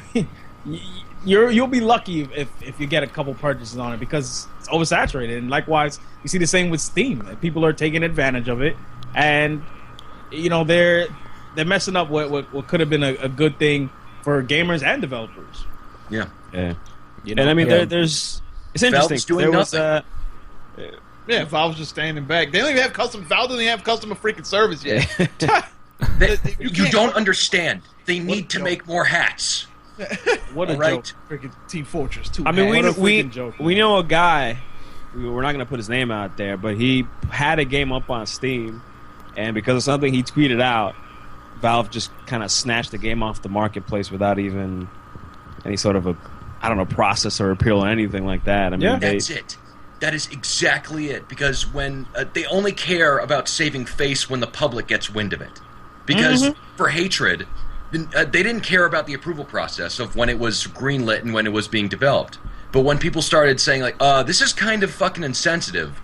be lucky if you get a couple purchases on it because it's oversaturated. And likewise, you see the same with Steam. People are taking advantage of it, and they're messing up what could have been a good thing for gamers and developers. Yeah. And I mean, there's it's interesting. Valve's doing there was nothing. Yeah, Valve's just standing back. They don't even have custom. Valve doesn't even have customer freaking service yet. You don't understand. They need to make more hats. What a Right. joke! Freaking Team Fortress 2. I mean, What a freaking joke, we know a guy. We're not going to put his name out there, but he had a game up on Steam, and because of something he tweeted out, Valve just kind of snatched the game off the marketplace without even any sort of process or appeal or anything like that. I mean, That's it. That is exactly it. Because when they only care about saving face when the public gets wind of it. Because for Hatred, they didn't care about the approval process of when it was greenlit and when it was being developed. But when people started saying, like, this is kind of fucking insensitive,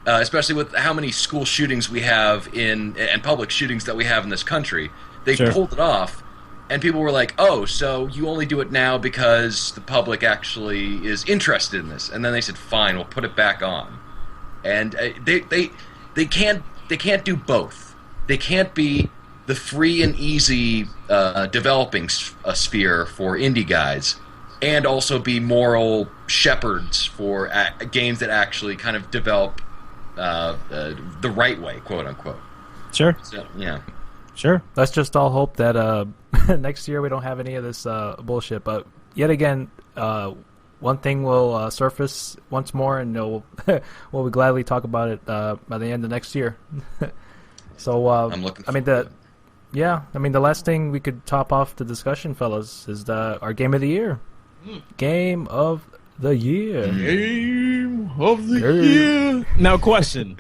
especially with how many school shootings we have and public shootings that we have in this country, they pulled it off. And people were like, oh, so you only do it now because the public actually is interested in this. And then they said, fine, we'll put it back on. And they can't do both. They can't be the free and easy developing sphere for indie guys and also be moral shepherds for games that actually kind of develop the right way, quote unquote. Sure. So, yeah. Sure. Let's just all hope that next year we don't have any of this bullshit. But yet again, one thing will surface once more, and we'll gladly talk about it by the end of next year. So I'm looking forward to it. the last thing we could top off the discussion, fellas, is our game of the year. Game of the year. Game of the year. Now, question.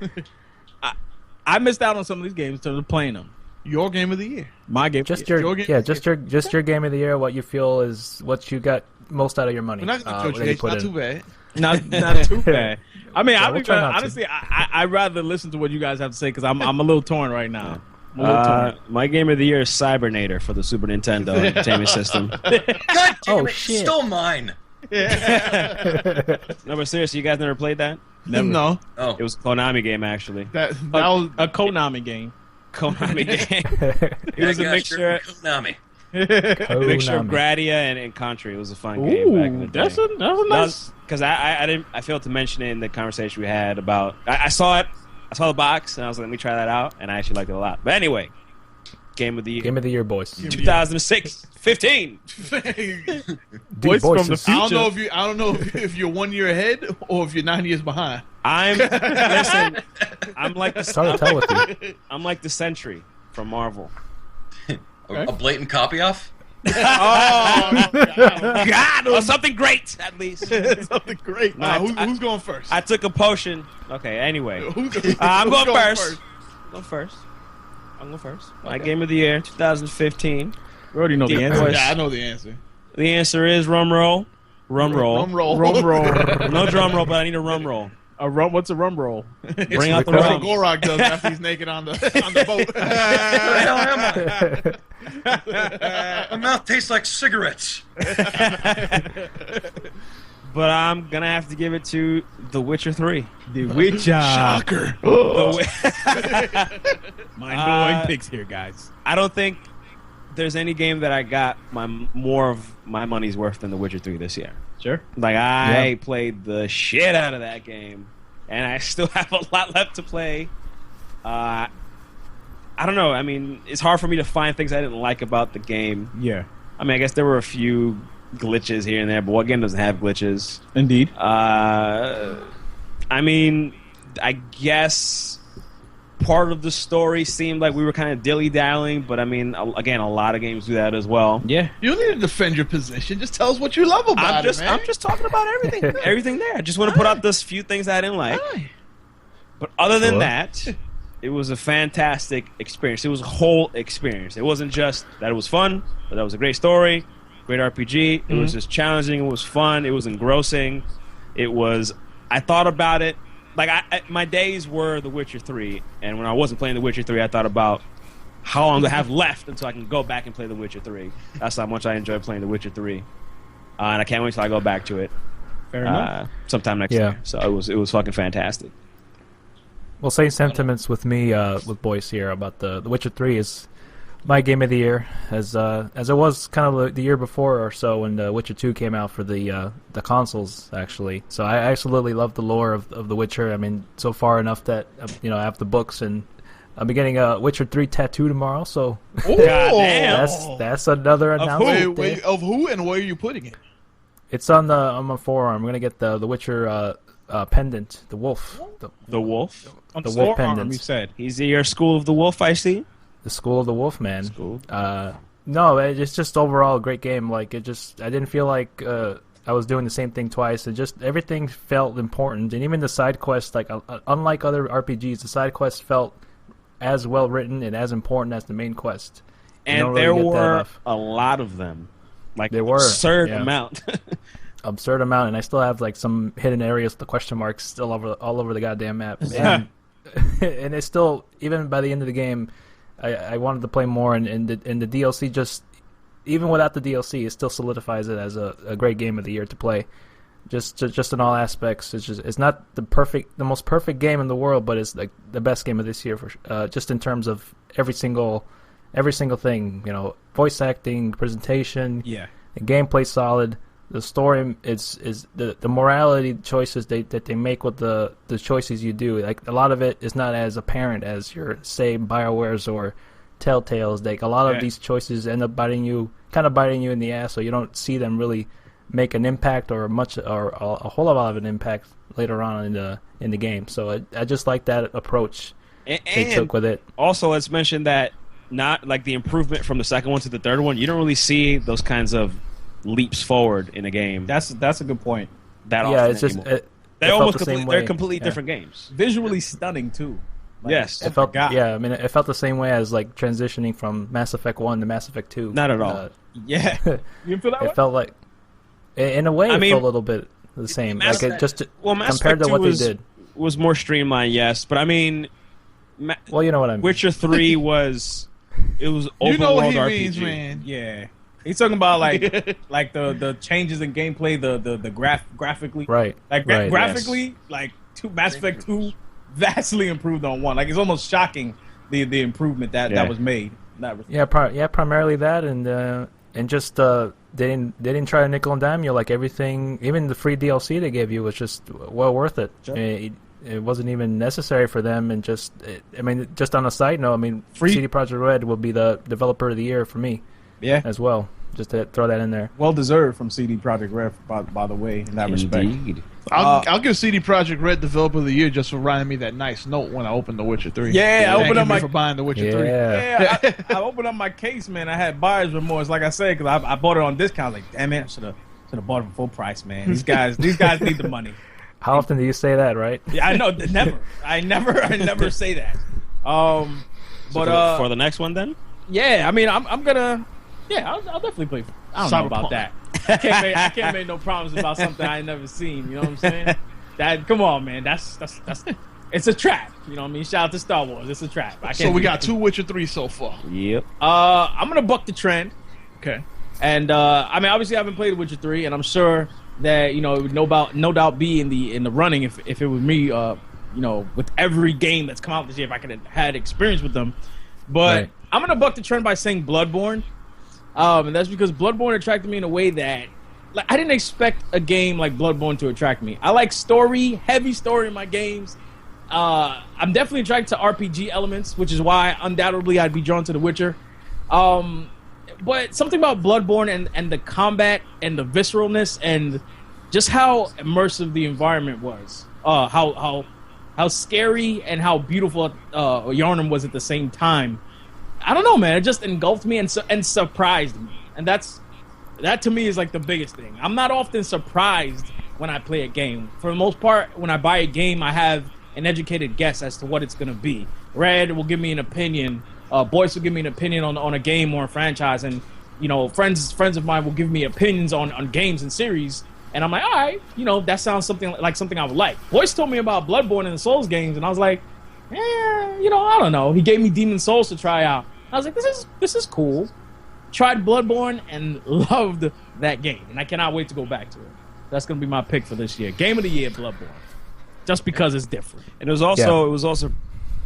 I missed out on some of these games in terms of playing them. Your game of the year. My game. Just yeah. your game of the year. What you feel is what you got most out of your money. We're not going to judge you. Not too bad. Not too bad. I mean, Yeah, we'll try not to. honestly, I'd rather listen to what you guys have to say because I'm a little torn right now. I'm a little torn. My game of the year is Cybernator for the Super Nintendo Entertainment System. God damn it, shit. stole mine. No, but seriously, you guys never played that? Never. No. Oh, It was a Konami game, actually. That was A Konami game. Konami game. It was a mixture Konami. of Gradia and Contra. It was a fun game back in the day. That's a nice. Because I failed to mention it in the conversation we had about. I saw it. I saw the box and I was like, let me try that out, and I actually liked it a lot. But anyway, game of the year. Game of the year, boys. 2006, 15. Voice from the I future. don't know if you're 1 year ahead or if you're 9 years behind. Listen. I'm like It's hard to tell with you. I'm like the Sentry from Marvel. A blatant copy off? God, or something great at least. Something great. Who's going first? I took a potion. Okay, anyway. I'm going first. I'm going first. My game of the year, 2015. You already know the answer. Yeah, I know the answer. The answer is rum roll. Rum roll. Rum roll. Rum roll. No drum roll, but I need a rum roll. A rum. What's a rum roll? Bring out the That's what rum. Gorak does after he's naked on the boat. Where the hell am I? My mouth tastes like cigarettes. But I'm going to have to give it to The Witcher 3. The Witcher. Shocker. Mind-blowing picks here, guys. I don't think there's any game that I got more of my money's worth than The Witcher 3 this year. Sure. Like, I played the shit out of that game, and I still have a lot left to play. I don't know. I mean, it's hard for me to find things I didn't like about the game. Yeah. I mean, I guess there were a few glitches here and there, but what game doesn't have glitches? Indeed. I mean, I guess part of the story seemed like we were kind of dilly-dallying, but I mean, again, a lot of games do that as well. Yeah. You don't need to defend your position. Just tell us what you love about it, man. I'm just talking about everything there. I just want to put out those few things I didn't like. But other than that, it was a fantastic experience. It was a whole experience. It wasn't just that it was fun, but that was a great story, great RPG. It was just challenging. It was fun. It was engrossing. I thought about it. Like, my days were The Witcher 3, and when I wasn't playing The Witcher 3, I thought about how long I have left until I can go back and play The Witcher 3. That's how much I enjoy playing The Witcher 3. And I can't wait till I go back to it. Fair enough. Sometime next year. So it was fucking fantastic. Well, same sentiments with me, with Boyce here about the Witcher 3 is my game of the year, as it was kind of the year before or so when The Witcher 2 came out for the consoles, actually. So I absolutely love the lore of The Witcher. I mean, so far enough that I have the books, and I'll be getting a Witcher 3 tattoo tomorrow. So that's another announcement. Of who and where are you putting it? It's on my forearm. I'm gonna get the Witcher pendant, the wolf. The wolf? On the the wolf forearm, pendant. you said. He's your School of the Wolf, I see. The School of the Wolf, man. School. No, it's just overall a great game. Like, I didn't feel like I was doing the same thing twice. It just, everything felt important, and even the side quests, like unlike other RPGs, the side quests felt as well written and as important as the main quest. And there were a lot of them, like there were absurd amount. Absurd amount, and I still have like some hidden areas, the question marks still all over the goddamn map. And, and it's still, even by the end of the game, I wanted to play more, and the DLC just, even without the DLC, it still solidifies it as a great game of the year to play. Just in all aspects, it's not the most perfect game in the world, but it's like the best game of this year for just in terms of every single thing. Voice acting, presentation, the gameplay solid. The story is the morality choices that they make with the choices you do. Like, a lot of it is not as apparent as your, say, BioWare's or Telltale's. Like, a lot of these choices end up biting you in the ass, so you don't see them really make an impact or a whole lot of an impact later on in the game. So I just like that approach they took with it. Also, let's mention that not like the improvement from the second one to the third one. You don't really see those kinds of leaps forward in a game. That's a good point. It's just they're completely different games. Visually stunning too. Yes, it felt. Yeah, I mean, it felt the same way as like transitioning from Mass Effect 1 to Mass Effect 2. Not at all. You feel that way? It felt like, in a way, it felt a little bit the same. Mass compared Effect to what 2 they did. Was more streamlined, yes, but I you know what I mean. Witcher 3 was open you know what world he RPG. means, man. Yeah. He's talking about like the changes in gameplay, the graphically, right? Like graphically, like Mass Effect 2 vastly improved on 1. Like, it's almost shocking the improvement that was made. Primarily that, and just they didn't try to nickel and dime you. Like, everything, even the free DLC they gave you was just well worth it. Sure. It wasn't even necessary for them, and just on a side note, CD Projekt Red will be the developer of the year for me. Yeah, as well. Just to throw that in there. Well deserved from CD Projekt Red, by the way, in that respect. Indeed. I'll give CD Projekt Red Developer of the Year just for writing me that nice note when I opened The Witcher 3. Yeah, I opened up for buying The Witcher 3. Yeah, I opened up my case, man. I had buyer's remorse, like I said, because I bought it on discount. Like, damn it, I should have bought it for full price, man. These guys need the money. How often do you say that, right? Yeah, I know. Never. I never say that. But for the next one, then. Yeah, I mean, I'm gonna. Yeah, I'll definitely play. I don't know about that. I can't make no promises about something I ain't never seen. You know what I'm saying? That come on, man. That's it's a trap. You know what I mean? Shout out to Star Wars. It's a trap. So we got 2 Witcher 3 so far. Yep. I'm gonna buck the trend. Okay. And I mean, obviously, I haven't played Witcher 3, and I'm sure that it would no doubt be in the running if it was me. With every game that's come out this year, if I could have had experience with them. But Right. I'm gonna buck the trend by saying Bloodborne. And that's because Bloodborne attracted me in a way that I didn't expect a game like Bloodborne to attract me. I like heavy story in my games. I'm definitely attracted to RPG elements, which is why undoubtedly I'd be drawn to The Witcher. But something about Bloodborne and the combat and the visceralness and just how immersive the environment was. How scary and how beautiful Yharnam was at the same time. I don't know, man. It just engulfed me and surprised me, and that to me is like the biggest thing. I'm not often surprised when I play a game. For the most part, when I buy a game, I have an educated guess as to what it's gonna be. Red will give me an opinion. Boyce will give me an opinion on a game or a franchise, and friends of mine will give me opinions on games and series. And I'm like, all right, that sounds something I would like. Boyce told me about Bloodborne and the Souls games, and I was like, I don't know. He gave me Demon Souls to try out. I was like, this is cool. Tried Bloodborne and loved that game, and I cannot wait to go back to it. That's gonna be my pick for this year. Game of the year, Bloodborne, just because it's different. And it was also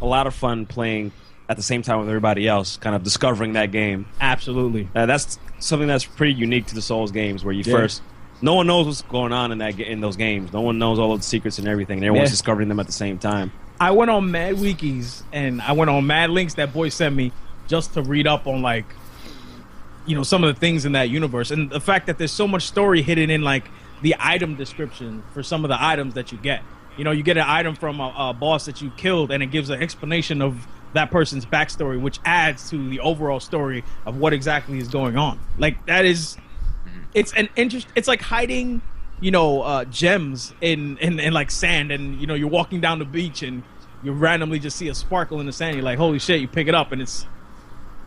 a lot of fun playing at the same time with everybody else, kind of discovering that game. Absolutely. That's something that's pretty unique to the Souls games, where no one knows what's going on in those games. No one knows all of the secrets and everything, and everyone's discovering them at the same time. I went on mad wikis and I went on mad links that boy sent me just to read up on some of the things in that universe, and the fact that there's so much story hidden in the item description for some of the items that you get. You get an item from a boss that you killed, and it gives an explanation of that person's backstory, which adds to the overall story of what exactly is going on. It's an interest. It's like hiding, gems in like sand, and you're walking down the beach and you randomly just see a sparkle in the sand. You're like, holy shit! You pick it up, and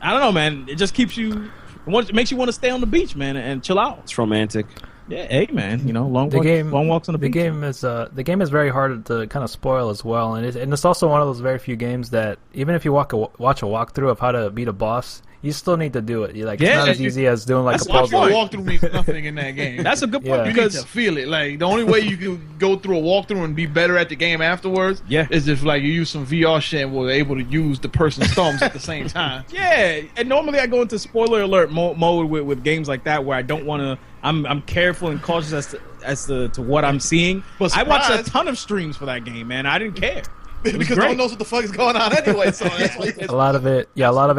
I don't know, man. It just keeps you. It makes you want to stay on the beach, man, and chill out. It's romantic. Yeah, hey, man. Long walks on the beach. The game is very hard to kind of spoil as well, and it's also one of those very few games that even if you watch a walkthrough of how to beat a boss, you still need to do it. It's not as easy as doing a puzzle. Walkthrough means nothing in that game. That's a good point because you need to feel it. The only way you can go through a walkthrough and be better at the game afterwards, is if you use some VR shit and were able to use the person's thumbs at the same time. Yeah, and normally I go into spoiler alert mode with games like that where I don't want to. I'm careful and cautious as to what I'm seeing. But I watched a ton of streams for that game, man. I didn't care. Because no one knows what the fuck is going on anyway. So a lot of it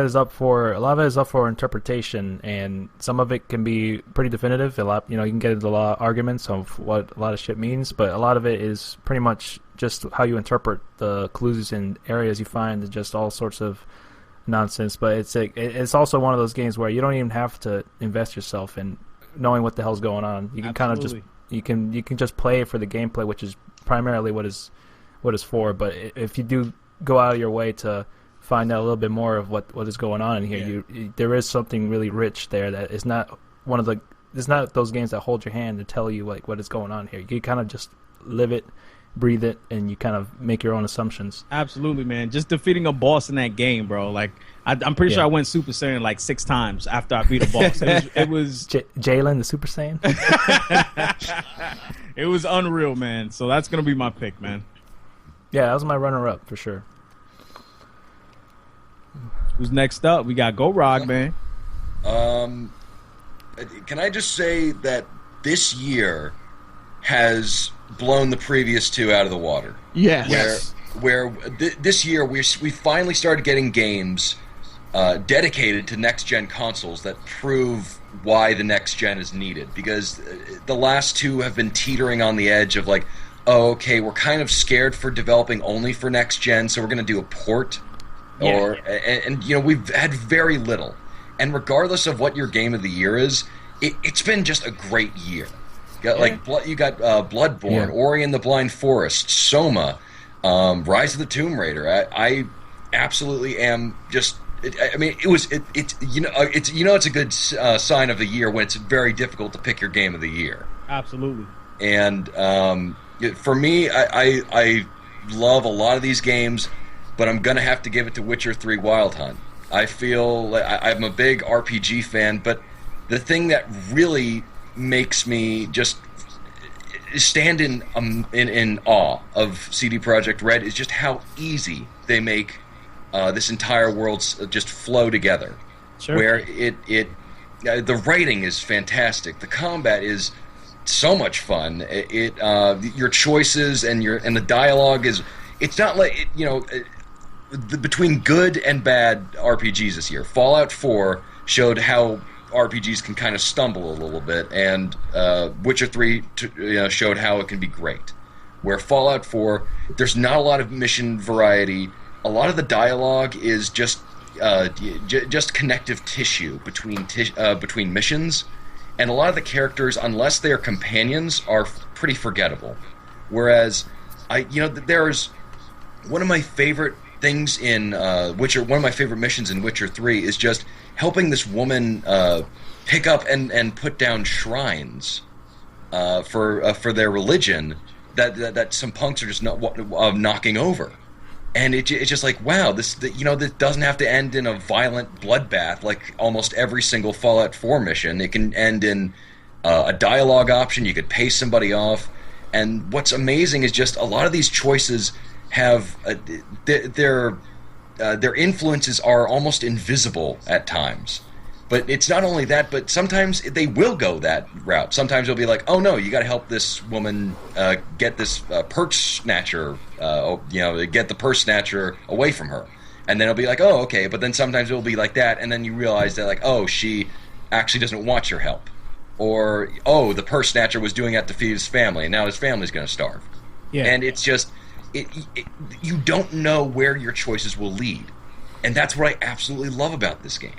is up for interpretation, and some of it can be pretty definitive. You can get into a lot of arguments of what a lot of shit means, but a lot of it is pretty much just how you interpret the clues and areas you find, and just all sorts of nonsense. But it's also one of those games where you don't even have to invest yourself in knowing what the hell's going on. You can kind of just you can just play for the gameplay, which is primarily what is for. But if you do go out of your way to find out a little bit more of what is going on in here, there is something really rich there that is not it's not those games that hold your hand to tell you what is going on here. You kind of just live it, breathe it, and you kind of make your own assumptions. Absolutely, man. Just defeating a boss in that game, bro. I'm pretty sure I went Super Saiyan 6 times after I beat a boss. It was Jalen the Super Saiyan. It was unreal, man. So that's gonna be my pick, man. Yeah, that was my runner-up for sure. Who's next up? We got Go Rog, man. Can I just say that this year has blown the previous two out of the water? Yes. Where this year we finally started getting games dedicated to next-gen consoles that prove why the next gen is needed, because the last two have been teetering on the edge of like, oh, okay, we're kind of scared for developing only for next gen, so we're going to do a port, and you know, we've had very little. And regardless of what your game of the year is, it's been just a great year. You got Bloodborne, Ori and the Blind Forest, Soma, Rise of the Tomb Raider. I absolutely am just. It's a good sign of the year when it's very difficult to pick your game of the year. Absolutely. And for me, I love a lot of these games, but I'm gonna have to give it to Witcher 3 Wild Hunt. I feel like I'm a big RPG fan, but the thing that really makes me just stand in awe of CD Projekt Red is just how easy they make this entire world just flow together. Sure. Where the writing is fantastic, the combat is so much fun. Your choices and the dialogue is. It's not like between good and bad RPGs this year. Fallout 4 showed how RPGs can kind of stumble a little bit, and Witcher 3 showed how it can be great. Where Fallout 4, there's not a lot of mission variety. A lot of the dialogue is just connective tissue between missions, and a lot of the characters, unless they are companions, are pretty forgettable. Whereas, there's one of my favorite things in Witcher. One of my favorite missions in Witcher 3 is just helping this woman pick up and put down shrines for their religion that some punks are just knocking over. And it's just like, wow, this doesn't have to end in a violent bloodbath like almost every single Fallout 4 mission. It can end in a dialogue option. You could pay somebody off. And what's amazing is just a lot of these choices have their influences are almost invisible at times. But it's not only that, but sometimes they will go that route. Sometimes it'll be like, oh no, you got to help this woman get this purse snatcher, get the purse snatcher away from her. And then it'll be like, oh, okay. But then sometimes it'll be like that, and then you realize that, like, oh, she actually doesn't want your help. Or, oh, the purse snatcher was doing that to feed his family, and now his family's going to starve. Yeah. And it's just, you don't know where your choices will lead. And that's what I absolutely love about this game.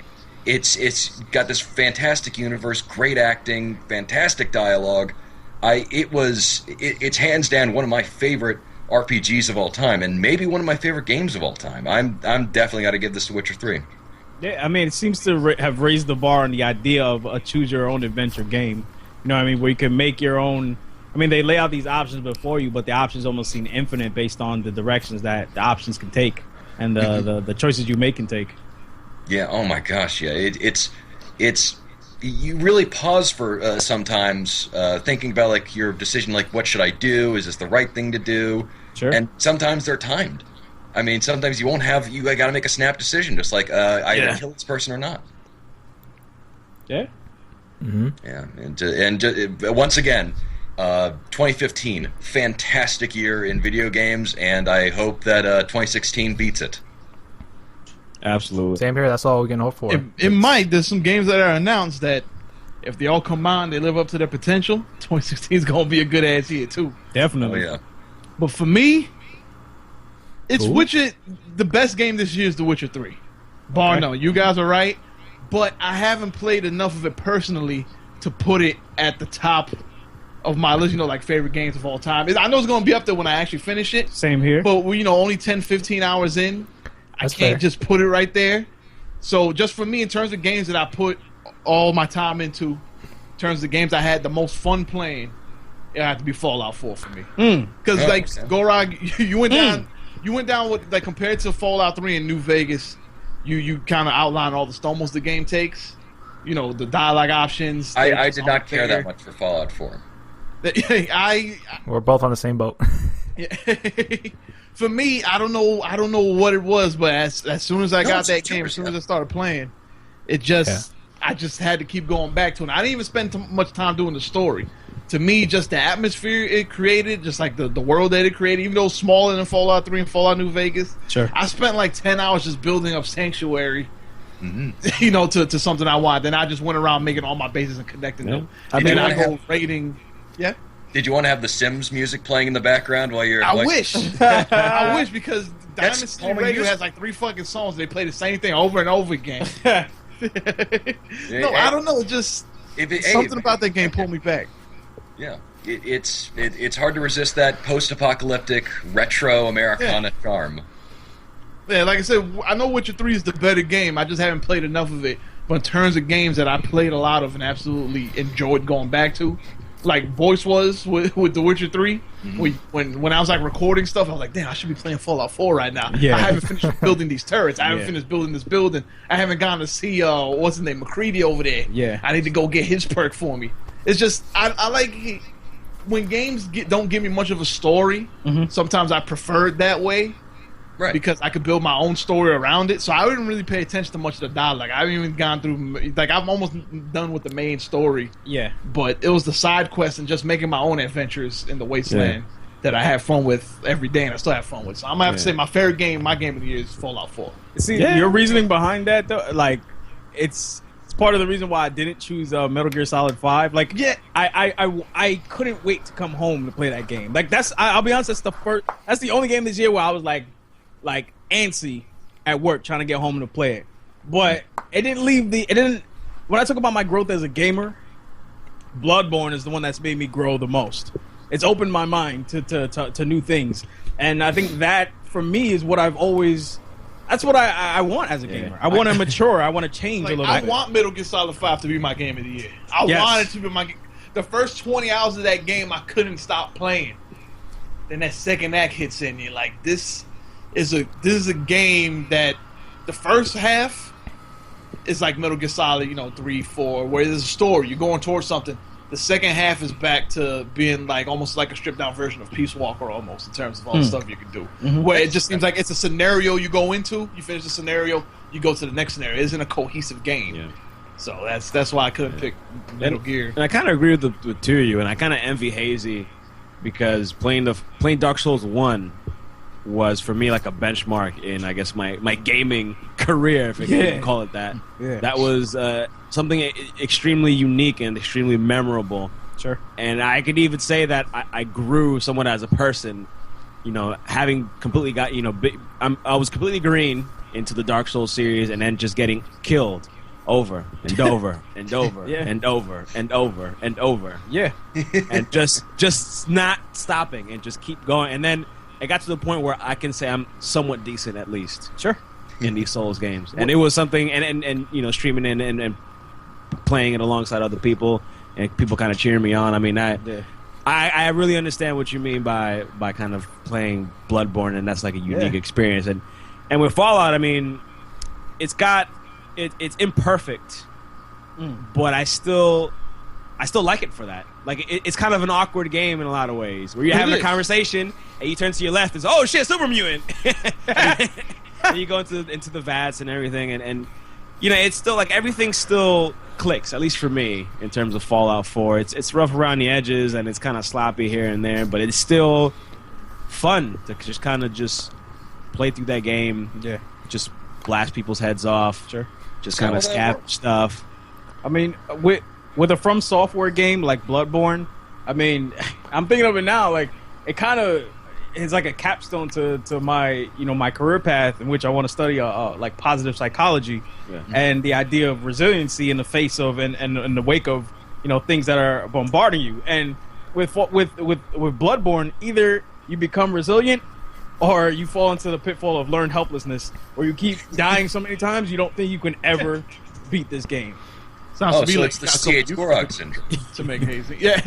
It's got this fantastic universe, great acting, fantastic dialogue. It's hands down one of my favorite RPGs of all time, and maybe one of my favorite games of all time. I'm definitely got to give this to Witcher 3. Yeah, I mean, it seems to have raised the bar on the idea of a choose-your-own-adventure game. You know what I mean? Where you can make your own... I mean, they lay out these options before you, but the options almost seem infinite based on the directions that the options can take and the choices you make can take. Yeah, oh my gosh, yeah. It's you really pause for sometimes thinking about, like, your decision, like, what should I do? Is this the right thing to do? Sure. And sometimes they're timed. I mean, sometimes you got to make a snap decision, just like, either kill this person or not. Yeah. Mm-hmm. Yeah, and once again, 2015, fantastic year in video games, and I hope that 2016 beats it. Absolutely. Same here. That's all we can hope for. It might. There's some games that are announced that if they all combine, they live up to their potential. 2016 is going to be a good ass year too. Definitely. Oh, yeah. But for me, it's Witcher. The best game this year is The Witcher 3. Bar none. You guys are right. But I haven't played enough of it personally to put it at the top of my list, like favorite games of all time. I know it's going to be up there when I actually finish it. Same here. But only 10, 15 hours in. That's I can't fair. just put it right there. So just for me, in terms of games that I put all my time into, in terms of the games I had the most fun playing, it had to be Fallout 4 for me. Because Gorog, you went down with, like, compared to Fallout 3 in New Vegas, you kind of outline all the stumbles the game takes. The dialogue options. I did not care that much for Fallout 4. We're both on the same boat. For me, I don't know what it was, but as soon as I got that game, as soon as I started playing, I just had to keep going back to it. I didn't even spend much time doing the story. To me, just the atmosphere it created, just like the world that it created, even though smaller than Fallout 3 and Fallout New Vegas. Sure. I spent like 10 hours just building up Sanctuary you know, to something I want. Then I just went around making all my bases and connecting them. And then I go rating. Yeah. Did you want to have the Sims music playing in the background while you're? I wish. I wish, because Diamond That's City Radio has like 3 fucking songs. They play the same thing over and over again. No, I don't know. Just something about that game pulled me back. Yeah, it's hard to resist that post-apocalyptic retro Americana charm. Yeah, like I said, I know Witcher 3 is the better game. I just haven't played enough of it. But in terms of games that I played a lot of and absolutely enjoyed going back to, like Voice was with The Witcher 3, when I was like recording stuff, I was like, damn, I should be playing Fallout 4 right now. I haven't finished building these turrets. I haven't finished building this building. I haven't gone to see what's his name, McCready over there. I need to go get his perk for me. It's just I like when games don't give me much of a story. Sometimes I prefer it that way. Right. Because I could build my own story around it. So I wouldn't really pay attention to much of the dialogue. I haven't even gone through, like, I'm almost done with the main story. Yeah. But it was the side quests and just making my own adventures in the Wasteland that I have fun with every day, and I still have fun with. So I'm going to have to say my favorite game, my game of the year is Fallout 4. See, your reasoning behind that, though, like, it's part of the reason why I didn't choose Metal Gear Solid 5. Like, I couldn't wait to come home to play that game. Like, I'll be honest, that's the only game this year where I was like antsy at work trying to get home to play it. But when I talk about my growth as a gamer, Bloodborne is the one that's made me grow the most. It's opened my mind to new things. And I think that for me is what that's what I want as a gamer. I want to mature. I want to change a little bit. I want Metal Gear Solid 5 to be my game of the year. I want it to be my the first 20 hours of that game I couldn't stop playing. Then that second act hits in you like this is a game that the first half is like Metal Gear Solid, 3, 4, where there's a story, you're going towards something. The second half is back to being like almost like a stripped down version of Peace Walker, almost in terms of all the stuff you can do. Where it just seems like it's a scenario you go into, you finish the scenario, you go to the next scenario. It isn't a cohesive game. Yeah. So that's why I couldn't pick Metal Gear. And I kind of agree with two of you, and I kind of envy Hazy because playing Dark Souls 1 was for me like a benchmark in, I guess, my gaming career, if I can call it that. Yeah. That was something extremely unique and extremely memorable. Sure. And I could even say that I grew somewhat as a person, having completely got, I was completely green into the Dark Souls series and then just getting killed over and over and over and over and over and over. Yeah. And just not stopping and just keep going. And then it got to the point where I can say I'm somewhat decent, at least. Sure. In these Souls games. And it was something, and streaming and playing it alongside other people, and people kind of cheering me on. I mean, I really understand what you mean by kind of playing Bloodborne, and that's like a unique experience. And with Fallout, I mean, it's imperfect, but I still like it for that. Like, it's kind of an awkward game in a lot of ways, where you're having a conversation and you turn to your left and say, "Oh shit, super mutant!" and you go into the vats and everything, and it's still like everything still clicks, at least for me, in terms of Fallout 4. It's rough around the edges and it's kind of sloppy here and there, but it's still fun to just kind of just play through that game. Yeah, just blast people's heads off. Sure, just kind of scavenge stuff. I mean, with a From Software game like Bloodborne, I mean, I'm thinking of it now, like, it kind of is like a capstone to my, my career path, in which I want to study like positive psychology and the idea of resiliency in the face of and in the wake of, things that are bombarding you. And with Bloodborne, either you become resilient or you fall into the pitfall of learned helplessness, where you keep dying so many times you don't think you can ever beat this game. Sounds to me like it's the C.H. Gorog syndrome. To make hazy. Yeah.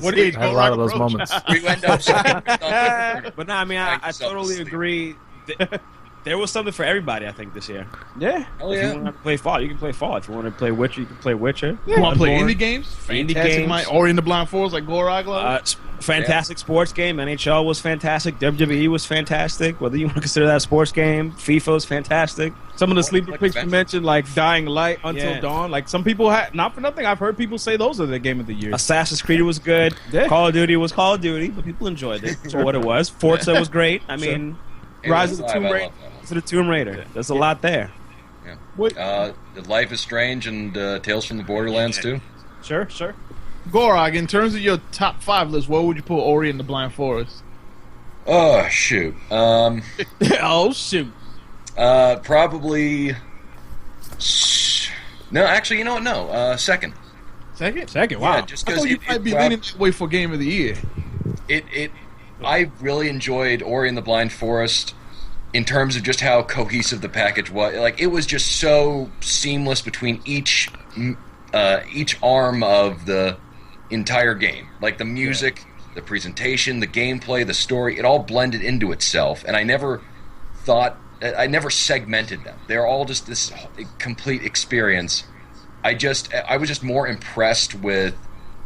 What do you had a lot of those moments. But no, I mean, I totally agree. There was something for everybody, I think, this year. Yeah. If you want to play Fallout, you can play Fallout. If you want to play Witcher, you can play Witcher. You want to play indie games? Fantastic. Or in the Blind Forest like Gorog? Fantastic sports game. NHL was fantastic. WWE was fantastic. Whether you want to consider that a sports game, FIFA was fantastic. Some of the sleeper picks you mentioned, like Dying Light, Until Dawn. Like, some people not for nothing, I've heard people say those are the game of the year. Assassin's Creed was good. Yeah. Call of Duty was Call of Duty, but people enjoyed it for what it was. Forza was great. I mean, Rise of the Tomb Raider. There's a lot there. Yeah. Life is Strange and Tales from the Borderlands too. Sure. Gorog, in terms of your top 5 list, where would you put Ori and the Blind Forest? Oh shoot. Oh shoot. Probably. No, actually, you know what? No, second. Second? Wow. Yeah, just I because thought you might be leaning that way for Game of the Year. I really enjoyed Ori and the Blind Forest in terms of just how cohesive the package was. Like, it was just so seamless between each arm of the entire game. Like, the music, the presentation, the gameplay, the story, it all blended into itself. And I never segmented them. They're all just this complete experience. I was just more impressed with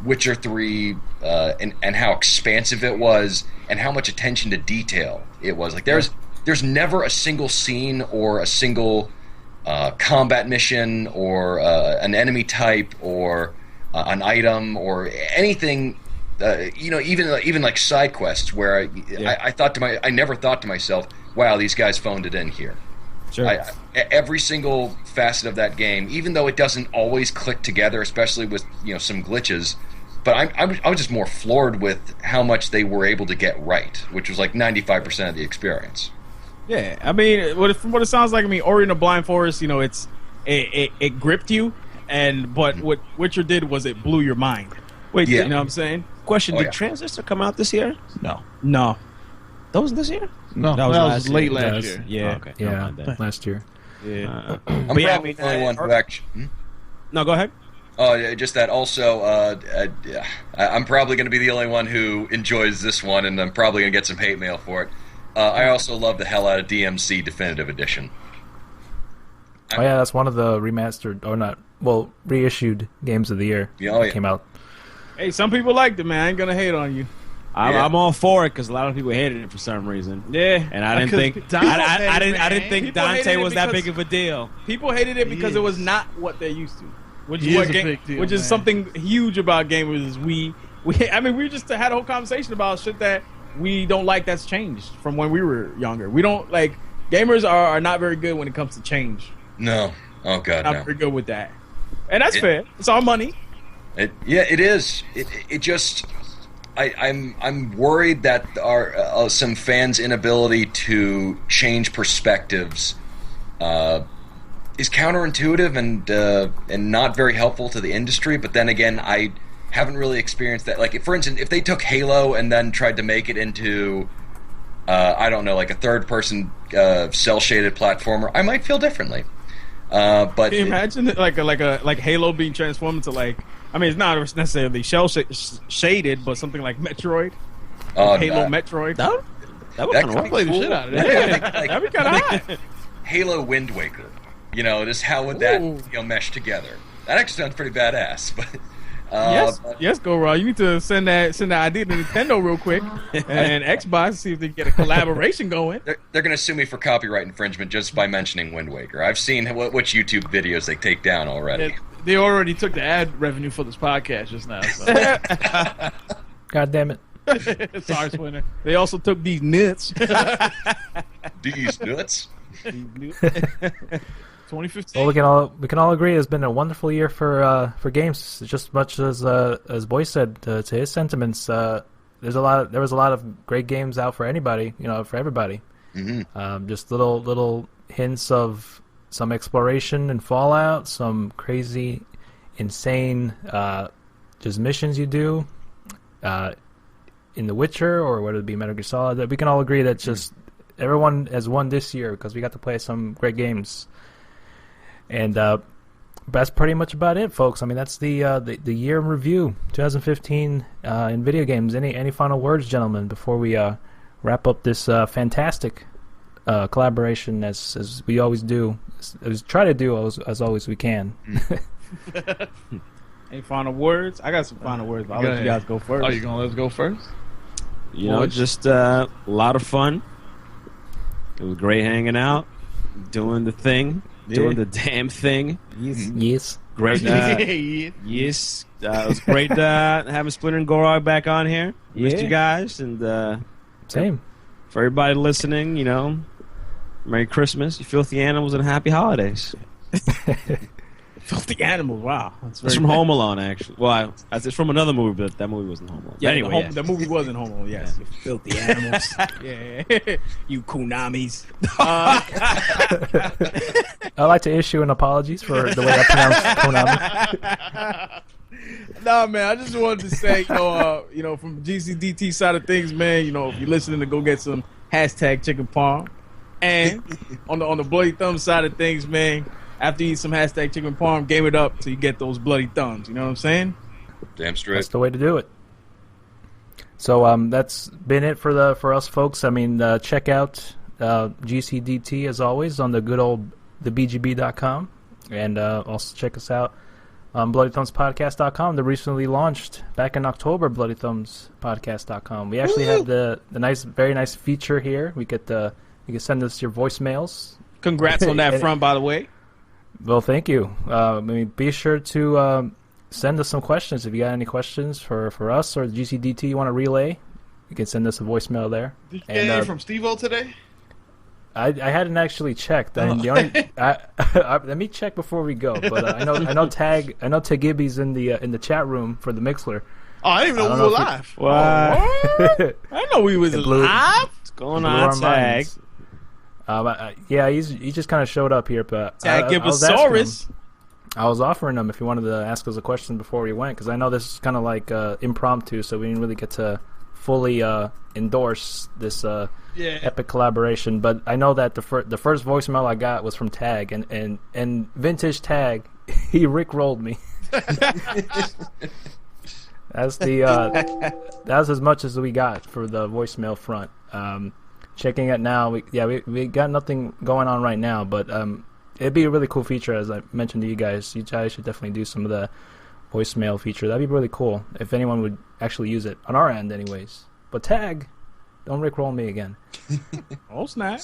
Witcher 3 and how expansive it was and how much attention to detail it was. Like, there's never a single scene or a single combat mission or an enemy type or an item or anything, even like side quests where I never thought to myself, wow, these guys phoned it in here. Sure. Every single facet of that game, even though it doesn't always click together, especially with some glitches, but I was just more floored with how much they were able to get right, which was like 95% of the experience. Yeah, I mean, from what it sounds like, I mean, Ori and the Blind Forest, it gripped you, but what Witcher did was it blew your mind. Wait, you know what I'm saying? Question: Did Transistor come out this year? No. That was this year? No, that was late last year. Yeah. Okay. Yeah, last year. Yeah. I'm probably the only one who actually... No, go ahead. Oh, just that also, I'm probably going to be the only one who enjoys this one, and I'm probably going to get some hate mail for it. I also love the hell out of DMC Definitive Edition. Oh yeah, that's one of the remastered, or not, reissued games of the year that came out. Hey, some people liked it, man. I ain't gonna hate on you. I'm all for it because a lot of people hated it for some reason. Yeah, and I didn't think I didn't think Dante was that big of a deal. People hated it because it was not what they're used to, which is man. Something huge about gamers. Is we just had a whole conversation about shit that we don't like that's changed from when we were younger. We don't like gamers are not very good when it comes to change. No, oh god, not very good with that, and that's fair. It's our money. It is. It just. I'm worried that our some fans' inability to change perspectives is counterintuitive and not very helpful to the industry. But then again, I haven't really experienced that. Like, for instance, if they took Halo and then tried to make it into I don't know, like a third-person cel-shaded platformer, I might feel differently. But can you imagine like Halo being transformed into it's not necessarily shaded, but something like Metroid. Halo Metroid. That would kind of play the shit out of that. That'd be kind of hot. Halo Wind Waker. Just how would that mesh together? That actually sounds pretty badass. But yes, Go Raw. You need to send that idea to Nintendo real quick and Xbox, see if they can get a collaboration going. They're going to sue me for copyright infringement just by mentioning Wind Waker. I've seen which YouTube videos they take down already. They already took the ad revenue for this podcast just now. So. God damn it. Sorry, Swinner. They also took these nuts. These nuts? 2015. Well, we can all agree it's been a wonderful year for games. Just as much as Boy said to his sentiments. There was a lot of great games out for anybody. For everybody. Mm-hmm. Just little hints of some exploration and Fallout, some crazy, insane just missions you do in The Witcher, or whether it be Metal Gear Solid. That we can all agree that just everyone has won this year because we got to play some great games. And that's pretty much about it, folks. I mean, that's the year in review, 2015 in video games. Any final words, gentlemen, before we wrap up this fantastic collaboration as we always do, as try to do as always we can. Any final words? I got some final words, but I'll let you guys go first. Oh, you gonna let us go first? Just a lot of fun. It was great hanging out, doing the thing, doing the damn thing. Yes. Great. Yes. It was great having Splinter and Gorog back on here. Missed you guys, and same. For everybody listening, Merry Christmas, you filthy animals, and happy holidays. Filthy animals. Wow, that's It's very from Home Alone, actually. Well, it's from another movie, but that movie wasn't Home Alone. Yeah, Anyway, the movie wasn't Home Alone. Yes, you filthy animals. Yeah, you kunamis. I'd like to issue an apologies for the way I pronounced Konami. No, man, I just wanted to say, from GCDT side of things, man, if you're listening, to go get some hashtag chicken parm. And on the bloody thumb side of things, man, after you eat some hashtag chicken parm, game it up till you get those bloody thumbs. You know what I'm saying? Damn straight. That's the way to do it. So that's been it for us folks. I mean, check out GCDT as always on the good old thebgb.com, and also check us out on bloodythumbspodcast.com. The recently launched back in October bloodythumbspodcast.com. We actually have the very nice feature here. You can send us your voicemails. Congrats on that front, by the way. Well, thank you. Be sure to send us some questions. If you got any questions for us or the GCDT you want to relay, you can send us a voicemail there. Did you get any from Steve-O today? I hadn't actually checked. Let me check before we go. But I know Tagibby's in the chat room for the Mixler. Oh, I didn't even know we were live. What? I didn't know we was live. What's going on, Tag? He just kind of showed up here, but Tagibbosaurus. I was offering him if he wanted to ask us a question before we went, because I know this is kind of like impromptu, so we didn't really get to fully endorse this epic collaboration. But I know that the first voicemail I got was from Tag, and vintage Tag, he rickrolled me. That's as much as we got for the voicemail front. Checking it now, we got nothing going on right now, but it'd be a really cool feature, as I mentioned to you guys. You guys should definitely do some of the voicemail feature. That'd be really cool if anyone would actually use it on our end, anyways. But Tag, don't rickroll me again. Oh snap!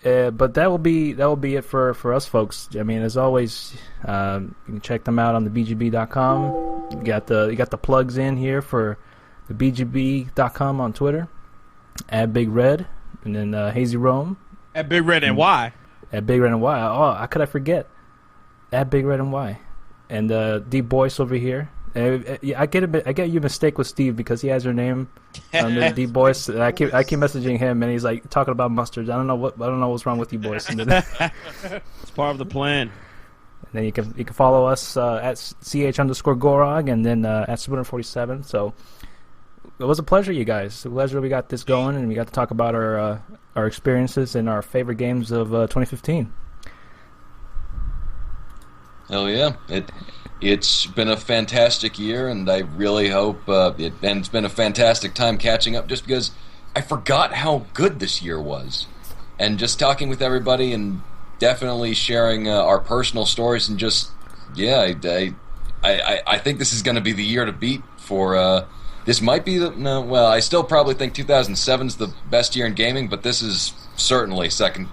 But that will be it for us folks. I mean, as always, you can check them out on the bgb.com. You got the plugs in here for the bgb.com on Twitter. At Big Red, and then Hazy Rome. At Big Red and Y. At Big Red and Y. Oh, how could I forget? At Big Red and Y. And Deep Boyce over here. I get you mistake with Steve because he has your name under Deep Boyce. I keep messaging him, and he's like talking about mustards. I don't know what's wrong with you boys. It's part of the plan. And then you can follow us at ch_gorog and then at Spooner47. So. It was a pleasure, you guys. A pleasure we got this going, and we got to talk about our experiences and our favorite games of 2015. Hell yeah! It's been a fantastic year, and I really hope it's been a fantastic time catching up. Just because I forgot how good this year was, and just talking with everybody and definitely sharing our personal stories and just I think this is going to be the year to beat for. This might be I still probably think 2007 is the best year in gaming, but this is certainly second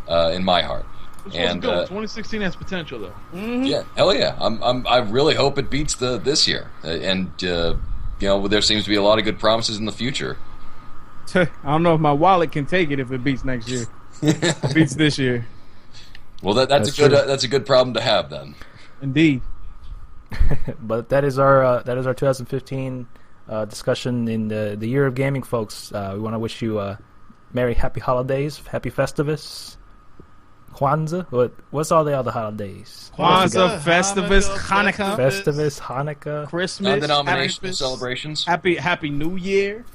in my heart. And 2016 has potential, though. Mm-hmm. Yeah, hell yeah! I really hope it beats this year, and there seems to be a lot of good promises in the future. I don't know if my wallet can take it if it beats next year. It beats this year. Well, that's a good problem to have then. Indeed. But that is our 2015. Discussion in the year of gaming, folks. We want to wish you Merry Happy Holidays, Happy Festivus, Kwanzaa. What's all the other holidays? Kwanzaa, Festivus, Hanukkah, Festivus, Hanukkah, Christmas, non-denominational celebrations. Happy New Year.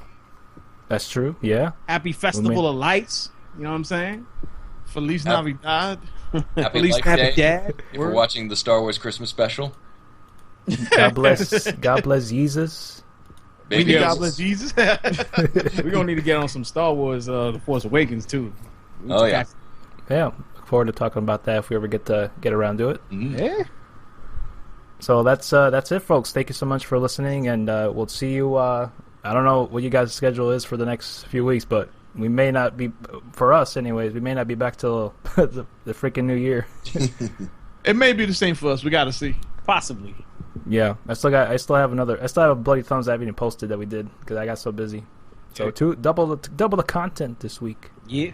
That's true. Yeah. Happy Festival of Lights. You know what I'm saying? Feliz Navidad. Happy Feliz Life Day. Navidad. If we're watching the Star Wars Christmas special. God bless Jesus. Maybe God bless Jesus. We're gonna need to get on some Star Wars, The Force Awakens too. Oh yeah. Yeah. Look forward to talking about that if we ever get around to it. Mm-hmm. Yeah. So that's it, folks. Thank you so much for listening, and we'll see you. I don't know what you guys' schedule is for the next few weeks, but we may not be, for us anyways, we may not be back till the freaking new year. It may be the same for us. We got to see. Possibly. Yeah, I still have a bloody thumbs I haven't even posted that we did because I got so busy. So double the content this week. Yeah.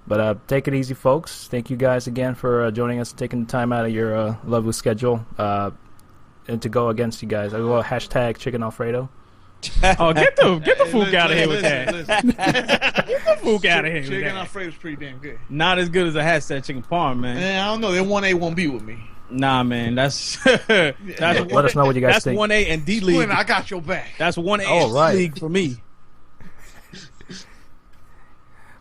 But take it easy, folks. Thank you guys again for joining us, taking the time out of your lovely schedule, and to go against you guys. I go hashtag Chicken Alfredo. Oh, get the fook out of here with that. Get the fook out of here with Chicken that. Alfredo's pretty damn good. Not as good as a hashtag chicken parm, man. I don't know. They're 1A, 1B with me. Nah, man, that's let us know what you guys that's think. That's 1A and D league. I got your back. That's 1A Oh, right. league for me.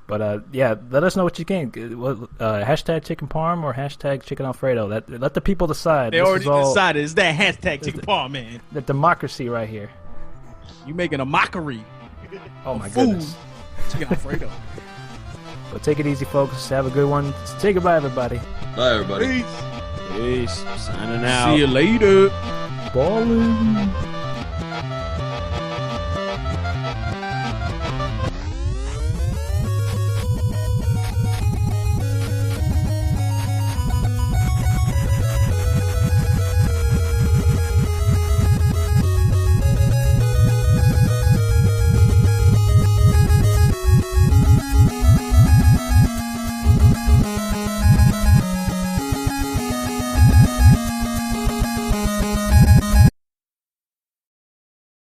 But yeah, let us know what you think. Hashtag Chicken Parm or hashtag Chicken Alfredo. Let the people decide. They This already is all decided. It's that hashtag chicken parm, man. the democracy right here. You making a mockery. Oh my Food. goodness. Chicken Alfredo. But take it easy, folks. Have a good one. Say goodbye, everybody. Bye, everybody. Peace. Signing out. See you later. Ballin'.